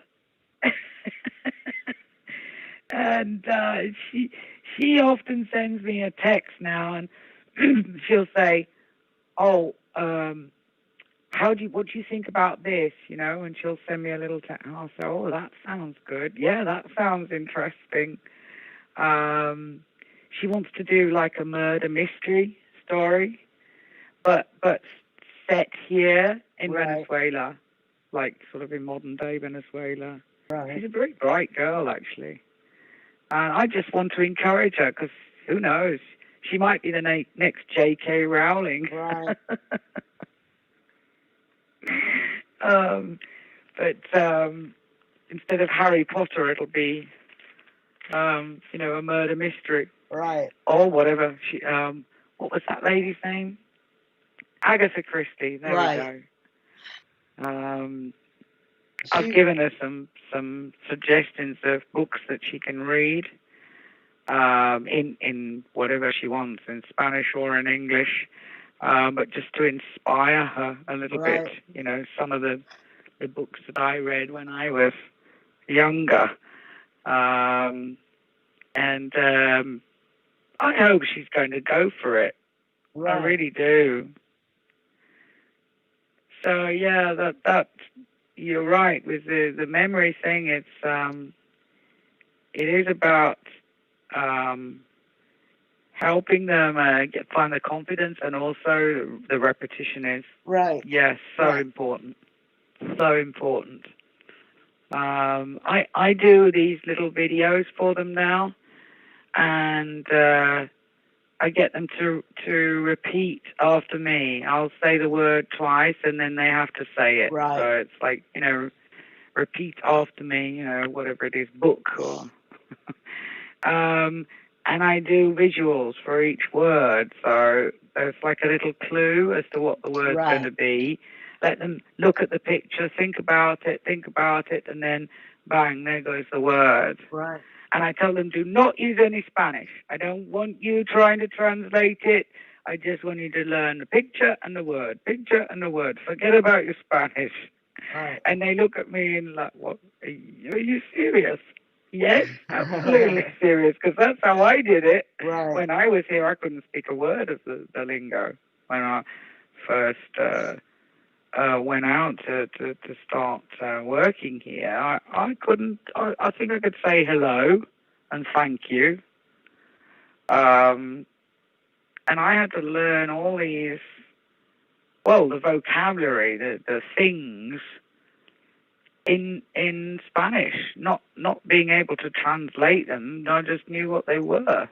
Speaker 4: And she often sends me a text now, and she'll say, "Oh, what do you think about this?" You know, and she'll send me a little text, and I'll say, "Oh, that sounds good. Yeah, that sounds interesting." She wants to do like a murder mystery story, but set here in
Speaker 5: Right.
Speaker 4: Venezuela, like sort of in modern day Venezuela.
Speaker 5: Right.
Speaker 4: She's a very bright girl, actually. And I just want to encourage her, because who knows? She might be the next J.K. Rowling.
Speaker 5: Right.
Speaker 4: But instead of Harry Potter, it'll be, a murder mystery
Speaker 5: Right.
Speaker 4: or whatever. What was that lady's name? Agatha Christie. There
Speaker 5: Right.
Speaker 4: we go. I've
Speaker 5: She,
Speaker 4: given her some suggestions of books that she can read, in whatever she wants, in Spanish or in English, but just to inspire her a little
Speaker 5: Right.
Speaker 4: bit. Some of the books that I read when I was younger, and I hope she's going to go for it. I
Speaker 5: right.
Speaker 4: really do. So yeah, that you're right with the memory thing. It is about helping them find the confidence, and also the repetition is,
Speaker 5: Right.
Speaker 4: yes, so
Speaker 5: Right.
Speaker 4: important. So important. I do these little videos for them now, and I get them to repeat after me. I'll say the word twice, and then they have to say it.
Speaker 5: Right.
Speaker 4: So it's like, repeat after me, whatever it is, book or. And I do visuals for each word, so there's like a little clue as to what the word's
Speaker 5: Right.
Speaker 4: going to be. Let them look at the picture, think about it, and then bang, there goes the word.
Speaker 5: Right.
Speaker 4: And I tell them, do not use any Spanish. I don't want you trying to translate it. I just want you to learn the picture and the word. Forget about your Spanish.
Speaker 5: Right.
Speaker 4: And they look at me and like, what? Are you serious? Yes, absolutely serious, because that's how I did it.
Speaker 5: Right.
Speaker 4: When I was here, I couldn't speak a word of the lingo. When I first went out to start working here, I couldn't. I think I could say hello and thank you. And I had to learn all these, the vocabulary, the things in Spanish, not being able to translate them. I just knew what they were,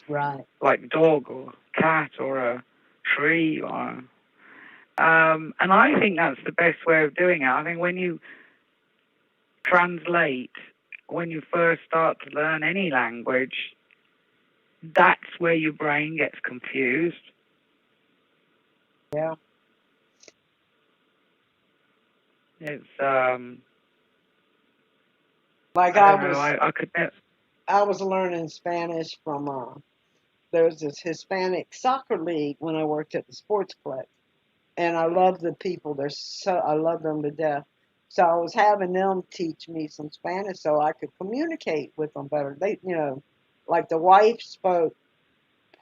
Speaker 5: Right.
Speaker 4: like dog or cat or a tree or. And I think that's the best way of doing it. I think when you translate, when you first start to learn any language, that's where your brain gets confused.
Speaker 5: Yeah.
Speaker 4: It's
Speaker 5: Like
Speaker 4: I
Speaker 5: I
Speaker 4: don't know.
Speaker 5: was,
Speaker 4: I could never.
Speaker 5: I was learning Spanish from there was this Hispanic soccer league when I worked at the sports club, and I love the people. I love them to death. So I was having them teach me some Spanish so I could communicate with them better. They, like the wife spoke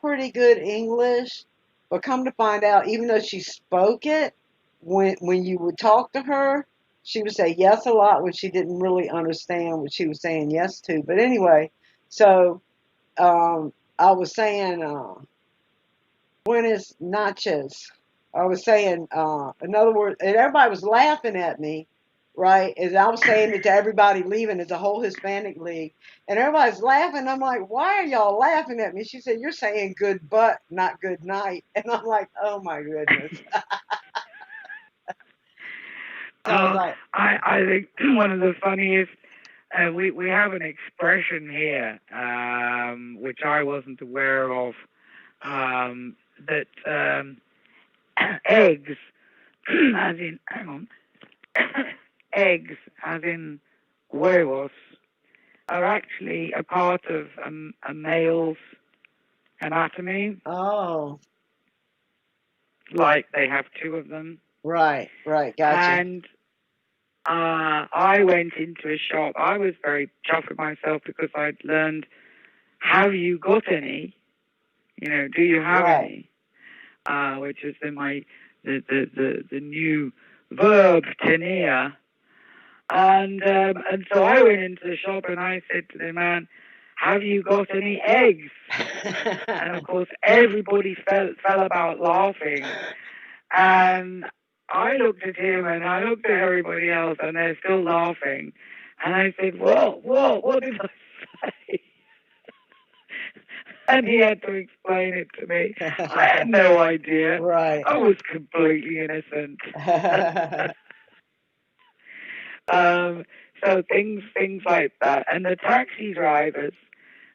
Speaker 5: pretty good English, but come to find out, even though she spoke it, when you would talk to her, she would say yes a lot when she didn't really understand what she was saying yes to. But anyway, so I was saying, buenas noches. I was saying, in other words, and everybody was laughing at me right? And I was saying it to everybody leaving. It's a whole Hispanic league, and everybody's laughing. I'm like, why are y'all laughing at me? She said, you're saying good butt, not good night. And I'm like, oh my goodness. So I was like,
Speaker 4: I think one of the funniest, we have an expression here, which I wasn't aware of, that eggs, as in, hang on, eggs, as in huevos, are actually a part of a male's anatomy,
Speaker 5: oh,
Speaker 4: like they have two of them.
Speaker 5: right, gotcha.
Speaker 4: And I went into a shop. I was very chuffed with myself because I'd learned, have you got any? You know, do you have
Speaker 5: Right.
Speaker 4: any? Which is the new verb tenere. And so I went into the shop and I said to the man, have you got any eggs? And of course everybody fell about laughing. And I looked at him and I looked at everybody else and they're still laughing. And I said, what did I say? And he had to explain it to me. I had no idea.
Speaker 5: Right.
Speaker 4: I was completely innocent. So things like that. And the taxi drivers,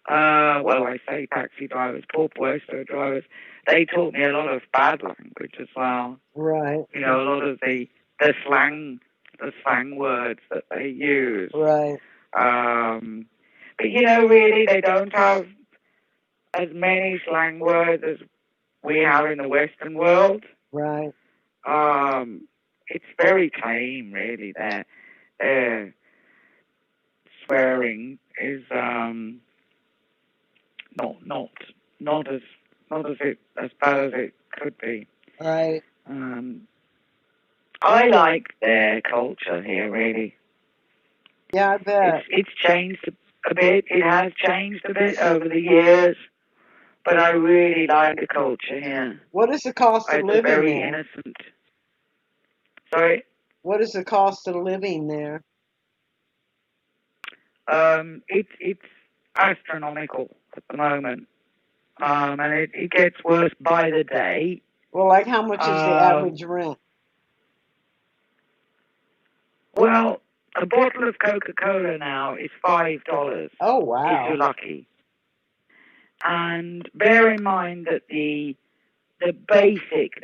Speaker 4: well, I say taxi drivers, poor puesto drivers, they taught me a lot of bad language as well.
Speaker 5: Right.
Speaker 4: You know, a lot of the slang words that they use.
Speaker 5: Right.
Speaker 4: But you know, really, they don't have as many slang words as we have in the Western world.
Speaker 5: Right.
Speaker 4: It's very tame, really. Their swearing is not as bad as it could be.
Speaker 5: Right.
Speaker 4: I like their culture here, really.
Speaker 5: Yeah, I bet.
Speaker 4: It's changed a bit. It has changed a bit over the years, but I really like the culture here.
Speaker 5: What is the cost of
Speaker 4: It's
Speaker 5: living
Speaker 4: very
Speaker 5: there?
Speaker 4: innocent. Sorry?
Speaker 5: What is the cost of living there?
Speaker 4: It's astronomical at the moment, and it gets worse by the day.
Speaker 5: Well, like how much is the average rent?
Speaker 4: Well, a bottle of Coca-Cola now is $5.
Speaker 5: Oh,
Speaker 4: If
Speaker 5: wow.
Speaker 4: you're lucky. And bear in mind that the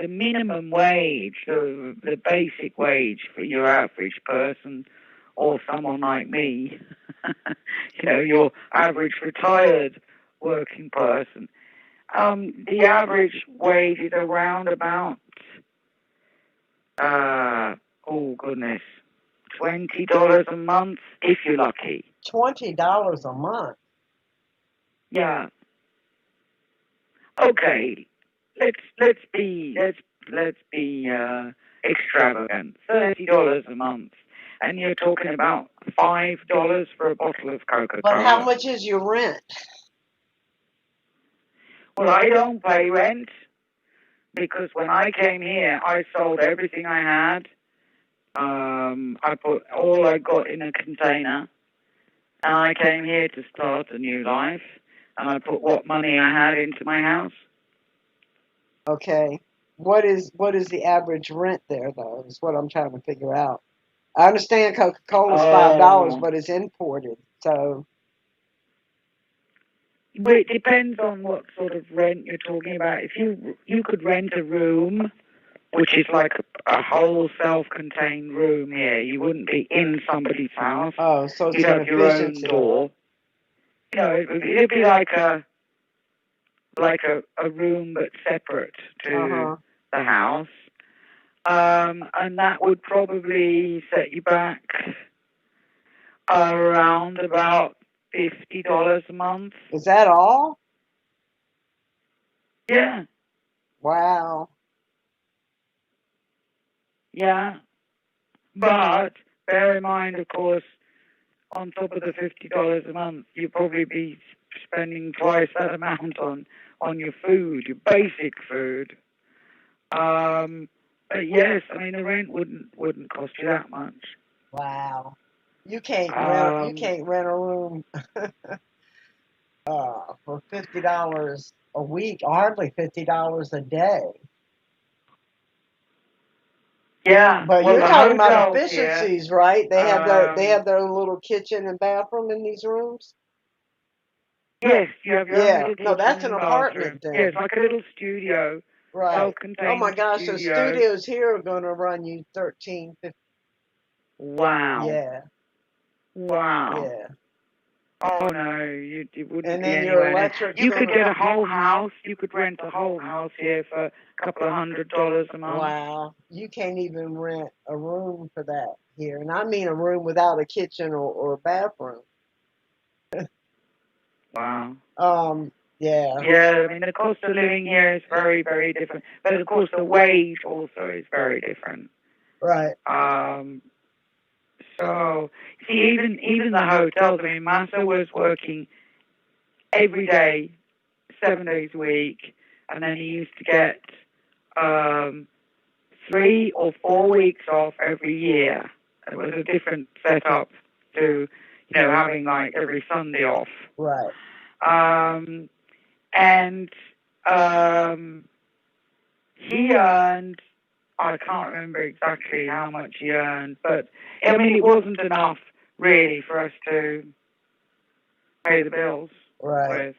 Speaker 4: minimum wage, the basic wage for your average person or someone like me, you know, your average retired working person, the average wage is around about, oh goodness, $20 a month if you're lucky.
Speaker 5: $20 a month?
Speaker 4: Yeah. Okay. Let's be extravagant. $30 a month, and you're talking about $5 for a bottle of Coca-Cola.
Speaker 5: But how much is your rent?
Speaker 4: Well, I don't pay rent because when I came here, I sold everything I had. I put all I got in a container, and I came here to start a new life. And I put what money I had into my house.
Speaker 5: Okay. What is the average rent there, though, is what I'm trying to figure out. I understand Coca-Cola's $5, but it's imported, so...
Speaker 4: But it depends on what sort of rent you're talking about. If you could rent a room, which is like a whole self-contained room here, you wouldn't be in somebody's house.
Speaker 5: Oh, so it's
Speaker 4: You'd
Speaker 5: an
Speaker 4: have your own
Speaker 5: efficiency.
Speaker 4: door. You know, it'd be like a room but separate to the house. And that would probably set you back around about $50 a month.
Speaker 5: Is that all?
Speaker 4: Yeah.
Speaker 5: Wow.
Speaker 4: Yeah. But bear in mind, of course, on top of the $50 a month, you'd probably be spending twice that amount on your food, your basic food. But yes, I mean the rent wouldn't cost you that much.
Speaker 5: Wow. You can't rent a room for $50 a week, hardly $50 a day.
Speaker 4: Yeah.
Speaker 5: But
Speaker 4: Well,
Speaker 5: you're
Speaker 4: the
Speaker 5: talking about
Speaker 4: hotels here.
Speaker 5: efficiencies, right? They have their
Speaker 4: Um,
Speaker 5: little kitchen and bathroom in these rooms.
Speaker 4: yes, you have your own
Speaker 5: Yeah.
Speaker 4: little
Speaker 5: No,
Speaker 4: kitchen
Speaker 5: that's an
Speaker 4: and bathroom.
Speaker 5: apartment then.
Speaker 4: Yes, like a little studio,
Speaker 5: Right. Oh
Speaker 4: self-contained
Speaker 5: my gosh, so
Speaker 4: studio.
Speaker 5: studios here are going to run you 13, 15.
Speaker 4: Wow.
Speaker 5: Yeah.
Speaker 4: Wow.
Speaker 5: Yeah.
Speaker 4: Oh no, you wouldn't
Speaker 5: And
Speaker 4: be
Speaker 5: then your
Speaker 4: anywhere near.
Speaker 5: electric's
Speaker 4: You could
Speaker 5: going
Speaker 4: get
Speaker 5: to.
Speaker 4: a whole house. You could rent a whole house here for a couple of $100 a month.
Speaker 5: Wow. You can't even rent a room for that here. And I mean a room without a kitchen or a bathroom.
Speaker 4: Wow.
Speaker 5: Yeah.
Speaker 4: Yeah, I mean, the cost of living here is very, very different. But of course, the wage also is very different.
Speaker 5: Right.
Speaker 4: So, see, even the hotels, I mean, Massa was working every day, 7 days a week, and then he used to get 3 or 4 weeks off every year. It was a different setup to, having like every Sunday off.
Speaker 5: Right.
Speaker 4: And he earned, I can't remember exactly how much he earned, but I mean, it wasn't enough really for us to pay the bills
Speaker 5: Right.
Speaker 4: with.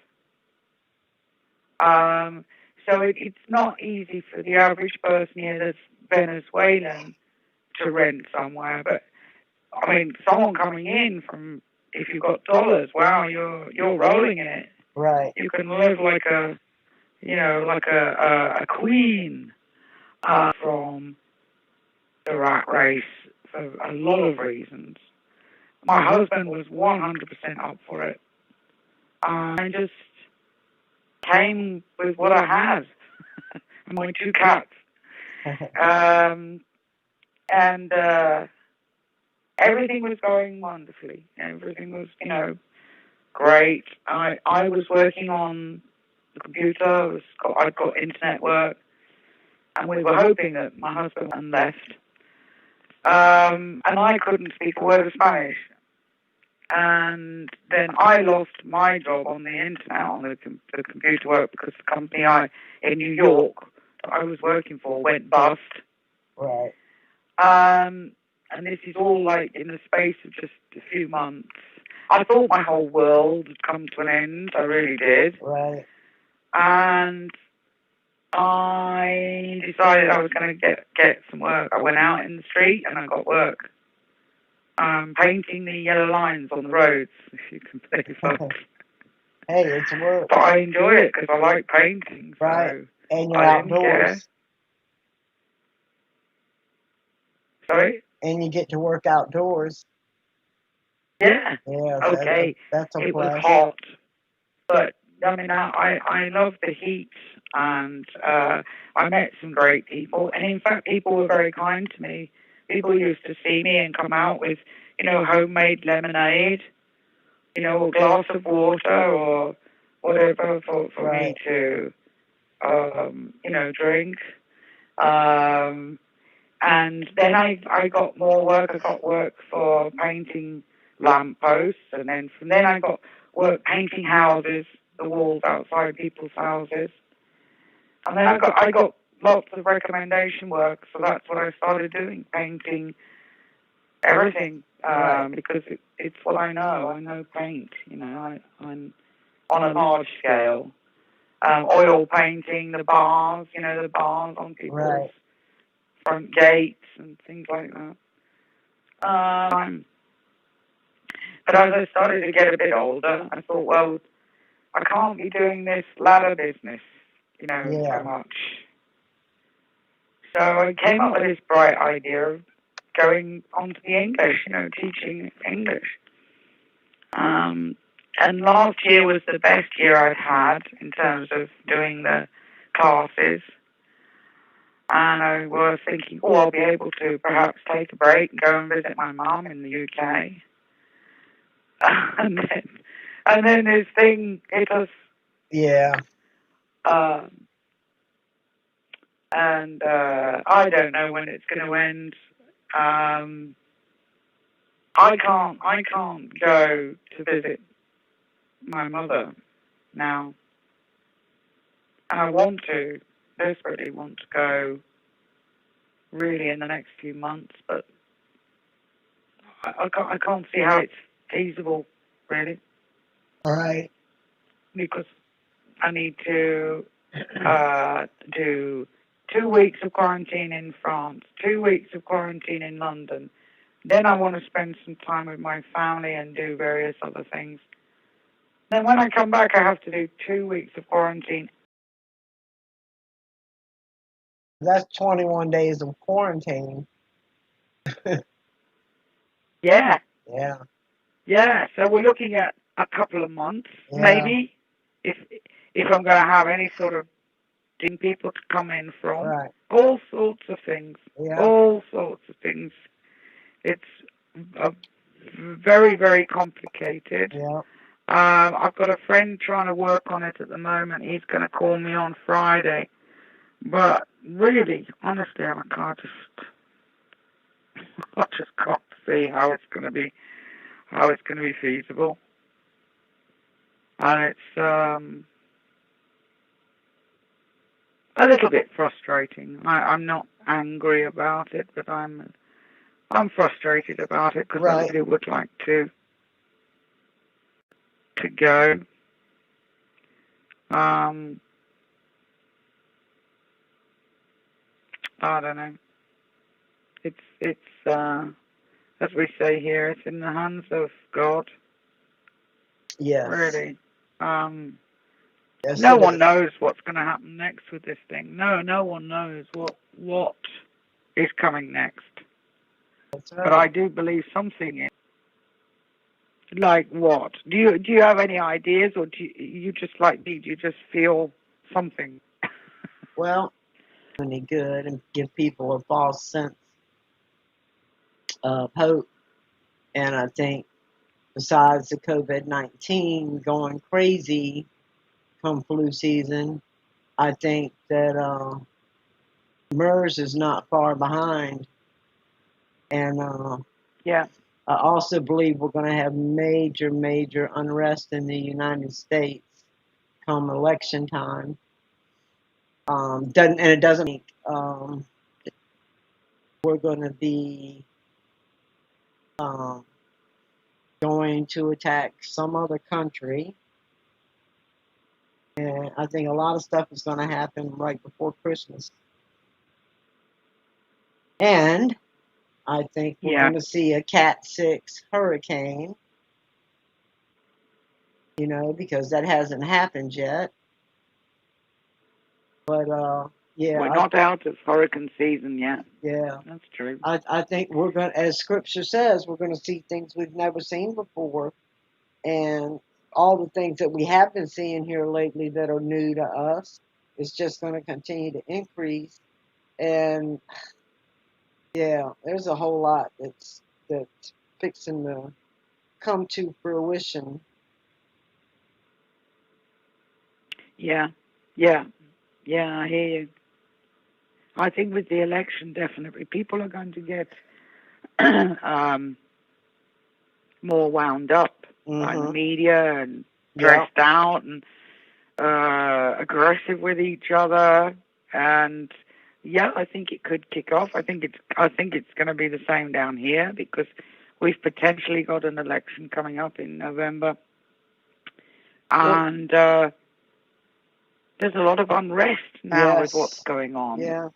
Speaker 4: So it's not easy for the average person here that's Venezuelan to rent somewhere. But I mean, someone coming in from, if you've got dollars, wow, you're rolling in it.
Speaker 5: Right.
Speaker 4: You can live like a queen from the rat race for a lot of reasons. My husband was 100% up for it. I just came with what I had and my 2 cats. And everything was going wonderfully. Everything was, great. I was working on the computer. I'd got internet work, and we were hoping that my husband hadn't left. And I couldn't speak a word of Spanish. And then I lost my job on the internet, on the computer work, because the company in New York that I was working for went bust.
Speaker 5: Right.
Speaker 4: And this is all like in the space of just a few months. I thought my whole world had come to an end. I really did.
Speaker 5: Right.
Speaker 4: And I decided I was going to get some work. I went out in the street and I got work. Painting the yellow lines on the roads, if you can believe it.
Speaker 5: Hey, it's work.
Speaker 4: But I enjoy it because I like painting. So
Speaker 5: right. And you're
Speaker 4: I didn't care.
Speaker 5: outdoors.
Speaker 4: Sorry?
Speaker 5: And you get to work outdoors.
Speaker 4: Yeah.
Speaker 5: Yeah.
Speaker 4: Okay.
Speaker 5: That's a
Speaker 4: it
Speaker 5: plus.
Speaker 4: was hot, but I mean, I love the heat, and I met some great people, and in fact, people were very kind to me. People used to see me and come out with, homemade lemonade, a glass of water or whatever for
Speaker 5: right.
Speaker 4: me to, drink. And then I got more work. I got work for painting lampposts, and then from then I got work painting houses, the walls outside people's houses. And then I got lots of recommendation work, so that's what I started doing, painting everything, because it's what I know. I know paint, I'm on a large scale. Oil painting, the bars, the bars on people's
Speaker 5: right.
Speaker 4: front gates and things like that. But as I started to get a bit older, I thought, well, I can't be doing this ladder business, so much. So I came up with this bright idea of going on to the English, teaching English. And last year was the best year I'd had in terms of doing the classes. And I was thinking, I'll be able to perhaps take a break and go and visit my mum in the UK. and then this thing hit us.
Speaker 5: Yeah.
Speaker 4: And I don't know when it's going to end. I can't go to visit my mother now. And I want to, desperately want to go really in the next few months, but I can't see how it's feasible, really,
Speaker 5: All right.
Speaker 4: because I need to do 2 weeks of quarantine in France, 2 weeks of quarantine in London. Then I want to spend some time with my family and do various other things. Then when I come back, I have to do 2 weeks of quarantine.
Speaker 5: That's 21 days of quarantine.
Speaker 4: Yeah,
Speaker 5: Yeah.
Speaker 4: yeah. So we're looking at a couple of months,
Speaker 5: Yeah.
Speaker 4: maybe, if I'm going to have any sort of people to come in from.
Speaker 5: Right.
Speaker 4: All sorts of things.
Speaker 5: Yeah.
Speaker 4: All sorts of things. It's very, very complicated.
Speaker 5: Yeah.
Speaker 4: I've got a friend trying to work on it at the moment. He's going to call me on Friday. But really, honestly, I just can't see how it's going to be feasible. And it's a little bit frustrating. I'm not angry about it, but I'm frustrated about it because I
Speaker 5: Right.
Speaker 4: really would like to go. I don't know. It's as we say here, it's in the hands of God.
Speaker 5: Yes.
Speaker 4: Really.
Speaker 5: Yes,
Speaker 4: No
Speaker 5: it
Speaker 4: one
Speaker 5: is.
Speaker 4: knows what's going to happen next with this thing. No one knows what is coming next.
Speaker 5: That's right.
Speaker 4: But I do believe something is. Like what? Do you have any ideas, or do you just like me? Do you just feel something?
Speaker 5: Well, any good and give people a false sense of hope. And I think besides the COVID-19 going crazy come flu season, I think that MERS is not far behind. And
Speaker 4: Yeah.
Speaker 5: I also believe we're going to have major, major unrest in the United States come election time. It doesn't mean we're going to be going to attack some other country. And I think a lot of stuff is going to happen right before Christmas. And I think we're going to see a Cat 6 hurricane, because that hasn't happened yet. But, yeah.
Speaker 4: We're not out of hurricane season yet.
Speaker 5: Yeah.
Speaker 4: That's true.
Speaker 5: I think we're going to, as Scripture says, we're going to see things we've never seen before. And all the things that we have been seeing here lately that are new to us is just going to continue to increase. And yeah, there's a whole lot that's fixing to come to fruition.
Speaker 4: Yeah, I hear you. I think with the election, definitely, people are going to get more wound up by the media and stressed out and aggressive with each other. And yeah, I think it could kick off. I think it's going to be the same down here because we've potentially got an election coming up in November, and there's a lot of unrest now with what's going on.
Speaker 5: Yeah.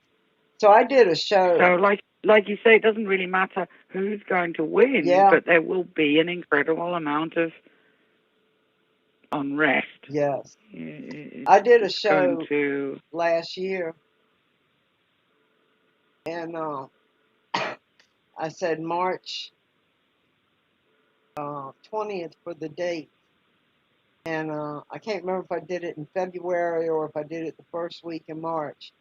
Speaker 5: So I did a show.
Speaker 4: So like you say, it doesn't really matter who's going to win, but there will be an incredible amount of unrest.
Speaker 5: Yes. I did a show last year, and I said March 20th for the date. And I can't remember if I did it in February or if I did it the first week in March.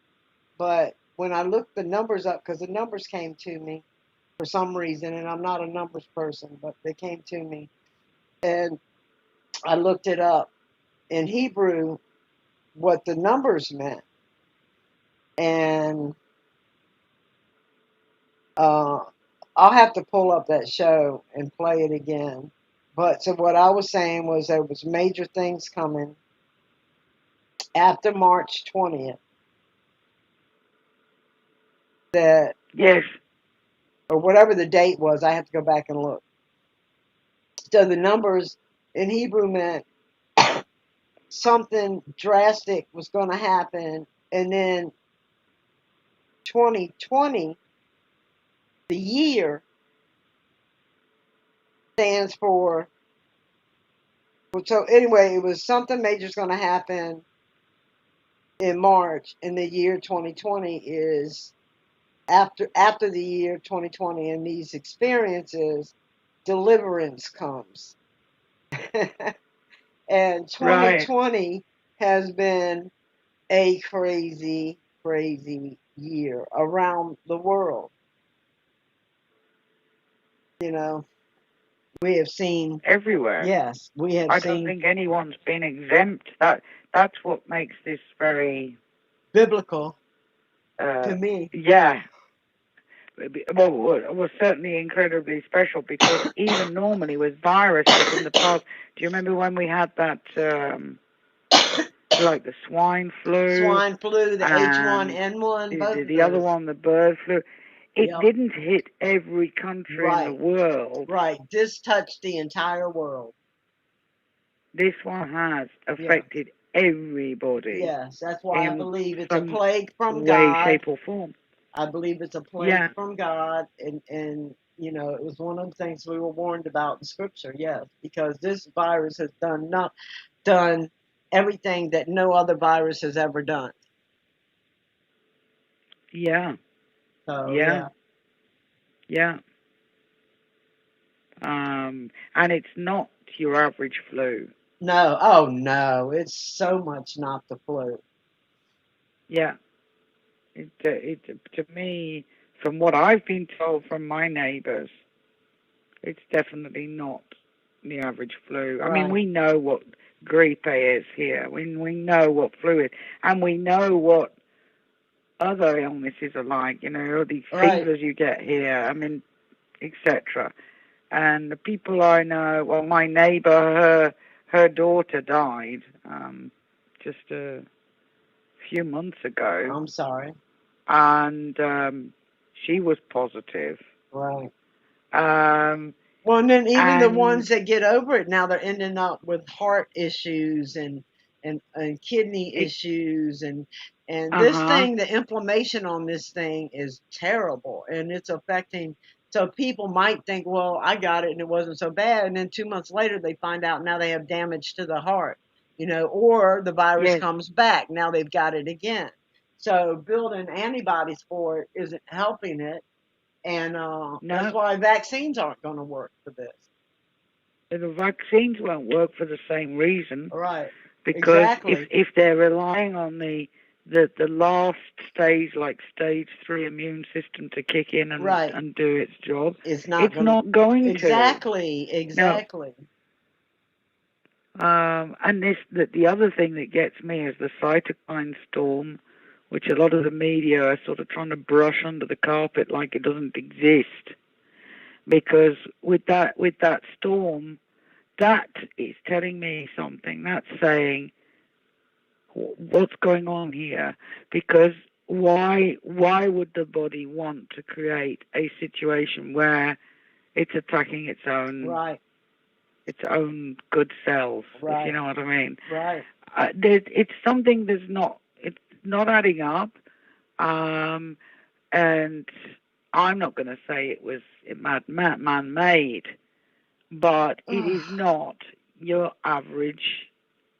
Speaker 5: But when I looked the numbers up, because the numbers came to me for some reason, and I'm not a numbers person, but they came to me. And I looked it up in Hebrew, what the numbers meant. And I'll have to pull up that show and play it again. But so what I was saying was there was major things coming after March 20th that,
Speaker 4: Yes.
Speaker 5: or whatever the date was, I have to go back and look. So the numbers in Hebrew meant something drastic was going to happen, and then 2020, the year, stands for. So anyway, it was something major is going to happen in March, and the year 2020 is after the year 2020, and these experiences, deliverance comes. And
Speaker 4: Right.
Speaker 5: 2020 has been a crazy, crazy year around the world. You know, we have seen,
Speaker 4: Everywhere.
Speaker 5: yes, we have
Speaker 4: I don't
Speaker 5: seen
Speaker 4: think anyone's been exempt. That's what makes this very
Speaker 5: biblical to me.
Speaker 4: yeah. Well, it was certainly incredibly special because even normally with viruses in the past, do you remember when we had that, like the swine flu?
Speaker 5: Swine flu, the
Speaker 4: and
Speaker 5: H1N1, both of
Speaker 4: the other
Speaker 5: those.
Speaker 4: one, the bird flu. It
Speaker 5: Yep.
Speaker 4: didn't hit every country in the
Speaker 5: Right.
Speaker 4: world.
Speaker 5: Right. This touched the entire world.
Speaker 4: This one has affected everybody
Speaker 5: Yes, that's why I
Speaker 4: in
Speaker 5: believe it's a
Speaker 4: some
Speaker 5: plague from
Speaker 4: way,
Speaker 5: God.
Speaker 4: shape, or form.
Speaker 5: I believe it's a plague
Speaker 4: Yeah.
Speaker 5: from God, and you know, it was one of the things we were warned about in Scripture. Yes, because this virus has done everything that no other virus has ever done.
Speaker 4: Yeah.
Speaker 5: So
Speaker 4: Yeah. Yeah. And it's not your average flu.
Speaker 5: no, oh no, it's so much not the flu.
Speaker 4: Yeah. It to me, from what I've been told from my neighbours, it's definitely not the average flu. I mean,
Speaker 5: Right.
Speaker 4: we know what grippe is here. We know what flu is, and we know what other illnesses are like. You know, these
Speaker 5: Right.
Speaker 4: fevers you get here. I mean, etc. And the people I know, well, my neighbour, her daughter died just a few months ago,
Speaker 5: I'm sorry.
Speaker 4: and she was positive.
Speaker 5: Right.
Speaker 4: Um,
Speaker 5: Well, and then even the
Speaker 4: and
Speaker 5: ones that get over it now, they're ending up with heart issues and kidney
Speaker 4: it,
Speaker 5: issues and this
Speaker 4: uh-huh,
Speaker 5: thing, the inflammation on this thing is terrible, and it's affecting. So people might think, well, I got it and it wasn't so bad, and then 2 months later they find out now they have damage to the heart, you know, or the virus
Speaker 4: yes,
Speaker 5: comes back. Now they've got it again. So building antibodies for it isn't helping it. And that's
Speaker 4: no,
Speaker 5: why vaccines aren't going to work for this.
Speaker 4: the vaccines won't work for the same reason.
Speaker 5: Right.
Speaker 4: Because
Speaker 5: Exactly.
Speaker 4: if they're relying on the last stage, like stage 3 immune system to kick in
Speaker 5: Right.
Speaker 4: and do its job,
Speaker 5: It's not
Speaker 4: it's
Speaker 5: going to.
Speaker 4: not going to.
Speaker 5: Exactly.
Speaker 4: No.
Speaker 5: Exactly.
Speaker 4: And the other thing that gets me is the cytokine storm, which a lot of the media are sort of trying to brush under the carpet like it doesn't exist. Because with that storm, that is telling me something. That's saying what's going on here, because why would the body want to create a situation where it's attacking its own
Speaker 5: Right.
Speaker 4: good cells,
Speaker 5: Right.
Speaker 4: if you know what I mean?
Speaker 5: Right.
Speaker 4: It's something it's not adding up, and I'm not going to say it was man-made, but it is not your average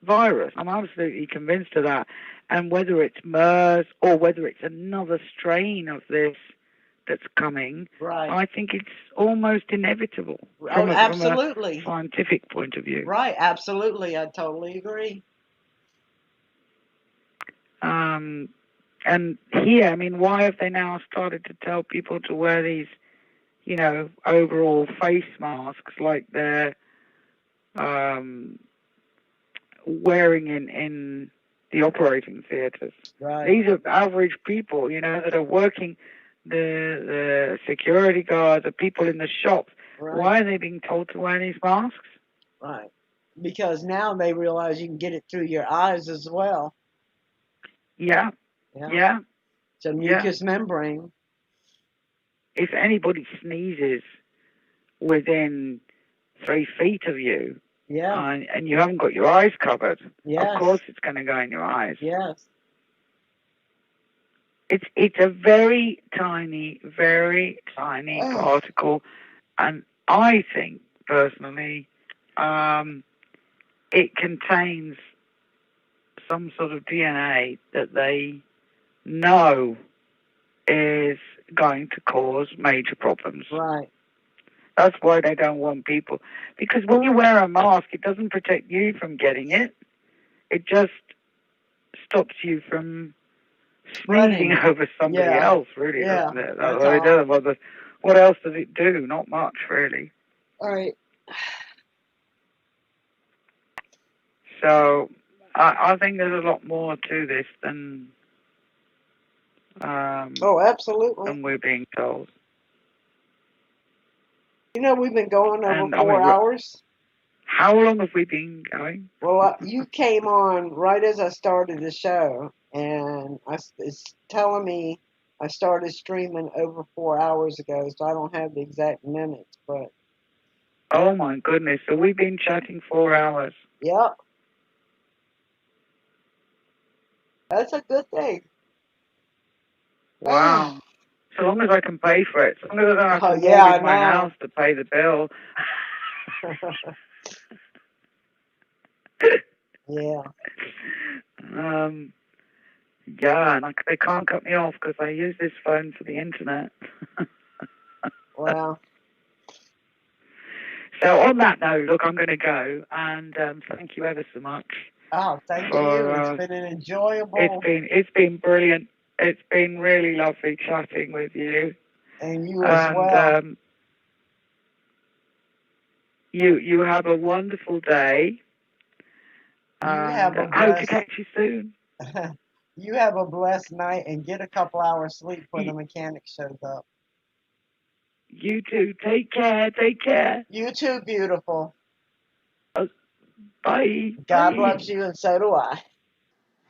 Speaker 4: virus. I'm absolutely convinced of that. And whether it's MERS or whether it's another strain of this that's coming,
Speaker 5: Right.
Speaker 4: I think it's almost inevitable from
Speaker 5: absolutely.
Speaker 4: a scientific point of view.
Speaker 5: Right. Absolutely. I totally agree.
Speaker 4: And here, I mean, why have they now started to tell people to wear these, overall face masks like they're wearing in the operating theatres?
Speaker 5: Right.
Speaker 4: These are average people, that are working the security guards, the people in the shops,
Speaker 5: Right.
Speaker 4: why are they being told to wear these masks?
Speaker 5: Right. Because now they realize you can get it through your eyes as well.
Speaker 4: Yeah,
Speaker 5: Yeah.
Speaker 4: yeah.
Speaker 5: It's a mucous membrane.
Speaker 4: If anybody sneezes within 3 feet of you,
Speaker 5: Yeah.
Speaker 4: and you haven't got your eyes covered,
Speaker 5: Yes.
Speaker 4: of course it's going to go in your eyes.
Speaker 5: Yes.
Speaker 4: It's a very tiny particle, and I think personally, it contains some sort of DNA that they know is going to cause major problems.
Speaker 5: Right.
Speaker 4: That's why they don't want people. Because when you wear a mask, it doesn't protect you from getting it. It just stops you from sneezing over somebody else, really, doesn't it?
Speaker 5: That's
Speaker 4: It doesn't, what else does it do? Not much, really.
Speaker 5: all right.
Speaker 4: So I think there's a lot more to this than
Speaker 5: Absolutely.
Speaker 4: than we're being told.
Speaker 5: You know, we've been going over
Speaker 4: And,
Speaker 5: 4 hours.
Speaker 4: How long have we been going?
Speaker 5: Well, you came on right as I started the show, and it's telling me I started streaming over 4 hours ago, so I don't have the exact minutes, but...
Speaker 4: Oh, my goodness. So we've been chatting 4 hours.
Speaker 5: Yep. That's a good thing.
Speaker 4: Wow. So long as I can pay for it. So long as I don't have to
Speaker 5: yeah,
Speaker 4: mortgage my house to pay the bill.
Speaker 5: Yeah.
Speaker 4: Yeah, and they can't cut me off because I use this phone for the internet.
Speaker 5: Wow.
Speaker 4: So on that note, look, I'm going to go, and thank you ever so much.
Speaker 5: Oh, thank you. It's been an enjoyable...
Speaker 4: It's been brilliant. It's been really lovely chatting with you.
Speaker 5: And you as well.
Speaker 4: You have a wonderful day.
Speaker 5: I
Speaker 4: hope to catch you soon.
Speaker 5: You have a blessed night and get a couple hours sleep when the mechanic shows up.
Speaker 4: You too. Take care. Take care.
Speaker 5: You too, beautiful.
Speaker 4: Bye.
Speaker 5: God loves you, and so do I.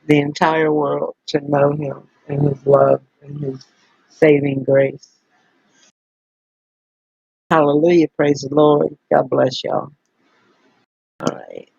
Speaker 1: The entire world to know Him and His love and His saving grace. Hallelujah. Praise the Lord. God bless y'all. All right.